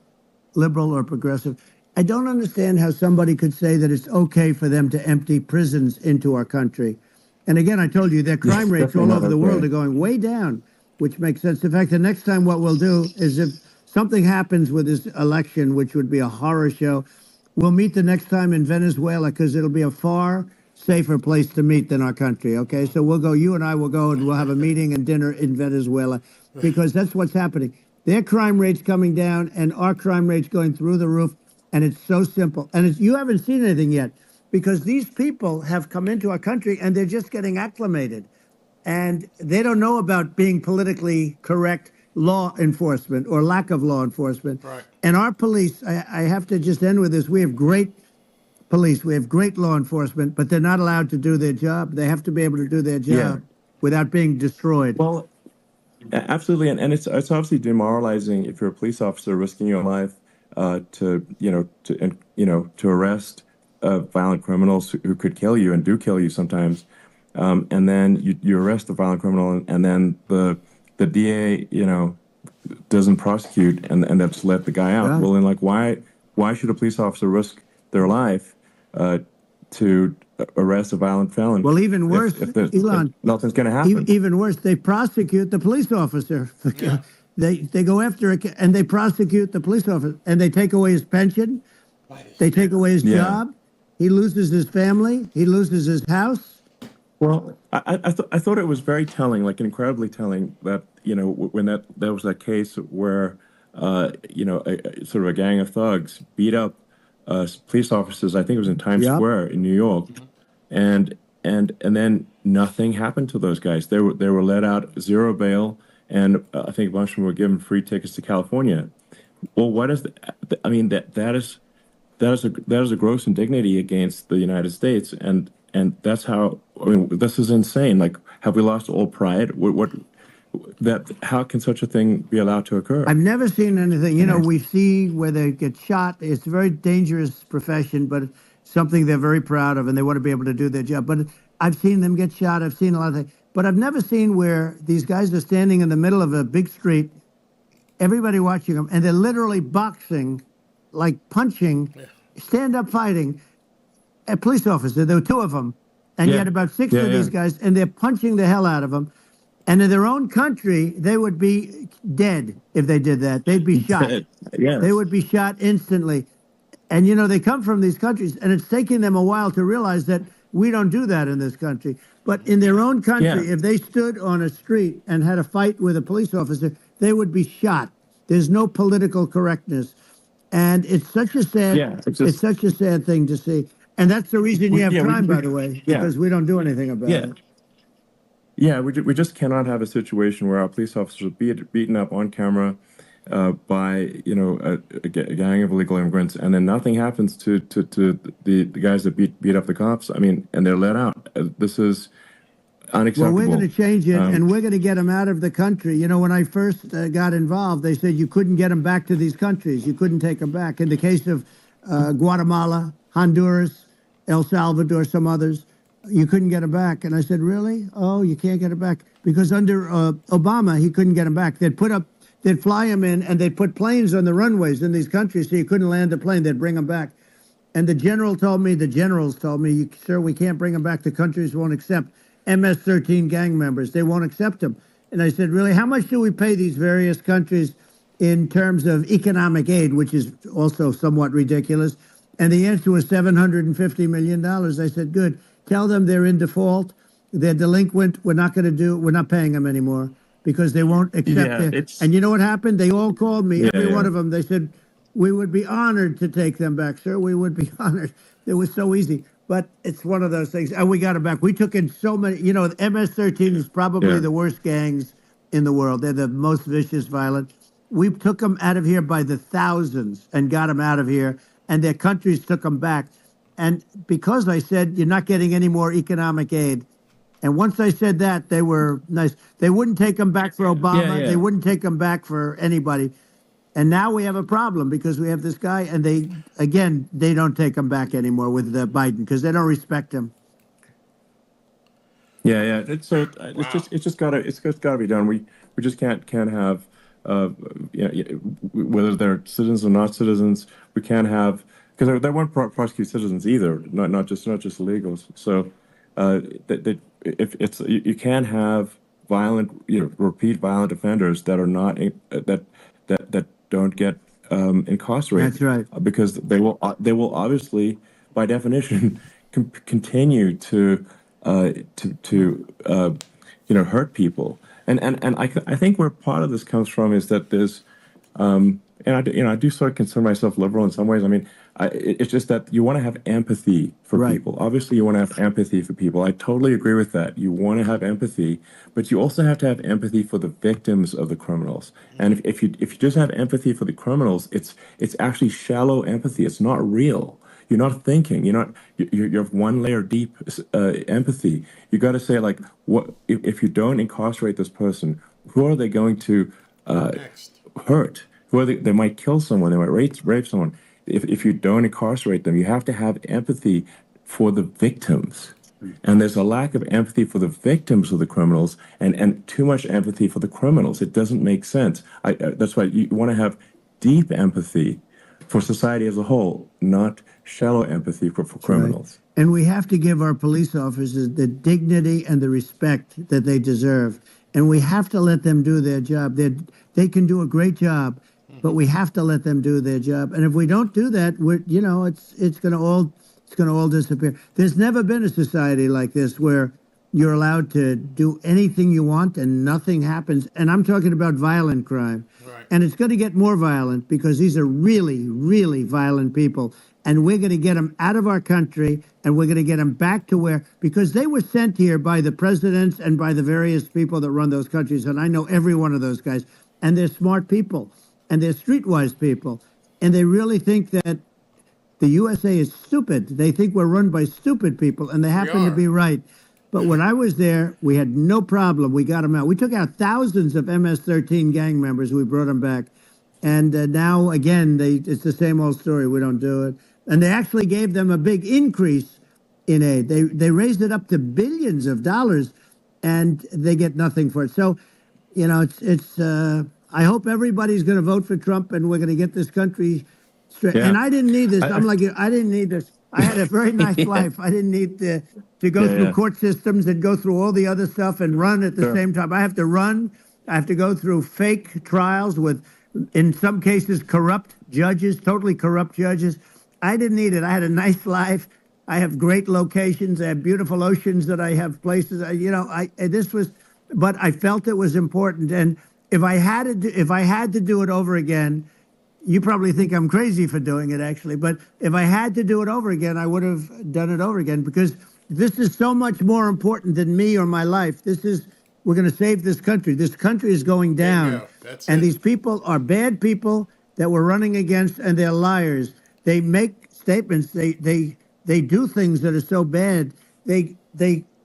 liberal or progressive. I don't understand how somebody could say that it's okay for them to empty prisons into our country. And again, I told you their crime rates all over the world are going way down, which makes sense. In fact, the next time what we'll do is, if something happens with this election, which would be a horror show, we'll meet the next time in Venezuela, because it'll be a far safer place to meet than our country. Okay, so you and I will go, and we'll have a meeting and dinner in Venezuela, because that's what's happening. Their crime rate's coming down and our crime rate's going through the roof. And it's so simple. And you haven't seen anything yet, because these people have come into our country and they're just getting acclimated. And they don't know about being politically correct law enforcement or lack of law enforcement. Right. And our police, I have to just end with this. We have great police. We have great law enforcement, but they're not allowed to do their job. They have to be able to do their job without being destroyed. Well, absolutely. And it's obviously demoralizing if you're a police officer risking your life to arrest violent criminals who could kill you and do kill you sometimes. And then you arrest the violent criminal, and then the DA, doesn't prosecute and just let the guy out. Yeah. Well, then, like, why should a police officer risk their life uh, to arrest a violent felon. Well, even worse, if Elon, nothing's going to happen. even worse, they prosecute the police officer. Yeah. They go after it and they prosecute the police officer and they take away his pension. They take away his Yeah. job. He loses his family. He loses his house. Well, I thought it was very telling, like incredibly telling, that when there was that case where sort of a gang of thugs beat up police officers. I think it was in Times Yep. Square in New York, and then nothing happened to those guys. They were let out, zero bail, and I think a bunch of them were given free tickets to California. Well, what is I mean, that is a gross indignity against the United States, and that's how. I mean, this is insane. Like, have we lost all pride? How can such a thing be allowed to occur? I've never seen anything. You know, we see where they get shot. It's a very dangerous profession, but it's something they're very proud of, and they want to be able to do their job. But I've seen them get shot. I've seen a lot of things. But I've never seen where these guys are standing in the middle of a big street, everybody watching them, and they're literally boxing, like punching, stand-up fighting a police officer. There were two of them, and you Yeah. had about six Yeah, of these yeah. guys, and they're punching the hell out of them. And in their own country, they would be dead if they did that. They'd be shot. Yes. They would be shot instantly. And, you know, they come from these countries, and it's taking them a while to realize that we don't do that in this country. But in their own country, Yeah. if they stood on a street and had a fight with a police officer, they would be shot. There's no political correctness. And it's such a sad, Yeah, it's such a sad thing to see. And that's the reason you have crime, by the way, yeah. because we don't do anything about Yeah. it. Yeah, we just cannot have a situation where our police officers are beaten up on camera by a gang of illegal immigrants, and then nothing happens to the guys that beat up the cops. I mean, and they're let out. This is Well, unacceptable. we're going to change it, and we're going to get them out of the country. You know, when I first got involved, they said you couldn't get them back to these countries. You couldn't take them back. In the case of Guatemala, Honduras, El Salvador, some others, you couldn't get them back. And I said, really? Oh, you can't get them back? Because under Obama, he couldn't get them back. They'd fly them in, and they'd put planes on the runways in these countries so you couldn't land the plane. They'd bring them back. And the generals told me, sir, we can't bring them back. The countries won't accept MS-13 gang members. They won't accept them. And I said, really, how much do we pay these various countries in terms of economic aid, which is also somewhat ridiculous? And the answer was $750 million. I said, good. Tell them they're in default. They're delinquent. We're not paying them anymore because they won't accept it. And you know what happened? They all called me, every one of them. They said, we would be honored to take them back, sir. We would be honored. It was so easy. But it's one of those things. And we got them back. We took in so many. You know, MS-13 is probably the worst gangs in the world. They're the most vicious, violent. We took them out of here by the thousands and got them out of here. And their countries took them back. And because I said, you're not getting any more economic aid. And once I said that, they were nice. They wouldn't take them back for Obama. They wouldn't take them back for anybody. And now we have a problem because we have this guy, and they don't take him back anymore with Biden because they don't respect him. Yeah. It's just gotta be done. We just can't have whether they're citizens or not citizens. We can't have, because they won't prosecute citizens either, not just illegals. So if you can't have repeat violent offenders that are not that don't get incarcerated. That's right. Because they will obviously, by definition, continue to hurt people. And I think where part of this comes from is that there's and I do sort of consider myself liberal in some ways. I mean, it's just that you want to have empathy for people. Obviously, you want to have empathy for people. I totally agree with that. You want to have empathy, but you also have to have empathy for the victims of the criminals. And if you just have empathy for the criminals, it's actually shallow empathy. It's not real. You're not thinking. You're one layer deep empathy. You got to say, like, what if you don't incarcerate this person? Who are they going to hurt? Who are they might kill someone. They might rape someone. If you don't incarcerate them, you have to have empathy for the victims. And there's a lack of empathy for the victims of the criminals, and too much empathy for the criminals. It doesn't make sense. That's why you want to have deep empathy for society as a whole, not shallow empathy for Right. criminals. And we have to give our police officers the dignity and the respect that they deserve. And we have to let them do their job. They can do a great job, but we have to let them do their job. And if we don't do that, it's going to all disappear. There's never been a society like this where you're allowed to do anything you want and nothing happens. And I'm talking about violent crime. Right. And it's going to get more violent because these are really, really violent people. And we're going to get them out of our country, and we're going to get them back to because they were sent here by the presidents and by the various people that run those countries. And I know every one of those guys. And they're smart people, and they're streetwise people. And they really think that the USA is stupid. They think we're run by stupid people, and they happen to are. be right. But when I was there, we had no problem. We got them out. We took out thousands of MS-13 gang members. We brought them back. And now, again, it's the same old story. We don't do it. And they actually gave them a big increase in aid. They raised it up to billions of dollars, and they get nothing for it. So, I hope everybody's going to vote for Trump, and we're going to get this country straight. Yeah. And I didn't need this. I'm like you. I didn't need this. I had a very nice life. I didn't need to go through court systems and go through all the other stuff and run at the same time. I have to run. I have to go through fake trials with, in some cases, corrupt judges, totally corrupt judges. I didn't need it. I had a nice life. I have great locations. I have beautiful oceans that I have places. But I felt it was important. And if I had to do it over again, you probably think I'm crazy for doing it, actually. But if I had to do it over again, I would have done it over again, because this is so much more important than me or my life. We're going to save this country. This country is going down. And these people are bad people that we're running against, and they're liars. They make statements. They do things that are so bad. They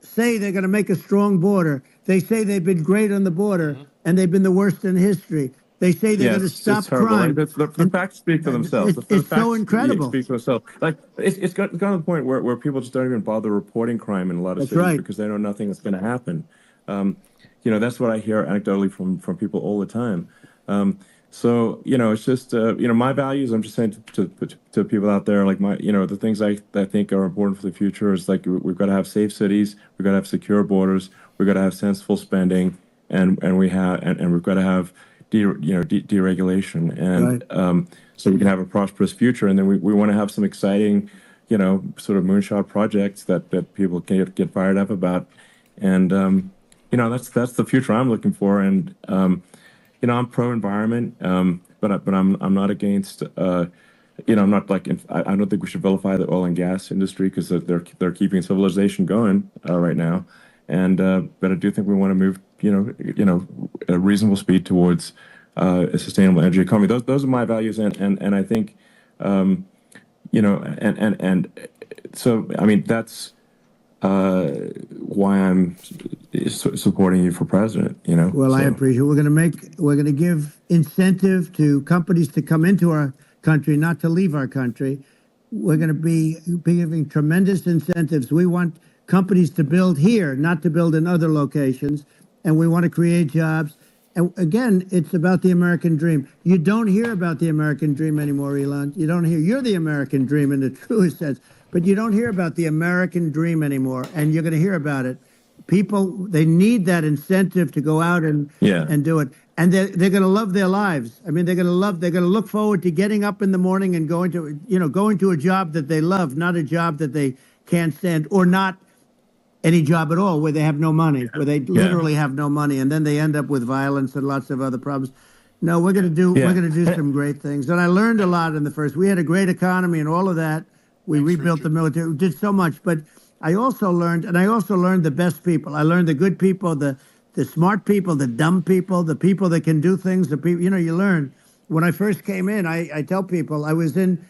say they're going to make a strong border. They say they've been great on the border, and they've been the worst in history. They say they're going to stop crime. Like, the facts speak for themselves. It's so incredible. Speak for themselves. Like it's gotten to the point where people just don't even bother reporting crime in a lot of cities because they know nothing is going to happen. That's what I hear anecdotally from people all the time. So it's just my values. I'm just saying to people out there, like the things I think are important for the future is, like, we've got to have safe cities, we've got to have secure borders, we've got to have sensible spending, and we've got to have deregulation, and so we can have a prosperous future. And then we want to have some exciting, sort of moonshot projects that people can get fired up about, and that's the future I'm looking for. And I'm pro-environment, but I'm not against. I'm not like I don't think we should vilify the oil and gas industry, because they're keeping civilization going right now, and but I do think we want to move a reasonable speed towards a sustainable energy economy. Those are my values, and I think and so I mean that's why I'm supporting you for president. Well, I appreciate it. We're going to give incentive to companies to come into our country, not to leave our country. We're going to be giving tremendous incentives. We want companies to build here, not to build in other locations, and we want to create jobs. And again, it's about the American dream. You don't hear about the American dream anymore, Elon. You don't hear. You're the American dream in the truest sense, but you don't hear about the American dream anymore, and you're going to hear about it. People, they need that incentive to go out and do it, and they're going to love their lives. I mean, they're going to look forward to getting up in the morning and going to a job that they love, not a job that they can't stand, or not any job at all where they have no money, where they literally have no money, and then they end up with violence and lots of other problems. No, we're going to do some great things. And I learned a lot in the first. We had a great economy and all of that. We rebuilt the military. We did so much, but I also learned the best people. I learned the good people, the smart people, the dumb people, the people that can do things. The people, you learn. When I first came in, I tell people I was in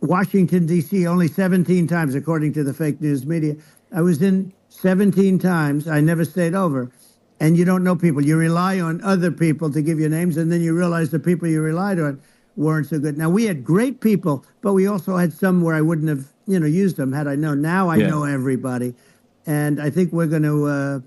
Washington, D.C. only 17 times, according to the fake news media. I was in 17 times. I never stayed over. And you don't know people. You rely on other people to give you names, and then you realize the people you relied on weren't so good. Now, we had great people, but we also had some where I wouldn't have, used them had I known. Now I know everybody. And I think we're going to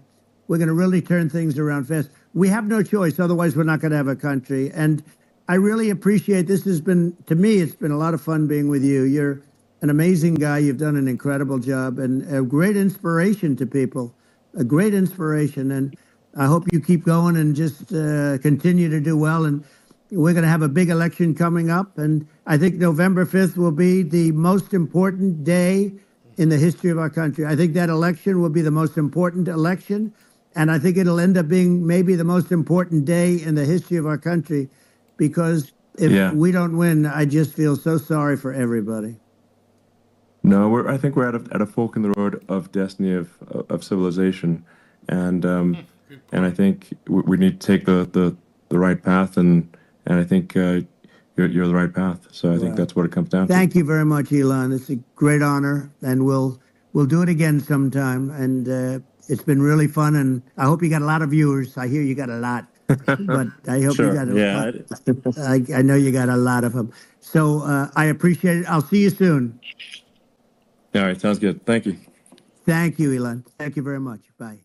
really turn things around fast. We have no choice. Otherwise, we're not going to have a country. And I really appreciate this. Has been, to me, it's been a lot of fun being with you. You're an amazing guy. You've done an incredible job and a great inspiration to people. A great inspiration, and I hope you keep going and just continue to do well. And we're going to have a big election coming up, and I think November 5th will be the most important day in the history of our country. I think that election will be the most important election, and I think it'll end up being maybe the most important day in the history of our country, because if Yeah. we don't win, I just feel so sorry for everybody. No, I think we're at a fork in the road of destiny of civilization, and I think we need to take the right path, and I think you're the right path. So I think that's what it comes down to. Thank you very much, Elon. It's a great honor, and we'll do it again sometime. And it's been really fun, and I hope you got a lot of viewers. I hear you got a lot, but I hope you got a lot. I know you got a lot of them. So I appreciate it. I'll see you soon. All right, sounds good. Thank you. Thank you, Elon. Thank you very much. Bye.